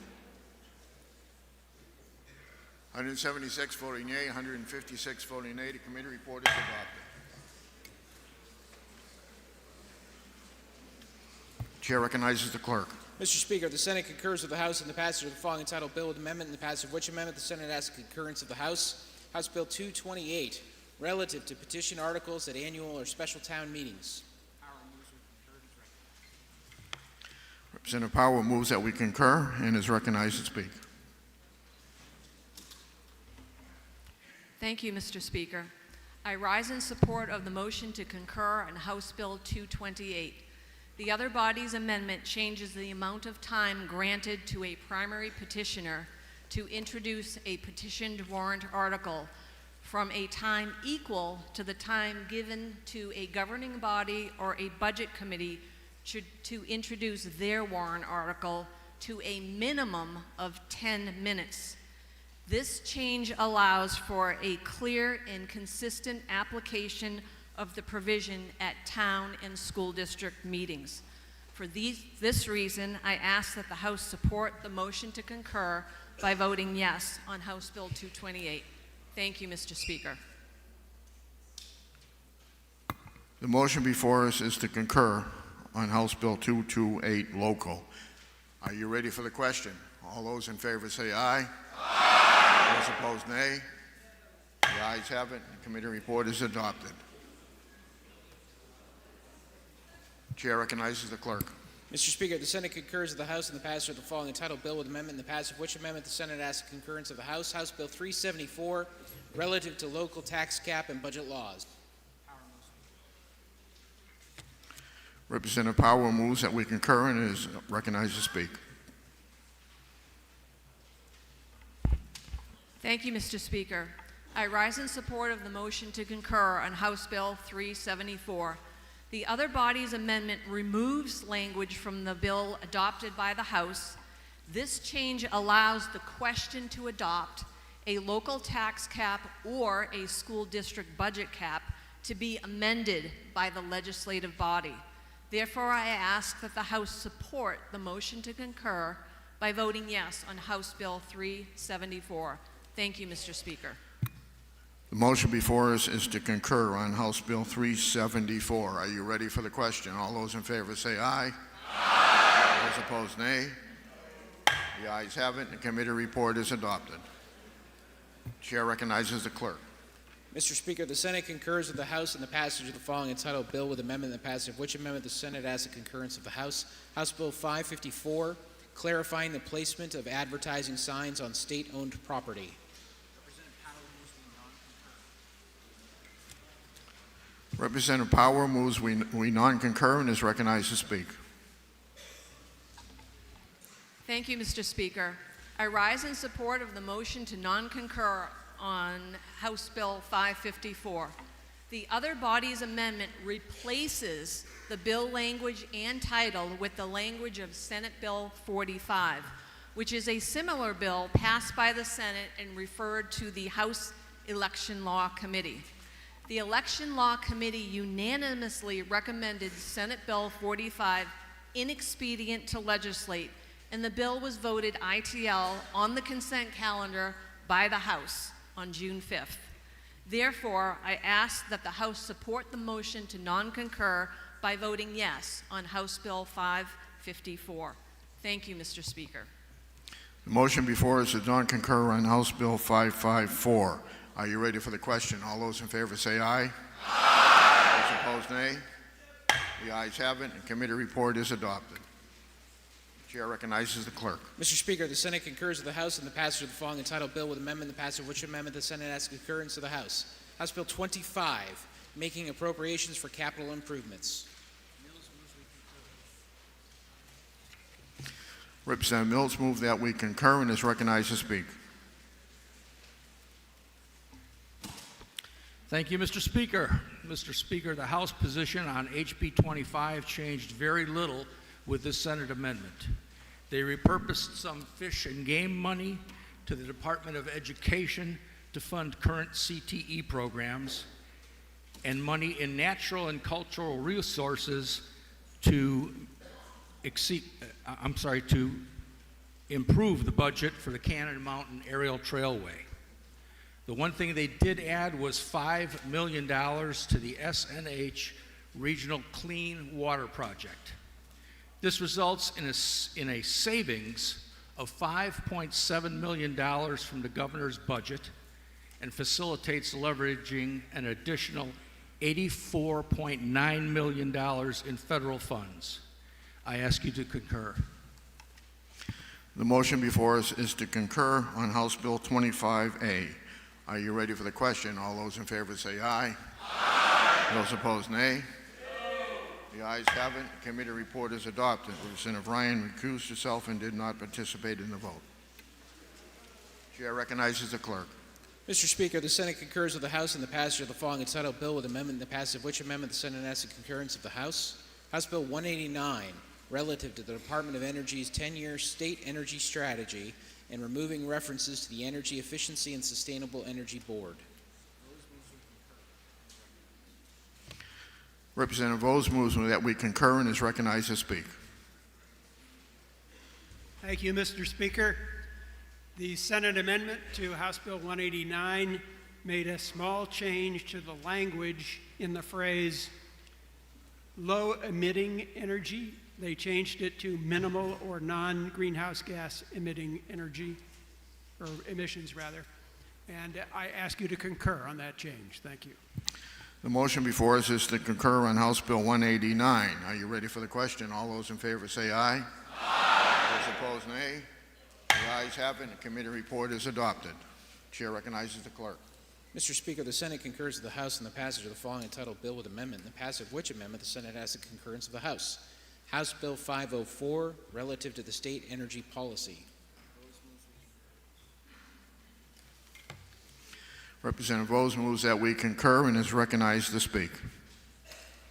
176 voting yea, 156 voting nay. The committee report is adopted. Chair recognizes the clerk. Mr. Speaker, the Senate concurs with the House in the passage of the following entitled Bill with Amendment, in the passage of which amendment the Senate asks the concurrence of the House. House Bill 228, relative to petition articles at annual or special town meetings. Representative Powell moves that we concur and is recognized to speak. Thank you, Mr. Speaker. I rise in support of the motion to concur on House Bill 228. The other body's amendment changes the amount of time granted to a primary petitioner to introduce a petitioned warrant article from a time equal to the time given to a governing body or a budget committee to introduce their warrant article to a minimum of 10 minutes. This change allows for a clear and consistent application of the provision at town and school district meetings. For this reason, I ask that the House support the motion to concur by voting yes on House Bill 228. Thank you, Mr. Speaker. The motion before us is to concur on House Bill 228 local. Are you ready for the question? All those in favor say aye. Aye. Those opposed, nay. The ayes have it. The committee report is adopted. Chair recognizes the clerk. Mr. Speaker, the Senate concurs with the House in the passage of the following entitled Bill with Amendment, in the passage of which amendment the Senate asks the concurrence of the House. House Bill 374, relative to local tax cap and budget laws. Representative Powell moves that we concur and is recognized to speak. Thank you, Mr. Speaker. I rise in support of the motion to concur on House Bill 374. The other body's amendment removes language from the bill adopted by the House. This change allows the question to adopt a local tax cap or a school district budget cap to be amended by the legislative body. Therefore, I ask that the House support the motion to concur by voting yes on House Bill 374. Thank you, Mr. Speaker. The motion before us is to concur on House Bill 374. Are you ready for the question? All those in favor say aye. Those opposed, nay. The ayes have it. The committee report is adopted. Chair recognizes the clerk. Mr. Speaker, the Senate concurs with the House in the passage of the following entitled bill with amendment, the passage of which amendment the Senate asks the concurrence of the House. House Bill 554, clarifying the placement of advertising signs on state-owned property. Representative Power moves we non-concur and is recognized to speak. Thank you, Mr. Speaker. I rise in support of the motion to non-concur on House Bill 554. The other body's amendment replaces the bill language and title with the language of Senate Bill 45, which is a similar bill passed by the Senate and referred to the House Election Law Committee. The Election Law Committee unanimously recommended Senate Bill 45 inexpedient to legislate, and the bill was voted ITL on the consent calendar by the House on June 5th. Therefore, I ask that the House support the motion to non-concur by voting yes on House Bill 554. Thank you, Mr. Speaker. The motion before us is non-concur on House Bill 554. Are you ready for the question? All those in favor say aye. Aye. Those opposed, nay. The ayes have it. The committee report is adopted. Chair recognizes the clerk. Mr. Speaker, the Senate concurs with the House in the passage of the following entitled bill with amendment, the passage of which amendment the Senate asks concurrence of the House. House Bill 25, making appropriations for capital improvements. Representative Mills moves that we concur and is recognized to speak. Thank you, Mr. Speaker. Mr. Speaker, the House position on HB 25 changed very little with this Senate amendment. They repurposed some fish and game money to the Department of Education to fund current CTE programs, and money in natural and cultural resources to improve the budget for the Cannon Mountain Aerial Trailway. The one thing they did add was $5 million to the SNH Regional Clean Water Project. This results in a savings of $5.7 million from the governor's budget and facilitates leveraging an additional $84.9 million in federal funds. I ask you to concur. The motion before us is to concur on House Bill 25A. Are you ready for the question? All those in favor say aye. Aye. Those opposed, nay. The ayes have it. The committee report is adopted. Representative Ryan recused herself and did not participate in the vote. Chair recognizes the clerk. Mr. Speaker, the Senate concurs with the House in the passage of the following entitled bill with amendment, the passage of which amendment the Senate asks the concurrence of the House. House Bill 189, relative to the Department of Energy's 10-year state energy strategy and removing references to the Energy Efficiency and Sustainable Energy Board. Representative Vose moves that we concur and is recognized to speak. Thank you, Mr. Speaker. The Senate amendment to House Bill 189 made a small change to the language in the phrase low emitting energy. They changed it to minimal or non-greenhouse gas emitting energy, or emissions rather. And I ask you to concur on that change. Thank you. The motion before us is to concur on House Bill 189. Are you ready for the question? All those in favor say aye. Aye. Those opposed, nay. The ayes have it. The committee report is adopted. Chair recognizes the clerk. Mr. Speaker, the Senate concurs with the House in the passage of the following entitled bill with amendment, the passage of which amendment the Senate asks the concurrence of the House. House Bill 504, relative to the state energy policy. Representative Vose moves that we concur and is recognized to speak.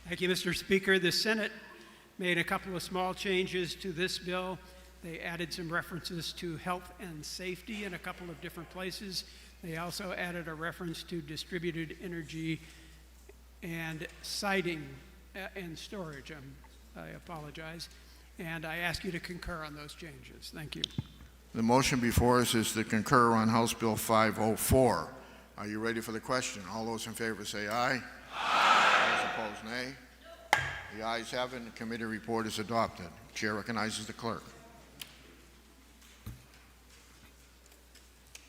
Thank you, Mr. Speaker. The Senate made a couple of small changes to this bill. They added some references to health and safety in a couple of different places. They also added a reference to distributed energy and siting and storage. I apologize. And I ask you to concur on those changes. Thank you. The motion before us is to concur on House Bill 504. Are you ready for the question? All those in favor say aye. Aye. Those opposed, nay. The ayes have it, and the committee report is adopted. Chair recognizes the clerk.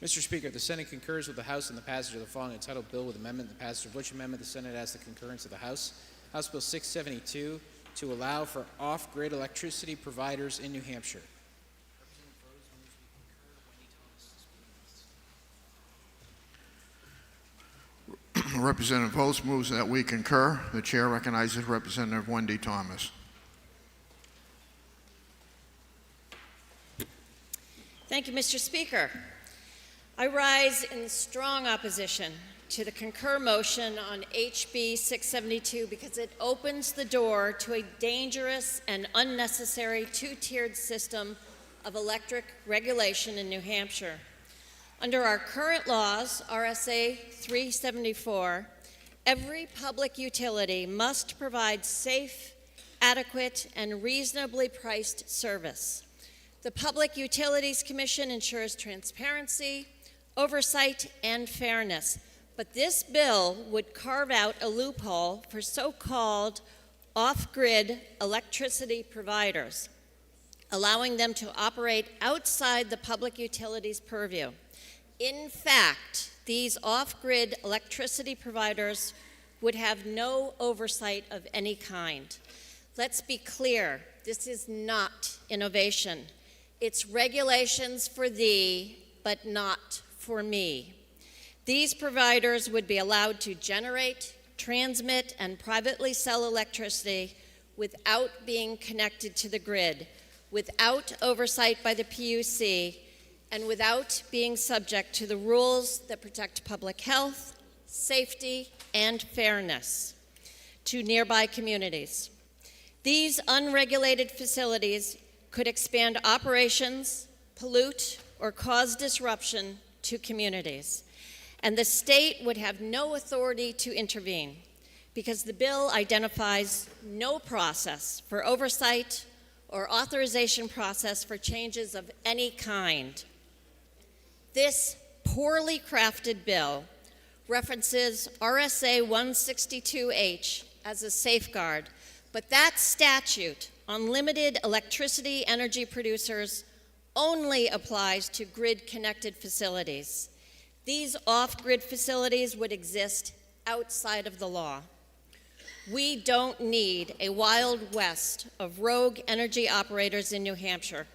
Mr. Speaker, the Senate concurs with the House in the passage of the following entitled bill with amendment, the passage of which amendment the Senate asks the concurrence of the House. House Bill 672 to allow for off-grid electricity providers in New Hampshire. Representative Post moves that we concur. The chair recognizes Representative Wendy Thomas. Thank you, Mr. Speaker. I rise in strong opposition to the concur motion on HB 672 because it opens the door to a dangerous and unnecessary two-tiered system of electric regulation in New Hampshire. Under our current laws, RSA 374, every public utility must provide safe, adequate, and reasonably priced service. The Public Utilities Commission ensures transparency, oversight, and fairness. But this bill would carve out a loophole for so-called off-grid electricity providers, allowing them to operate outside the public utilities purview. In fact, these off-grid electricity providers would have no oversight of any kind. Let's be clear, this is not innovation. It's regulations for thee, but not for me. These providers would be allowed to generate, transmit, and privately sell electricity without being connected to the grid, without oversight by the PUC, and without being subject to the rules that protect public health, safety, and fairness to nearby communities. These unregulated facilities could expand operations, pollute, or cause disruption to communities. And the state would have no authority to intervene because the bill identifies no process for oversight or authorization process for changes of any kind. This poorly crafted bill references RSA 162H as a safeguard, but that statute on limited electricity energy producers only applies to grid-connected facilities. These off-grid facilities would exist outside of the law. We don't need a wild west of rogue energy operators in New Hampshire.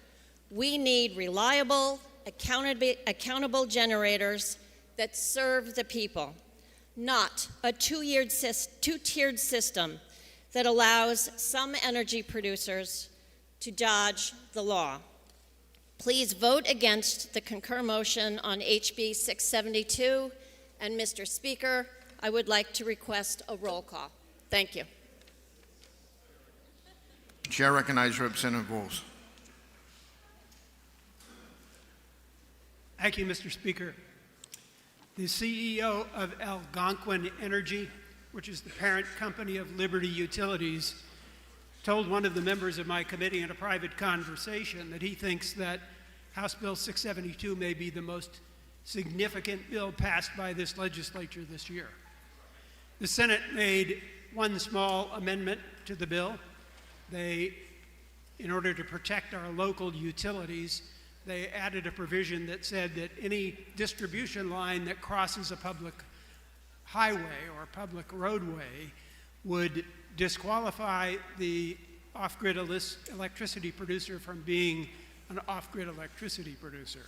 We need reliable, accountable generators that serve the people, not a two-tiered system that allows some energy producers to dodge the law. Please vote against the concur motion on HB 672, and Mr. Speaker, I would like to request a roll call. Thank you. Chair recognizes Representative Bowles. Thank you, Mr. Speaker. The CEO of Algonquin Energy, which is the parent company of Liberty Utilities, told one of the members of my committee in a private conversation that he thinks that House Bill 672 may be the most significant bill passed by this legislature this year. The Senate made one small amendment to the bill. In order to protect our local utilities, they added a provision that said that any distribution line that crosses a public highway or a public roadway would disqualify the off-grid electricity producer from being an off-grid electricity producer.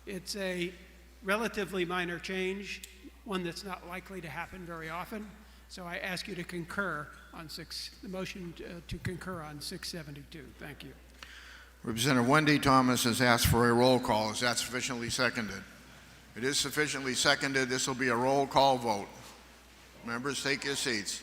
It's a relatively minor change, one that's not likely to happen very often, so I ask you to concur on the motion to concur on 672. Thank you. Representative Wendy Thomas has asked for a roll call. Is that sufficiently seconded? It is sufficiently seconded. This will be a roll call vote. Members, take your seats.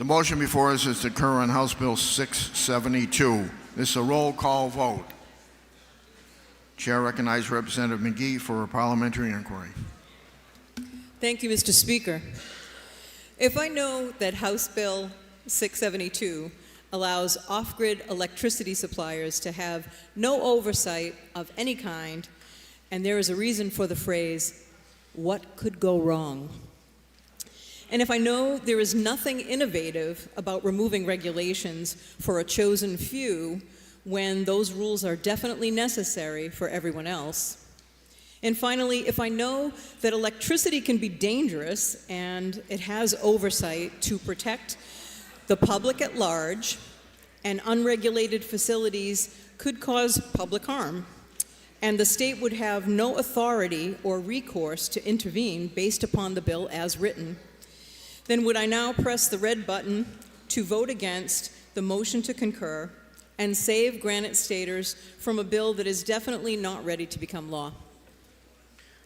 The motion before us is to concur on House Bill 672. This is a roll call vote. Chair recognizes Representative McGee for a parliamentary inquiry. Thank you, Mr. Speaker. If I know that House Bill 672 allows off-grid electricity suppliers to have no oversight of any kind, and there is a reason for the phrase, "What could go wrong?" And if I know there is nothing innovative about removing regulations for a chosen few when those rules are definitely necessary for everyone else. And finally, if I know that electricity can be dangerous and it has oversight to protect the public at large, and unregulated facilities could cause public harm, and the state would have no authority or recourse to intervene based upon the bill as written, then would I now press the red button to vote against the motion to concur and save Granite Staters from a bill that is definitely not ready to become law?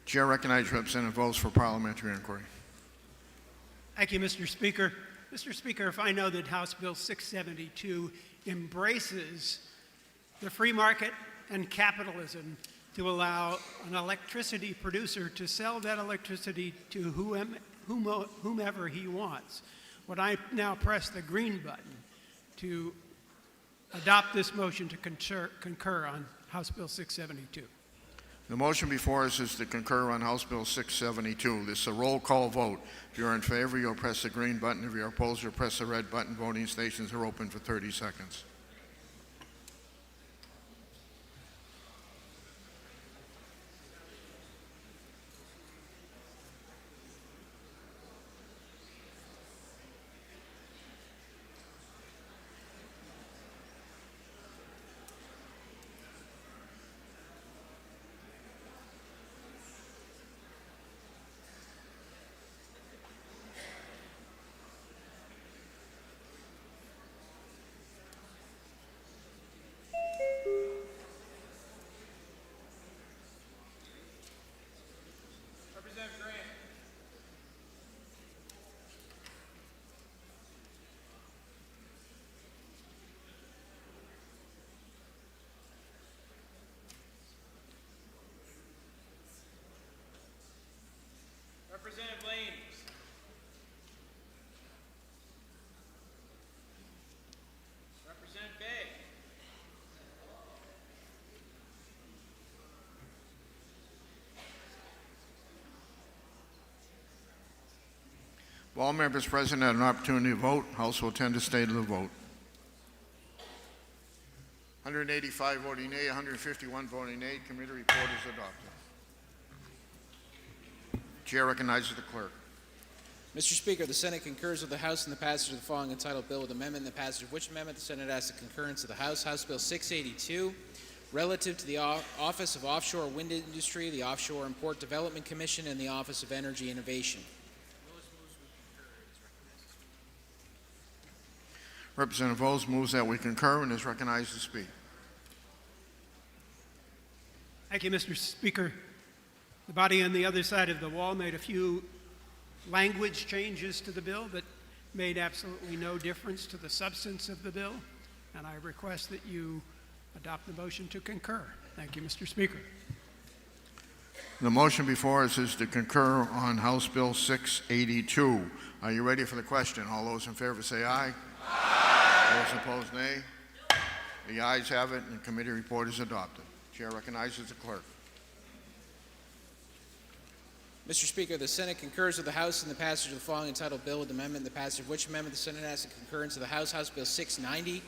Chair recognizes Representative Voss for parliamentary inquiry. Thank you, Mr. Speaker. Mr. Speaker, if I know that House Bill 672 embraces the free market and capitalism to allow an electricity producer to sell that electricity to whomever he wants, would I now press the green button to adopt this motion to concur on House Bill 672? The motion before us is to concur on House Bill 672. This is a roll call vote. If you're in favor, you'll press the green button. If you're opposed, you'll press the red button. Voting stations are open for 30 seconds. Representative Lane. Representative Bay. If all members present had an opportunity to vote, House will attend to state of the vote. 185 voting aye, 151 voting nay. Committee report is adopted. Chair recognizes the clerk. Mr. Speaker, the Senate concurs with the House in the passage of the following entitled bill with amendment, the passage of which amendment the Senate asks the concurrence of the House. House Bill 682, relative to the Office of Offshore Wind Industry, the Offshore and Port Development Commission, and the Office of Energy Innovation. Representative Voss moves that we concur and is recognized to speak. Thank you, Mr. Speaker. The body on the other side of the wall made a few language changes to the bill that made absolutely no difference to the substance of the bill, and I request that you adopt the motion to concur. Thank you, Mr. Speaker. The motion before us is to concur on House Bill 682. Are you ready for the question? All those in favor say aye. Aye. Those opposed, nay. The ayes have it, and the committee report is adopted. Chair recognizes the clerk. Mr. Speaker, the Senate concurs with the House in the passage of the following entitled bill with amendment, the passage of which amendment the Senate asks the concurrence of the House. House Bill 690,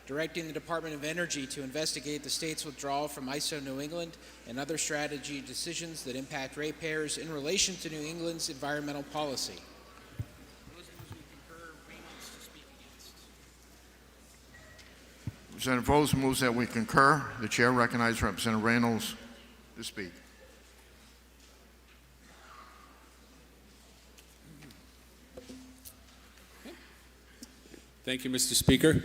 directing the Department of Energy to investigate the state's withdrawal from ISO New England and other strategy decisions that impact ratepayers in relation to New England's environmental policy. Representative Voss moves that we concur. The chair recognizes Representative Reynolds to speak. Thank you, Mr. Speaker.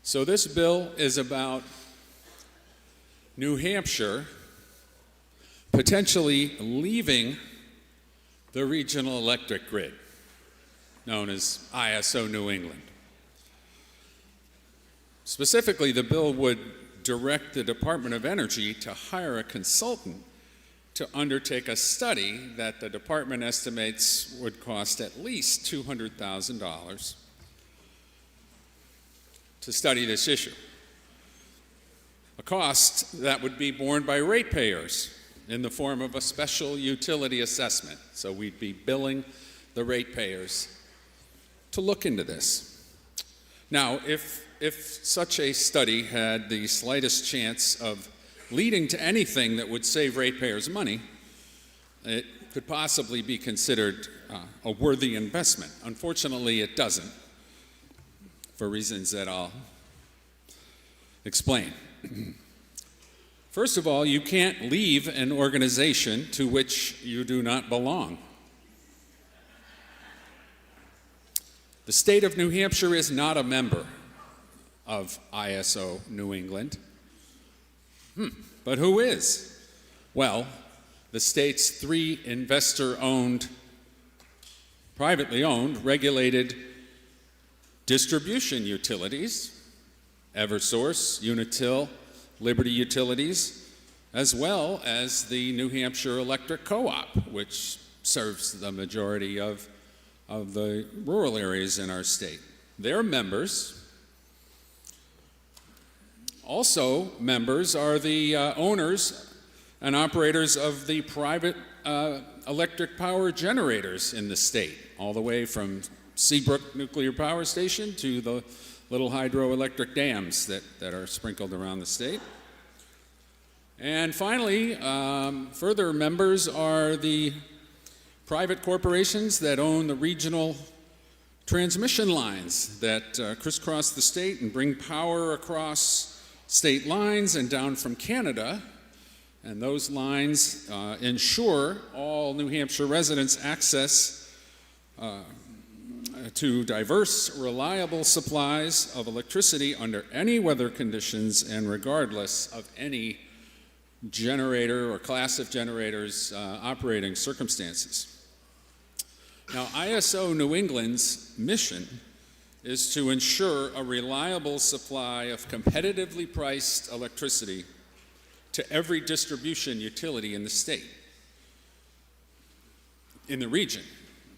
So this bill is about New Hampshire potentially leaving the regional electric grid. known as ISO New England. Specifically, the bill would direct the Department of Energy to hire a consultant to undertake a study that the department estimates would cost at least $200,000 to study this issue. A cost that would be borne by ratepayers in the form of a special utility assessment. So we'd be billing the ratepayers to look into this. Now, if such a study had the slightest chance of leading to anything that would save ratepayers money, it could possibly be considered a worthy investment. Unfortunately, it doesn't, for reasons that I'll explain. First of all, you can't leave an organization to which you do not belong. The state of New Hampshire is not a member of ISO New England. But who is? Well, the state's 3 investor-owned, privately owned, regulated distribution utilities, Eversource, Unitil, Liberty Utilities, as well as the New Hampshire Electric Co-op, which serves the majority of the rural areas in our state. Their members. Also members are the owners and operators of the private electric power generators in the state, all the way from Seabrook Nuclear Power Station to the little hydroelectric dams that are sprinkled around the state. And finally, further members are the private corporations that own the regional transmission lines that crisscross the state and bring power across state lines and down from Canada. And those lines ensure all New Hampshire residents access to diverse, reliable supplies of electricity under any weather conditions and regardless of any generator or class of generators operating circumstances. Now, ISO New England's mission is to ensure a reliable supply of competitively priced electricity to every distribution utility in the state, in the region,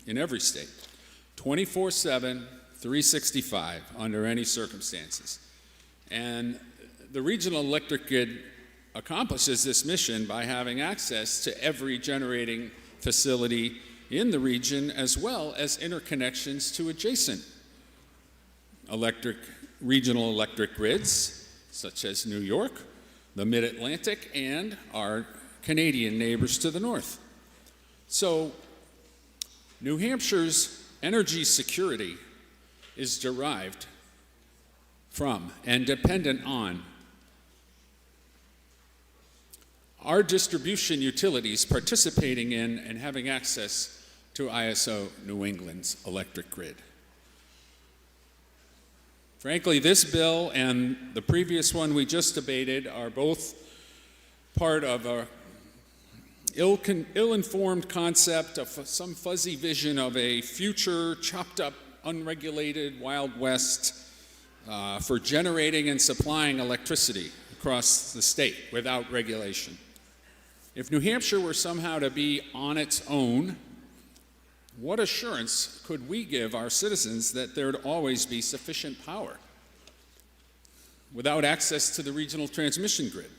in every state, 24/7, 365, under any circumstances. And the regional electric grid accomplishes this mission by having access to every generating facility in the region, as well as interconnections to adjacent regional electric grids, such as New York, the Mid-Atlantic, and our Canadian neighbors to the north. So, New Hampshire's energy security is derived from and dependent on our distribution utilities participating in and having access to ISO New England's electric grid. Frankly, this bill and the previous one we just debated are both part of a ill-informed concept of some fuzzy vision of a future chopped up, unregulated Wild West for generating and supplying electricity across the state without regulation. If New Hampshire were somehow to be on its own, what assurance could we give our citizens that there would always be sufficient power without access to the regional transmission grid?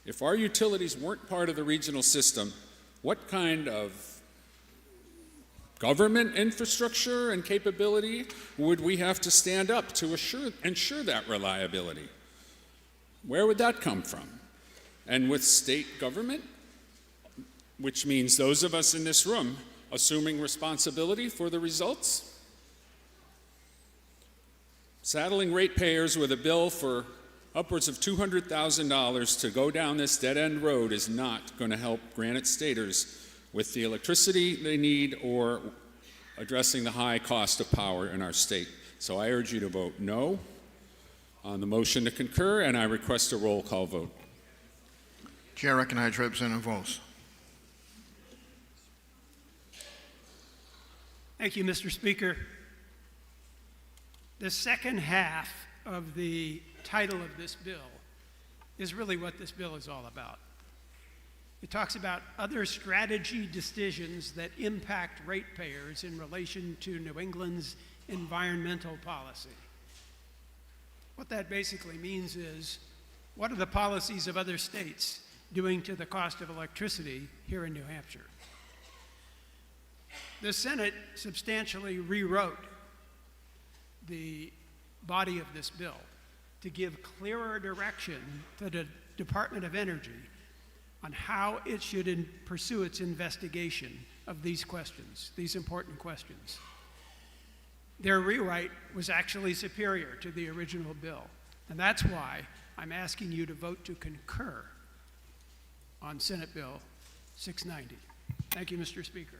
If our utilities weren't part of the regional system, what kind of government infrastructure and capability would we have to stand up to ensure that reliability? Where would that come from? And with state government, which means those of us in this room assuming responsibility for the results? Saddling ratepayers with a bill for upwards of $200,000 to go down this dead-end road is not going to help Granite Staters with the electricity they need or addressing the high cost of power in our state. So I urge you to vote no on the motion to concur, and I request a roll call vote. Chair recognizes, Representative Foss. Thank you, Mr. Speaker. The second half of the title of this bill is really what this bill is all about. It talks about other strategy decisions that impact ratepayers in relation to New England's environmental policy. What that basically means is, what are the policies of other states doing to the cost of electricity here in New Hampshire? The Senate substantially rewrote the body of this bill to give clearer direction to the Department of Energy on how it should pursue its investigation of these questions, these important questions. Their rewrite was actually superior to the original bill, and that's why I'm asking you to vote to concur on Senate Bill 690. Thank you, Mr. Speaker.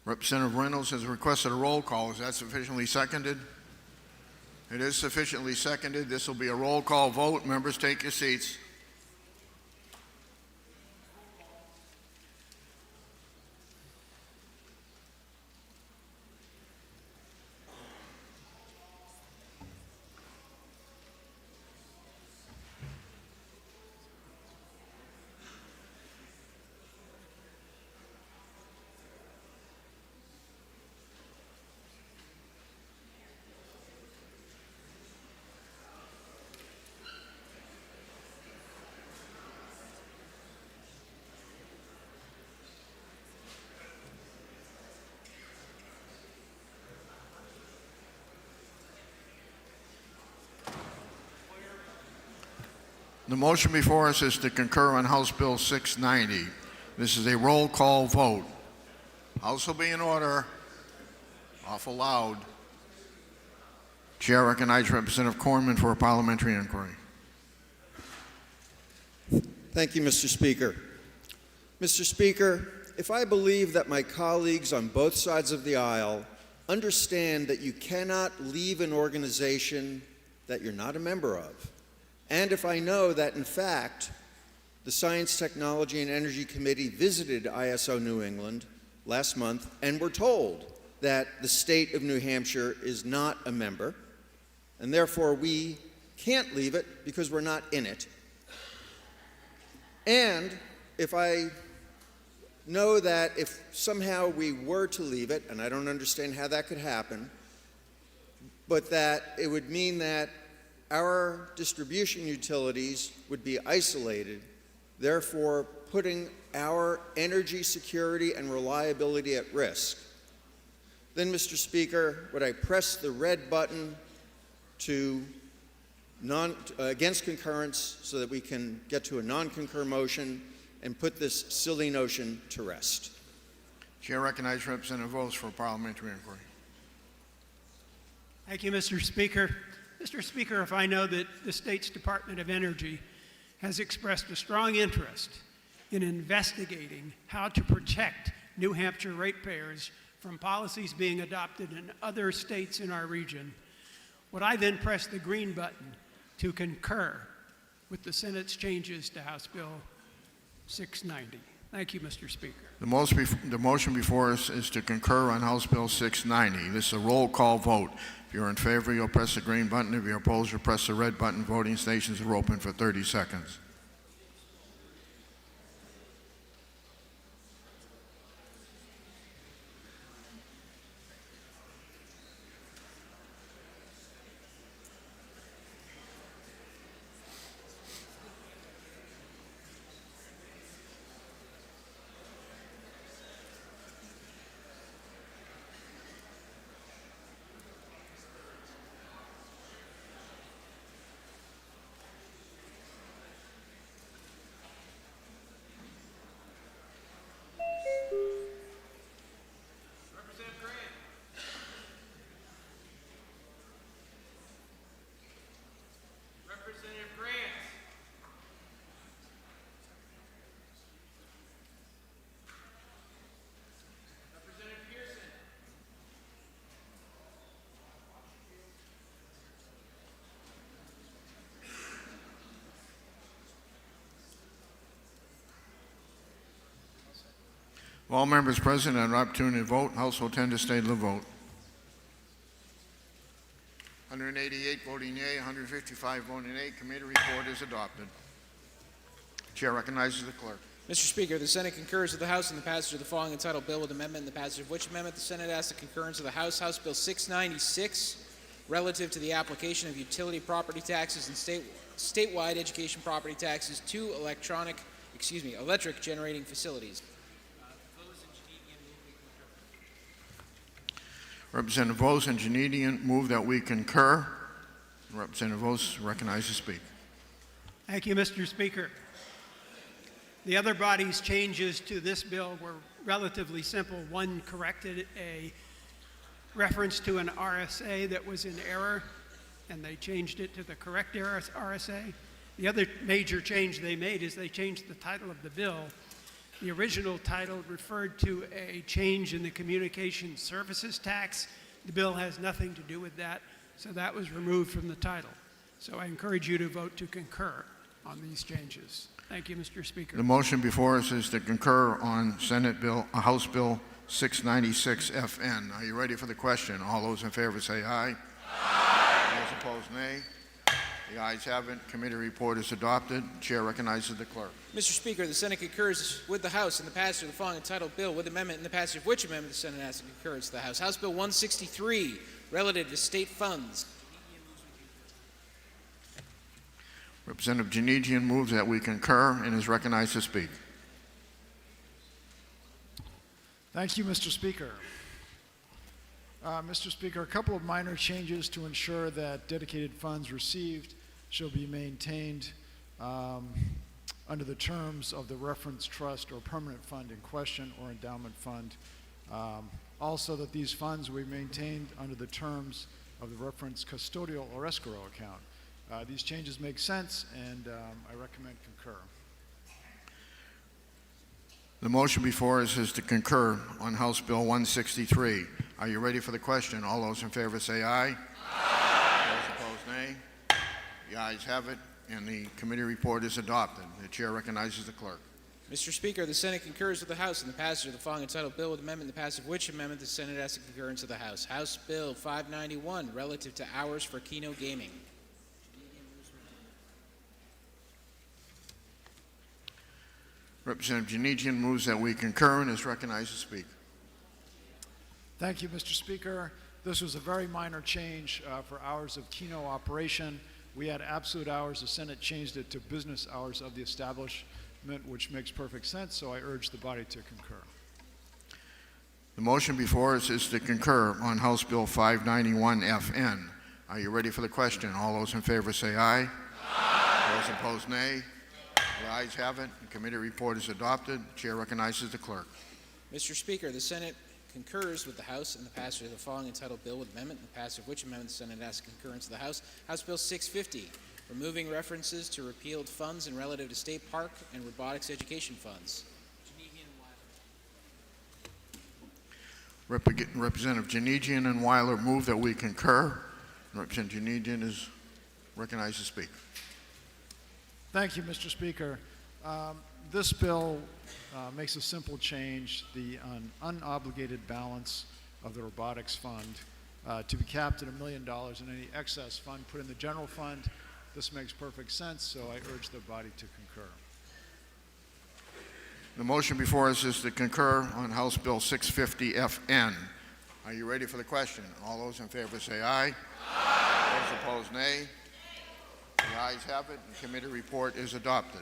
Representative Reynolds has requested a roll call. Is that sufficiently seconded? It is sufficiently seconded. This will be a roll call vote. Members, take your seats. The motion before us is to concur on House Bill 690. This is a roll call vote. House will be in order. Awful loud. Chair recognizes Representative Cornman for a parliamentary inquiry. Thank you, Mr. Speaker. Mr. Speaker, if I believe that my colleagues on both sides of the aisle understand that you cannot leave an organization that you're not a member of, and if I know that, in fact, the Science, Technology, and Energy Committee visited ISO New England last month and were told that the state of New Hampshire is not a member, and therefore we can't leave it because we're not in it. And if I know that if somehow we were to leave it, and I don't understand how that could happen, but that it would mean that our distribution utilities would be isolated, therefore putting our energy security and reliability at risk. Then, Mr. Speaker, would I press the red button to against concurrence so that we can get to a non-concur motion and put this silly notion to rest? Chair recognizes Representative Voss for a parliamentary inquiry. Thank you, Mr. Speaker. Mr. Speaker, if I know that the state's Department of Energy has expressed a strong interest in investigating how to protect New Hampshire ratepayers from policies being adopted in other states in our region, would I then press the green button to concur with the Senate's changes to House Bill 690? Thank you, Mr. Speaker. The motion before us is to concur on House Bill 690. This is a roll call vote. If you're in favor, you'll press the green button. If you're opposed, you'll press the red button. Voting stations are open for 30 seconds. All members present had an opportunity to vote. House will tend to stay to the vote. 188 voting yea, 155 voting nay. Committee report is adopted. Chair recognizes the clerk. Mr. Speaker, the Senate concurs with the House in the passage of the following entitled bill with amendment, and the passage of which amendment the Senate asks the concurrence of the House. House Bill 696, relative to the application of utility property taxes and statewide education property taxes to electric generating facilities. Representative Vos and Janedian move that we concur. Representative Vos recognized to speak. Thank you, Mr. Speaker. The other body's changes to this bill were relatively simple. One corrected a reference to an RSA that was in error, and they changed it to the correct RSA. The other major change they made is they changed the title of the bill. The original title referred to a change in the communication services tax. The bill has nothing to do with that, so that was removed from the title. So I encourage you to vote to concur on these changes. Thank you, Mr. Speaker. The motion before us is to concur on House Bill 696 FN. Are you ready for the question? All those in favor say aye. Aye. Those opposed, nay. The ayes have it. Committee report is adopted. Chair recognizes the clerk. Mr. Speaker, the Senate concurs with the House in the passage of the following entitled bill with amendment, and the passage of which amendment the Senate asks the concurrence of the House. House Bill 163, relative to state funds. Representative Janedian moves that we concur and is recognized to speak. Thank you, Mr. Speaker. Mr. Speaker, a couple of minor changes to ensure that dedicated funds received shall be maintained under the terms of the reference trust or permanent fund in question or endowment fund. Also, that these funds will be maintained under the terms of the reference custodial or escrow account. These changes make sense, and I recommend concur. The motion before us is to concur on House Bill 163. Are you ready for the question? All those in favor say aye. Aye. Those opposed, nay. The ayes have it, and the committee report is adopted. The chair recognizes the clerk. Mr. Speaker, the Senate concurs with the House in the passage of the following entitled bill with amendment, the passage of which amendment the Senate asks the concurrence of the House. House Bill 591, relative to hours for Keno gaming. Representative Janedian moves that we concur and is recognized to speak. Thank you, Mr. Speaker. This was a very minor change for hours of Keno operation. We had absolute hours. The Senate changed it to business hours of the establishment, which makes perfect sense, so I urge the body to concur. The motion before us is to concur on House Bill 591 FN. Are you ready for the question? All those in favor say aye. Aye. Those opposed, nay. The ayes have it. The committee report is adopted. The chair recognizes the clerk. Mr. Speaker, the Senate concurs with the House in the passage of the following entitled bill with amendment, and the passage of which amendment the Senate asks concurrence of the House. House Bill 650, removing references to repealed funds and relative to state park and robotics education funds. Representative Janedian and Weiler move that we concur. Representative Janedian is recognized to speak. Thank you, Mr. Speaker. This bill makes a simple change, the unobligated balance of the robotics fund to be capped at $1 million, and any excess fund put in the general fund. This makes perfect sense, so I urge the body to concur. The motion before us is to concur on House Bill 650 FN. Are you ready for the question? All those in favor say aye. Aye. Those opposed, nay. The ayes have it. The committee report is adopted.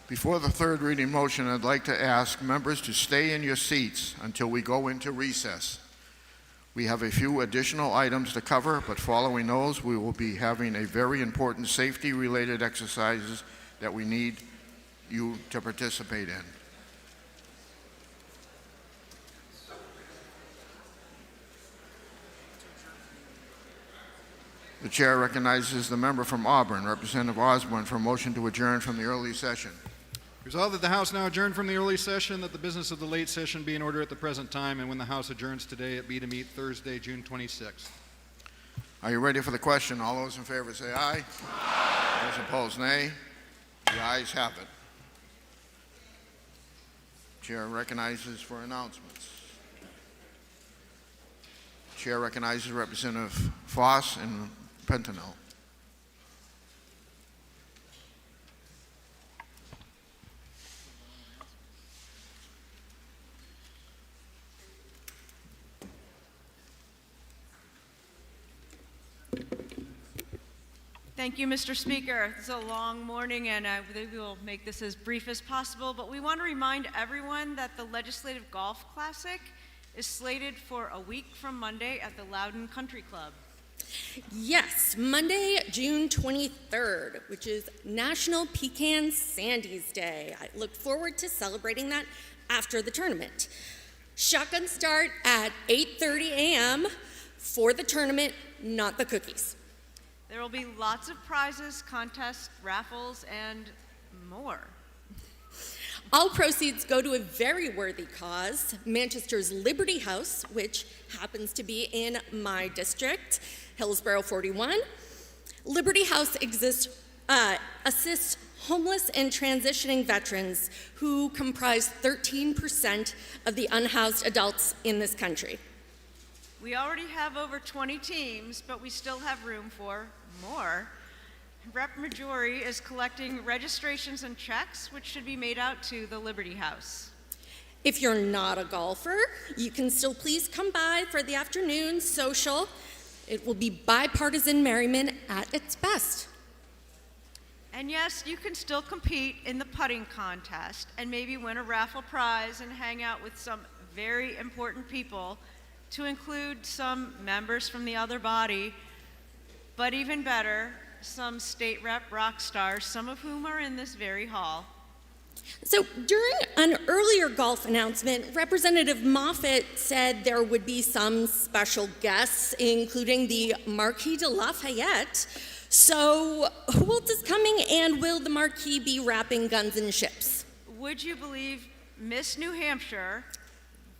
Before the third reading motion, I'd like to ask members to stay in your seats until we go into recess. We have a few additional items to cover, but following those, we will be having a very important safety-related exercises that we need you to participate in. The chair recognizes the member from Auburn, Representative Osborne, for a motion to adjourn from the early session. Resolved that the House now adjourn from the early session, that the business of the late session be in order at the present time, and when the House adjourns today, it be to meet Thursday, June 26th. Are you ready for the question? All those in favor say aye. Aye. Those opposed, nay. The ayes have it. Chair recognizes for announcements. Chair recognizes Representative Foss and Pentanel. Thank you, Mr. Speaker. It's a long morning, and we will make this as brief as possible, but we want to remind everyone that the Legislative Golf Classic is slated for a week from Monday at the Loudon Country Club. Yes, Monday, June 23rd, which is National Pecan Sandies Day. I look forward to celebrating that after the tournament. Shotgun start at 8:30 a.m. for the tournament, not the cookies. There will be lots of prizes, contests, raffles, and more. All proceeds go to a very worthy cause, Manchester's Liberty House, which happens to be in my district, Hillsborough 41. Liberty House assists homeless and transitioning veterans who comprise 13% of the unhoused adults in this country. We already have over 20 teams, but we still have room for more. Rep. Majori is collecting registrations and checks, which should be made out to the Liberty House. If you're not a golfer, you can still please come by for the afternoon social. It will be bipartisan merriment at its best. And yes, you can still compete in the putting contest and maybe win a raffle prize and hang out with some very important people, to include some members from the other body, but even better, some state rep rock stars, some of whom are in this very hall. So during an earlier golf announcement, Representative Moffett said there would be some special guests, including the Marquis de Lafayette. So who else is coming, and will the Marquis be wrapping guns and ships? Would you believe Miss New Hampshire?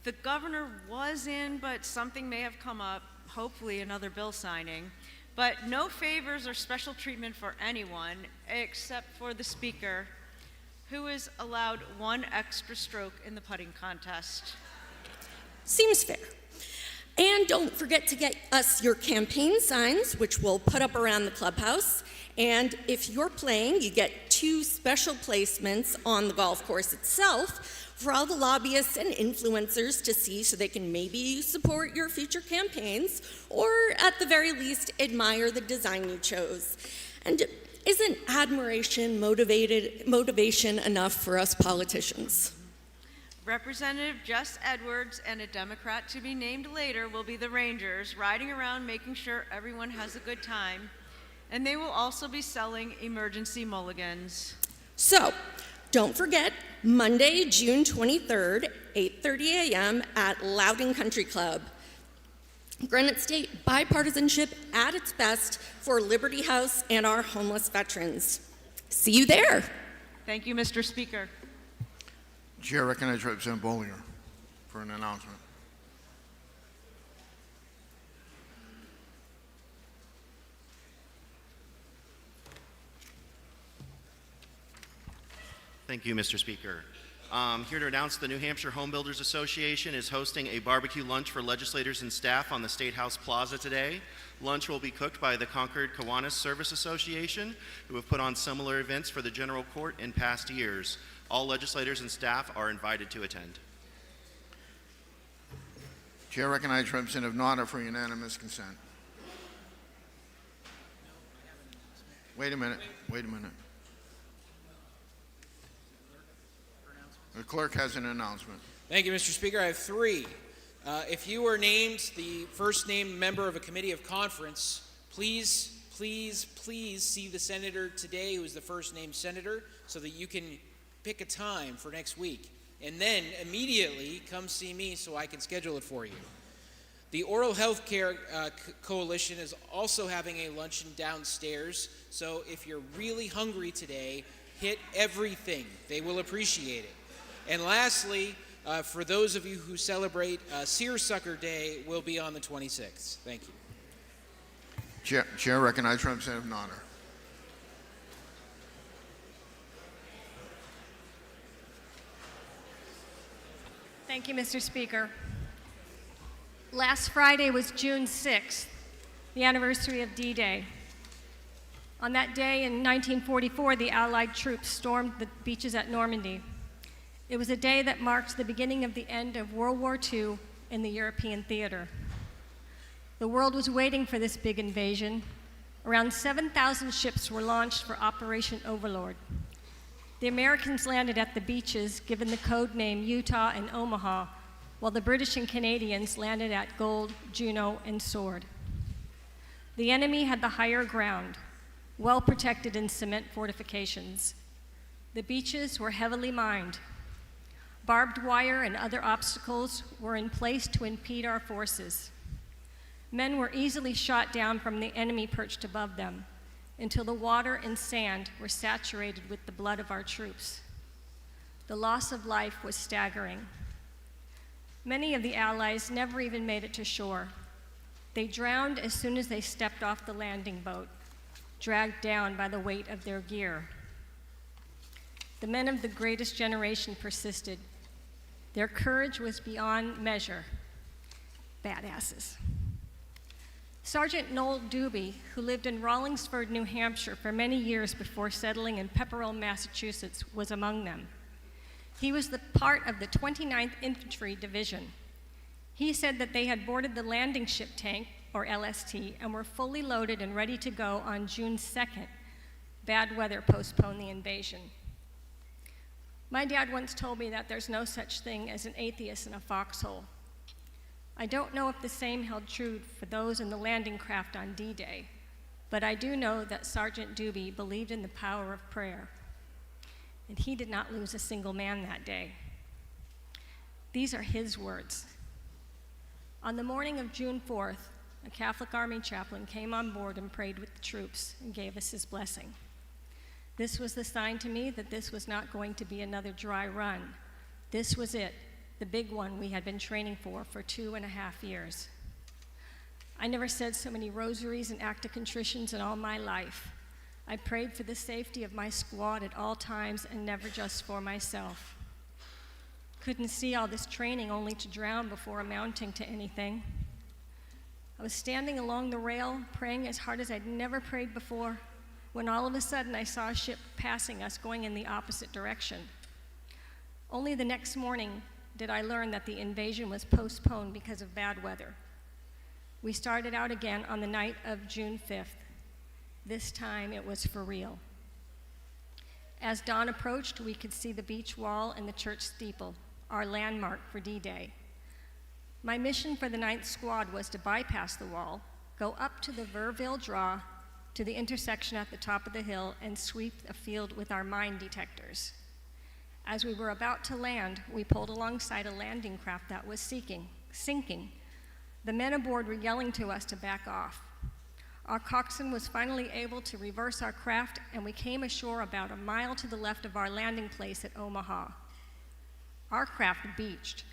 The governor was in, but something may have come up, hopefully another bill signing. But no favors or special treatment for anyone except for the speaker, who is allowed one extra stroke in the putting contest. Seems fair. And don't forget to get us your campaign signs, which we'll put up around the clubhouse. And if you're playing, you get 2 special placements on the golf course itself for all the lobbyists and influencers to see, so they can maybe support your future campaigns, or at the very least admire the design you chose. And isn't admiration motivation enough for us politicians? Representative Jess Edwards and a Democrat to be named later will be the Rangers, riding around making sure everyone has a good time. And they will also be selling emergency mulligans. So, don't forget, Monday, June 23rd, 8:30 a.m. at Loudon Country Club. Granite State bipartisanship at its best for Liberty House and our homeless veterans. See you there. Thank you, Mr. Speaker. Chair recognizes Representative Bollinger for an announcement. Thank you, Mr. Speaker. Here to announce the New Hampshire Home Builders Association is hosting a barbecue lunch for legislators and staff on the State House Plaza today. Lunch will be cooked by the Concord Kiwanis Service Association, who have put on similar events for the General Court in past years. All legislators and staff are invited to attend. Chair recognizes Representative Naughton for unanimous consent. Wait a minute. The clerk has an announcement. Thank you, Mr. Speaker. I have 3. If you were named the first named member of a committee of conference, please see the senator today who is the first named senator, so that you can pick a time for next week. And then immediately come see me so I can schedule it for you. The Oral Health Care Coalition is also having a luncheon downstairs, so if you're really hungry today, hit everything. They will appreciate it. And lastly, for those of you who celebrate Seersucker Day, will be on the 26th. Thank you. Chair recognizes Representative Nonner. Thank you, Mr. Speaker. Last Friday was June 6th, the anniversary of D-Day. On that day in 1944, the Allied troops stormed the beaches at Normandy. It was a day that marked the beginning of the end of World War II in the European theater. The world was waiting for this big invasion. Around 7,000 ships were launched for Operation Overlord. The Americans landed at the beaches, given the code name Utah and Omaha, while the British and Canadians landed at Gold, Juno, and Sword. The enemy had the higher ground, well protected in cement fortifications. The beaches were heavily mined. Barbed wire and other obstacles were in place to impede our forces. Men were easily shot down from the enemy perched above them until the water and sand were saturated with the blood of our troops. The loss of life was staggering. Many of the Allies never even made it to shore. They drowned as soon as they stepped off the landing boat, dragged down by the weight of their gear. The men of the greatest generation persisted. Their courage was beyond measure. Badasses. Sergeant Noel Doobie, who lived in Rollingsford, New Hampshire for many years before settling in Pepperell, Massachusetts, was among them. He was the part of the 29th Infantry Division. He said that they had boarded the landing ship tank, or LST, and were fully loaded and ready to go on June 2nd. Bad weather postponed the invasion. My dad once told me that there's no such thing as an atheist in a foxhole. I don't know if the same held true for those in the landing craft on D-Day, but I do know that Sergeant Doobie believed in the power of prayer, and he did not lose a single man that day. These are his words. On the morning of June 4th, a Catholic Army chaplain came on board and prayed with the troops and gave us his blessing. This was the sign to me that this was not going to be another dry run. This was it, the big one we had been training for 2.5 years. I never said so many rosaries and act of contritions in all my life. I prayed for the safety of my squad at all times and never just for myself. Couldn't see all this training only to drown before amounting to anything. I was standing along the rail, praying as hard as I'd never prayed before, when all of a sudden I saw a ship passing us going in the opposite direction. Only the next morning did I learn that the invasion was postponed because of bad weather. We started out again on the night of June 5th. This time it was for real. As dawn approached, we could see the beach wall and the church steeple, our landmark for D-Day. My mission for the 9th Squad was to bypass the wall, go up to the Verville Draw, to the intersection at the top of the hill, and sweep a field with our mine detectors. As we were about to land, we pulled alongside a landing craft that was sinking. The men aboard were yelling to us to back off. Our coxswain was finally able to reverse our craft, and we came ashore about a mile to the left of our landing place at Omaha. Our craft beached,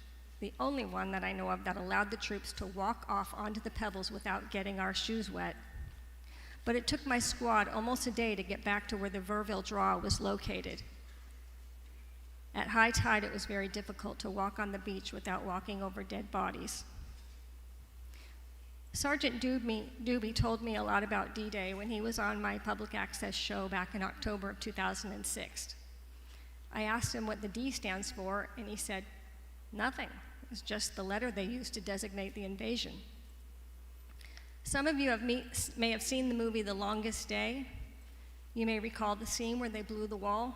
the only one that I know of that allowed the troops to walk off onto the pebbles without getting our shoes wet. But it took my squad almost a day to get back to where the Verville Draw was located. At high tide, it was very difficult to walk on the beach without walking over dead bodies. Sergeant Doobie told me a lot about D-Day when he was on my public access show back in October of 2006. I asked him what the D stands for, and he said, nothing. It's just the letter they used to designate the invasion. Some of you may have seen the movie The Longest Day. You may recall the scene where they blew the wall.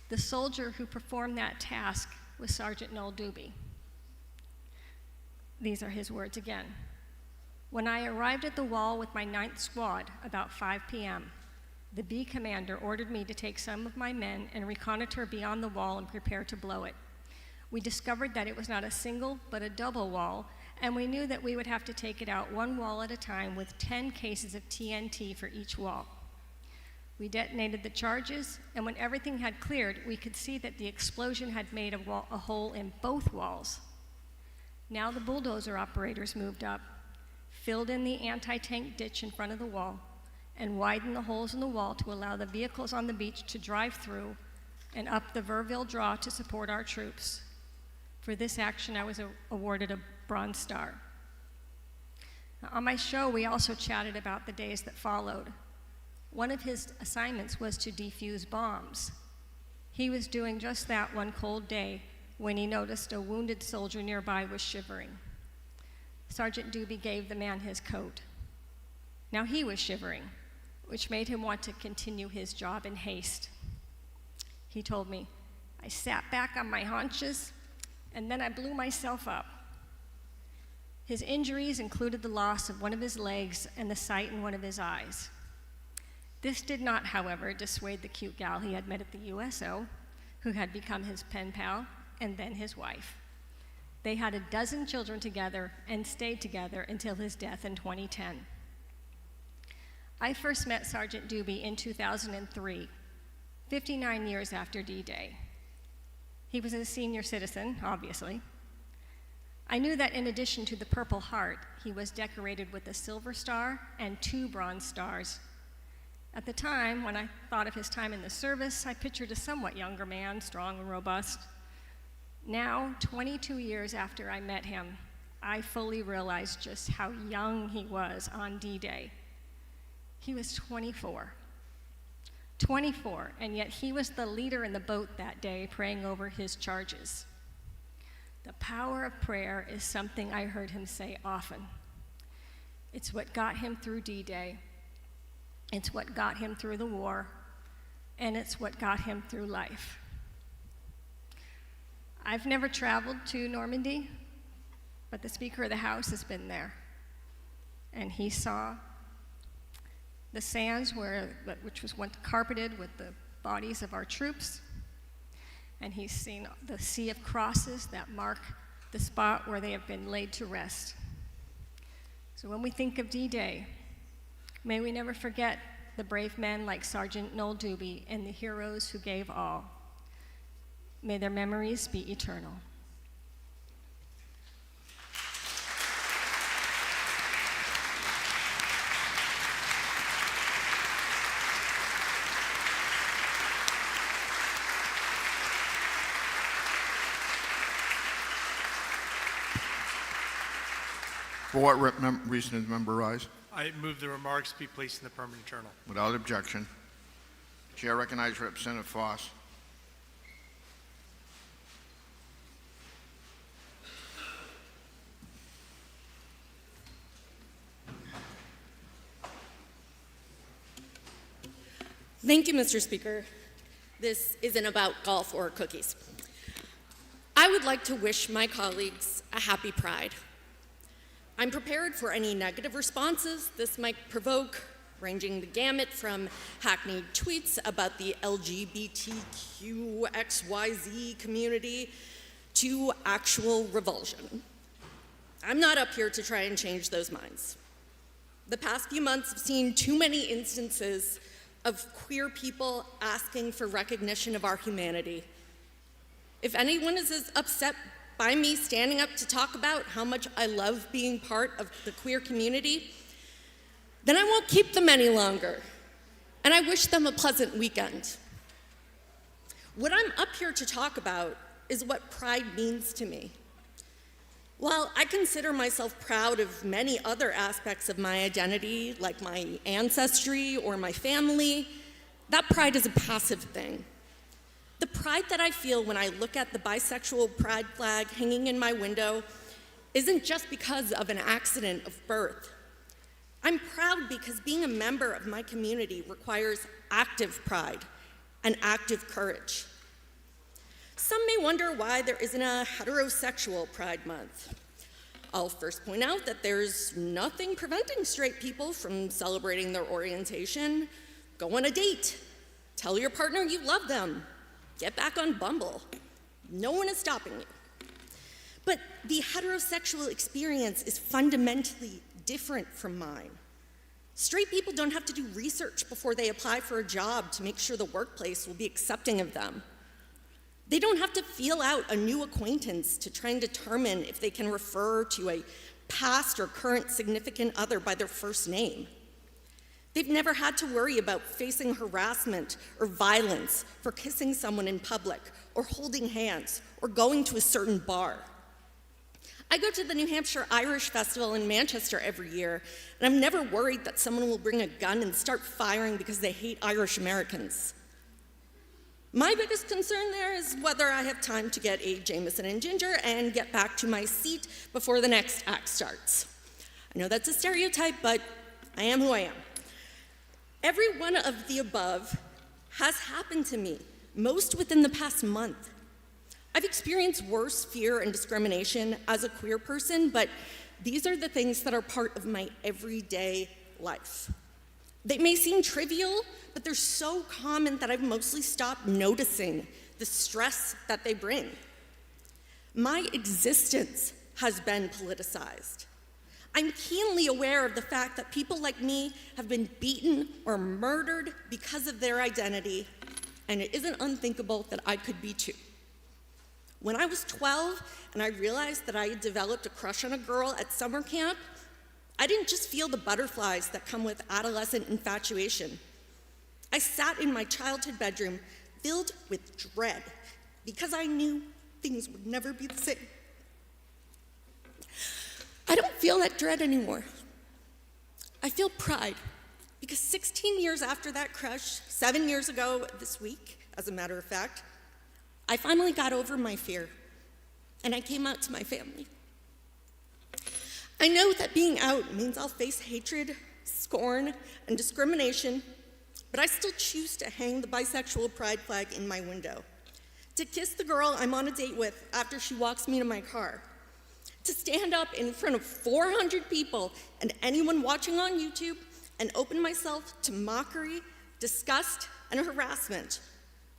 The soldier who performed that task was Sergeant Noel Doobie. These are his words again. When I arrived at the wall with my 9th Squad about 5 p.m., the B commander ordered me to take some of my men and reconnoiter beyond the wall and prepare to blow it. We discovered that it was not a single, but a double wall, and we knew that we would have to take it out one wall at a time with 10 cases of TNT for each wall. We detonated the charges, and when everything had cleared, we could see that the explosion had made a hole in both walls. Now the bulldozer operators moved up. filled in the anti-tank ditch in front of the wall, and widened the holes in the wall to allow the vehicles on the beach to drive through and up the Verville Draw to support our troops. For this action, I was awarded a Bronze Star. Now, on my show, we also chatted about the days that followed. One of his assignments was to defuse bombs. He was doing just that one cold day when he noticed a wounded soldier nearby was shivering. Sergeant Doobie gave the man his coat. Now he was shivering, which made him want to continue his job in haste. He told me, "I sat back on my haunches, and then I blew myself up." His injuries included the loss of one of his legs and the sight in one of his eyes. This did not, however, dissuade the cute gal he had met at the USO, who had become his pen pal, and then his wife. They had a dozen children together and stayed together until his death in 2010. I first met Sergeant Doobie in 2003, 59 years after D-Day. He was a senior citizen, obviously. I knew that in addition to the Purple Heart, he was decorated with a Silver Star and 2 Bronze Stars. At the time, when I thought of his time in the service, I pictured a somewhat younger man, strong and robust. Now, 22 years after I met him, I fully realized just how young he was on D-Day. He was 24. 24, and yet he was the leader in the boat that day, praying over his charges. The power of prayer is something I heard him say often. It's what got him through D-Day. It's what got him through the war, and it's what got him through life. I've never traveled to Normandy, but the Speaker of the House has been there, and he saw the sands which was once carpeted with the bodies of our troops, and he's seen the sea of crosses that mark the spot where they have been laid to rest. So when we think of D-Day, may we never forget the brave men like Sergeant Noel Doobie and the heroes who gave all. May their memories be eternal. For what reason does member rise? I move the remarks be placed in the permanent journal. Without objection. Chair recognizes Representative Foss. Thank you, Mr. Speaker. This isn't about golf or cookies. I would like to wish my colleagues a happy Pride. I'm prepared for any negative responses this might provoke, ranging the gamut from hackneyed tweets about the LGBTQXYZ community to actual revulsion. I'm not up here to try and change those minds. The past few months have seen too many instances of queer people asking for recognition of our humanity. If anyone is as upset by me standing up to talk about how much I love being part of the queer community, then I won't keep them any longer, and I wish them a pleasant weekend. What I'm up here to talk about is what pride means to me. While I consider myself proud of many other aspects of my identity, like my ancestry or my family, that pride is a passive thing. The pride that I feel when I look at the bisexual pride flag hanging in my window isn't just because of an accident of birth. I'm proud because being a member of my community requires active pride and active courage. Some may wonder why there isn't a heterosexual Pride Month. I'll first point out that there's nothing preventing straight people from celebrating their orientation. Go on a date. Tell your partner you love them. Get back on Bumble. No one is stopping you. But the heterosexual experience is fundamentally different from mine. Straight people don't have to do research before they apply for a job to make sure the workplace will be accepting of them. They don't have to feel out a new acquaintance to try and determine if they can refer to a past or current significant other by their first name. They've never had to worry about facing harassment or violence for kissing someone in public or holding hands or going to a certain bar. I go to the New Hampshire Irish Festival in Manchester every year, and I'm never worried that someone will bring a gun and start firing because they hate Irish Americans. My biggest concern there is whether I have time to get a Jameson and ginger and get back to my seat before the next act starts. I know that's a stereotype, but I am who I am. Every one of the above has happened to me, most within the past month. I've experienced worse fear and discrimination as a queer person, but these are the things that are part of my everyday life. They may seem trivial, but they're so common that I've mostly stopped noticing the stress that they bring. My existence has been politicized. I'm keenly aware of the fact that people like me have been beaten or murdered because of their identity, and it isn't unthinkable that I could be too. When I was 12 and I realized that I had developed a crush on a girl at summer camp, I didn't just feel the butterflies that come with adolescent infatuation. I sat in my childhood bedroom filled with dread because I knew things would never be the same. I don't feel that dread anymore. I feel pride because 16 years after that crush, 7 years ago this week, as a matter of fact, I finally got over my fear and I came out to my family. I know that being out means I'll face hatred, scorn, and discrimination, but I still choose to hang the bisexual pride flag in my window, to kiss the girl I'm on a date with after she walks me to my car, to stand up in front of 400 people and anyone watching on YouTube and open myself to mockery, disgust, and harassment.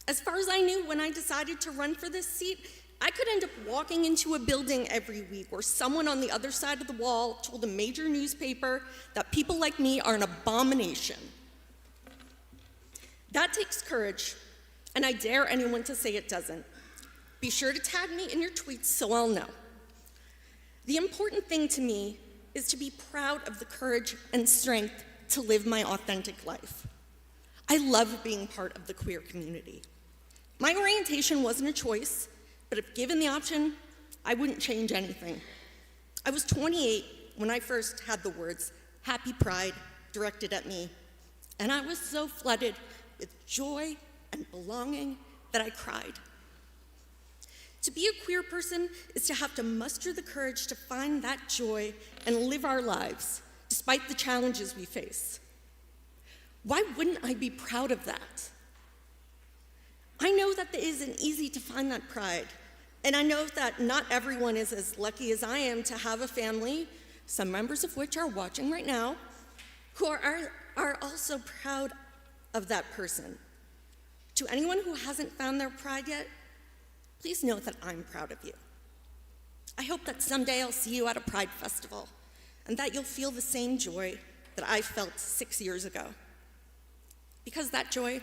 As far as I knew when I decided to run for this seat, I could end up walking into a building every week where someone on the other side of the wall told a major newspaper that people like me are an abomination. That takes courage, and I dare anyone to say it doesn't. Be sure to tag me in your tweets so I'll know. The important thing to me is to be proud of the courage and strength to live my authentic life. I love being part of the queer community. My orientation wasn't a choice, but if given the option, I wouldn't change anything. I was 28 when I first had the words "Happy Pride" directed at me, and I was so flooded with joy and belonging that I cried. To be a queer person is to have to muster the courage to find that joy and live our lives, despite the challenges we face. Why wouldn't I be proud of that? I know that it isn't easy to find that pride, and I know that not everyone is as lucky as I am to have a family, some members of which are watching right now, who are also proud of that person. To anyone who hasn't found their pride yet, please know that I'm proud of you. I hope that someday I'll see you at a Pride Festival, and that you'll feel the same joy that I felt 6 years ago. Because that joy,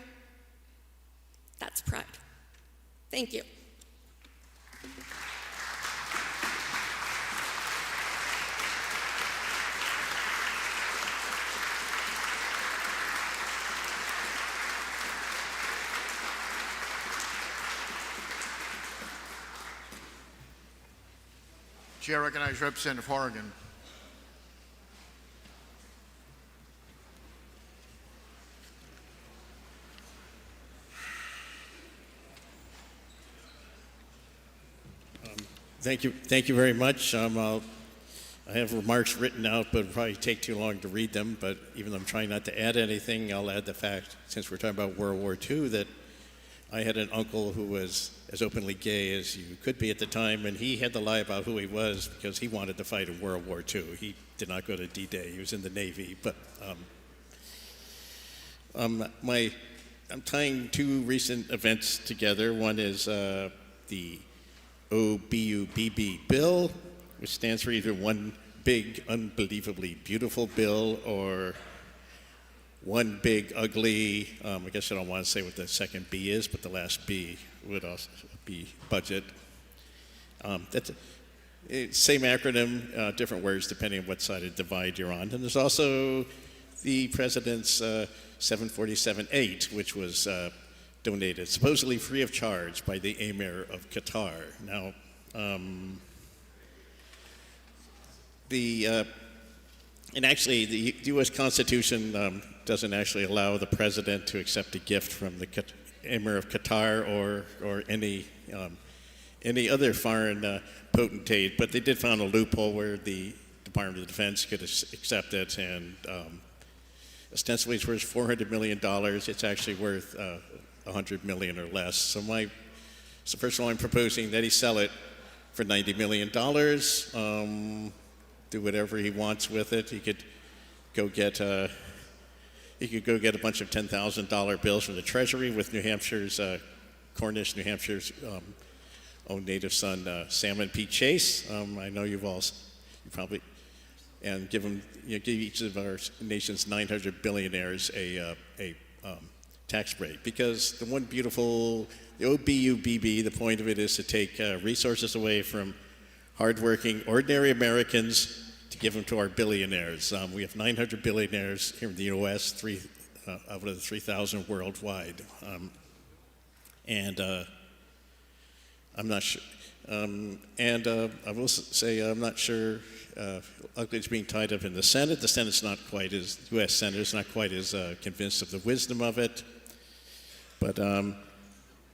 that's pride. Thank you. Chair recognizes Representative Horrigan. Thank you very much. I have remarks written out, but it'll probably take too long to read them. But even though I'm trying not to add anything, I'll add the fact, since we're talking about World War II, that I had an uncle who was as openly gay as you could be at the time, and he had to lie about who he was because he wanted to fight in World War II. He did not go to D-Day. He was in the Navy. But I'm tying two recent events together. One is the OBUBB bill, which stands for either one big, unbelievably beautiful bill or one big, ugly, I guess I don't want to say what the second B is, but the last B would also be budget. Same acronym, different words depending on what side of the divide you're on. And there's also the President's 747-8, which was donated, supposedly free of charge, by the Emir of Qatar. Now, and actually, the U.S. Constitution doesn't actually allow the President to accept a gift from the Emir of Qatar or any other foreign potentate, but they did find a loophole where the Department of Defense could accept it, and ostensibly it's worth $400 million. It's actually worth $100 million or less. So first of all, I'm proposing that he sell it for $90 million. Do whatever he wants with it. He could go get a bunch of $10,000 bills from the Treasury with New Hampshire's Cornish, New Hampshire's own native son, Salmon P. Chase. I know you probably, and give each of our nation's 900 billionaires a tax break, because the OBUBB, the point of it is to take resources away from hardworking, ordinary Americans to give them to our billionaires. We have 900 billionaires here in the U.S., out of the 3,000 worldwide. I'm not sure. I will say I'm not sure. It's being tied up in the Senate. The Senate's not quite as, U.S. Senate is not quite as convinced of the wisdom of it. But,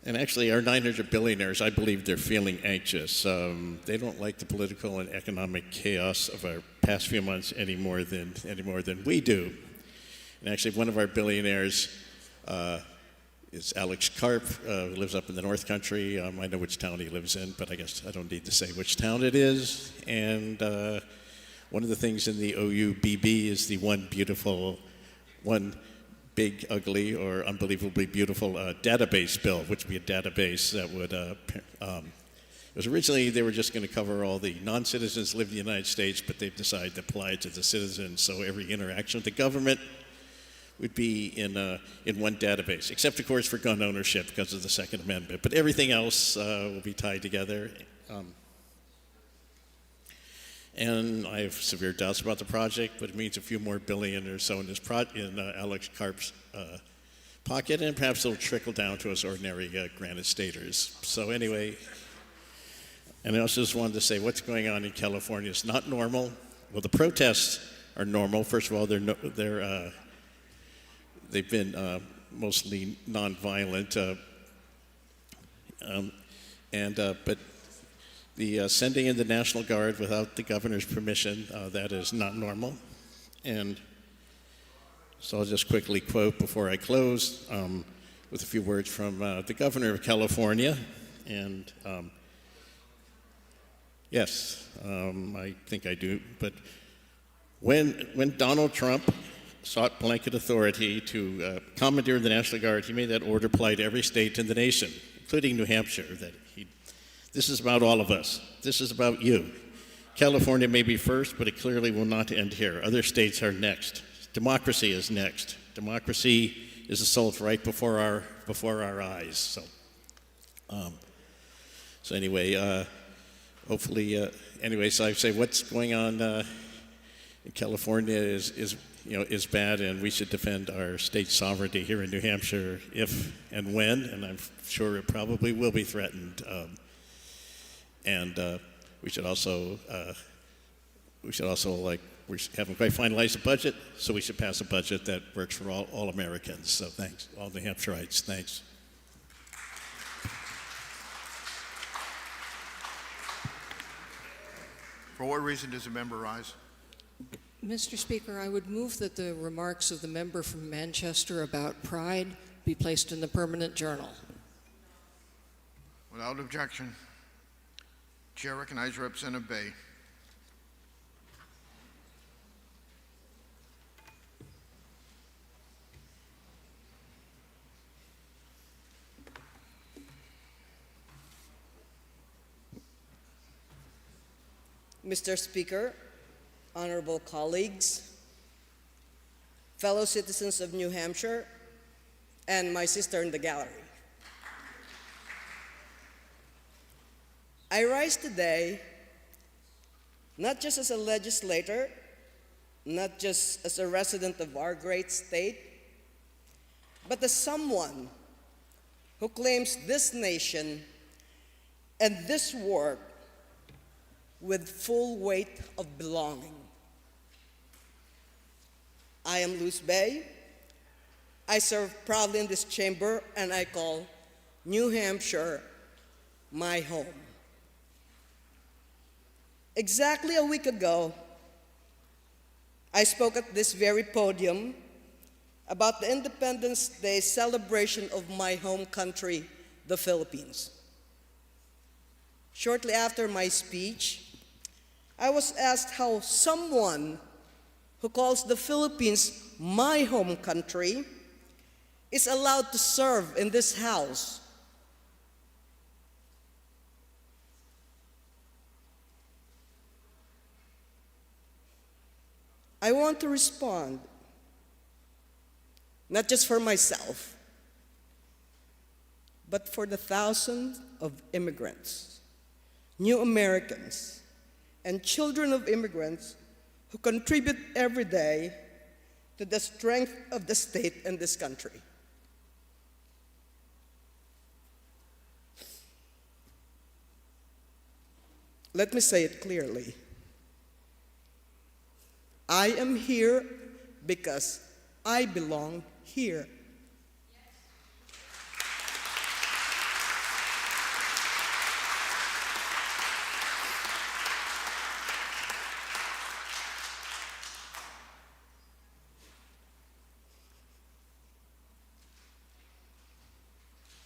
and actually our 900 billionaires, I believe they're feeling anxious. They don't like the political and economic chaos of our past few months any more than we do. And actually one of our billionaires is Alex Karp, who lives up in the North Country. I know which town he lives in, but I guess I don't need to say which town it is. And one of the things in the OUBB is the one big, ugly, or unbelievably beautiful database bill, which would be a database that would, it was originally they were just going to cover all the non-citizens who live in the United States, but they've decided to apply it to the citizens, so every interaction with the government would be in one database, except of course for gun ownership because of the Second Amendment, but everything else will be tied together. And I have severe doubts about the project, but it means a few more billion or so in Alex Karp's pocket, and perhaps it'll trickle down to us ordinary Granite Staters. So anyway, and I also just wanted to say what's going on in California is not normal. Well, the protests are normal. First of all, they've been mostly nonviolent, but the sending in the National Guard without the governor's permission, that is not normal. And so I'll just quickly quote before I close with a few words from the governor of California. And yes, I think I do. But when Donald Trump sought blanket authority to commandeer the National Guard, he made that order apply to every state in the nation, including New Hampshire. This is about all of us. This is about you. California may be first, but it clearly will not end here. Other states are next. Democracy is next. Democracy is assaulted right before our eyes. So anyway, hopefully, so I say what's going on in California is bad, and we should defend our state sovereignty here in New Hampshire if and when, and I'm sure it probably will be threatened. And we should also we haven't quite finalized the budget, so we should pass a budget that works for all Americans. So thanks, all New Hampshireites. Thanks. For what reason does the member rise? Mr. Speaker, I would move that the remarks of the member from Manchester about pride be placed in the permanent journal. Without objection. Chair recognizes Representative Bay. Mr. Speaker, honorable colleagues, fellow citizens of New Hampshire, and my sister in the gallery. I rise today not just as a legislator, not just as a resident of our great state, but as someone who claims this nation and this work with full weight of belonging. I am Luz Bay. I serve proudly in this chamber, and I call New Hampshire my home. Exactly a week ago, I spoke at this very podium about the Independence Day celebration of my home country, the Philippines. Shortly after my speech, I was asked how someone who calls the Philippines my home country is allowed to serve in this house. I want to respond, not just for myself, but for the thousands of immigrants, new Americans, and children of immigrants who contribute every day to the strength of the state and this country. Let me say it clearly. I am here because I belong here.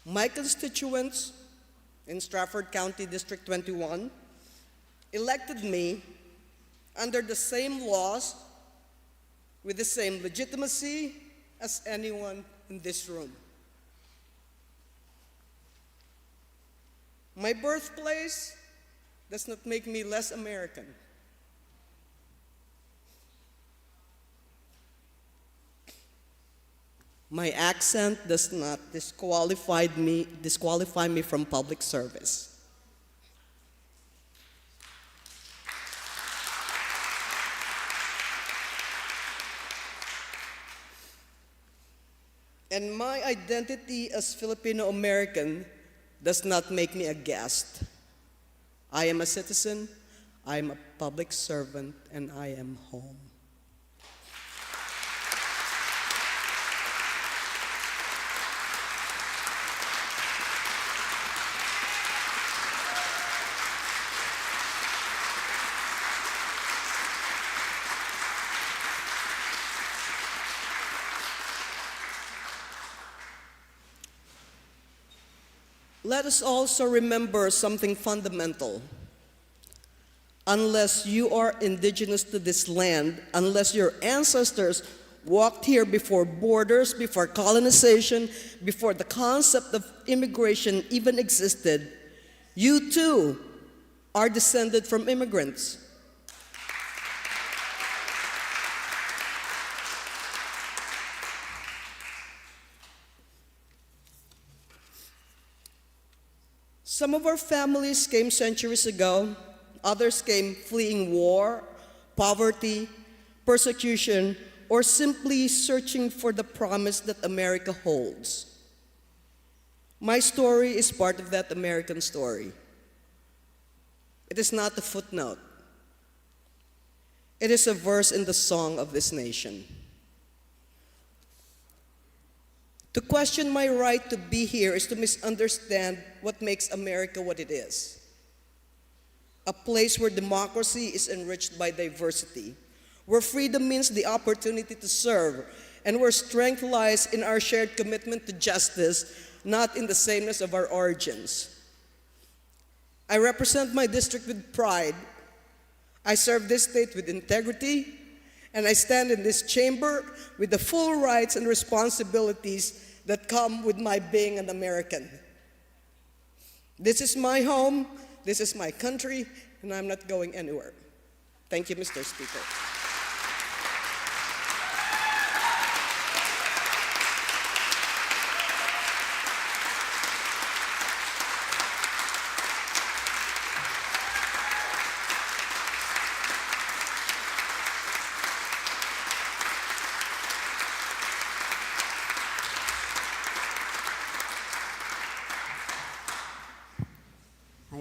My constituents in Strafford County District 21 elected me under the same laws with the same legitimacy as anyone in this room. My birthplace does not make me less American. My accent does not disqualify me from public service. And my identity as Filipino American does not make me a guest. I am a citizen, I am a public servant, and I am home. Let us also remember something fundamental. Unless you are indigenous to this land, unless your ancestors walked here before borders, before colonization, before the concept of immigration even existed, you too are descended from immigrants. Some of our families came centuries ago. Others came fleeing war, poverty, persecution, or simply searching for the promise that America holds. My story is part of that American story. It is not a footnote. It is a verse in the song of this nation. To question my right to be here is to misunderstand what makes America what it is. A place where democracy is enriched by diversity, where freedom means the opportunity to serve, and where strength lies in our shared commitment to justice, not in the sameness of our origins. I represent my district with pride. I serve this state with integrity, and I stand in this chamber with the full rights and responsibilities that come with my being an American. This is my home, this is my country, and I'm not going anywhere. Thank you, Mr. Speaker.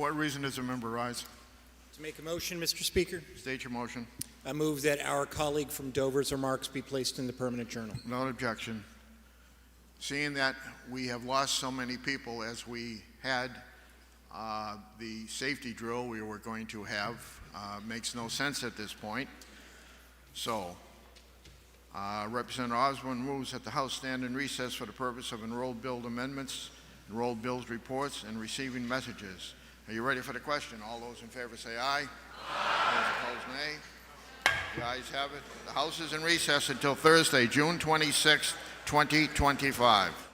what reason does a member rise? To make a motion, Mr. Speaker, State your motion. I move that our colleague from Dover's remarks be placed in the permanent journal. Without objection. Seeing that we have lost so many people as we had the safety drill we were going to have, makes no sense at this point. So, Representative Osborne moves that the House stand in recess for the purpose of enrolled bill amendments, enrolled bills reports, and receiving messages. Are you ready for the question? All those in favor say aye. Those opposed, nay. The ayes have it. The House is in recess until Thursday, June 26, 2025.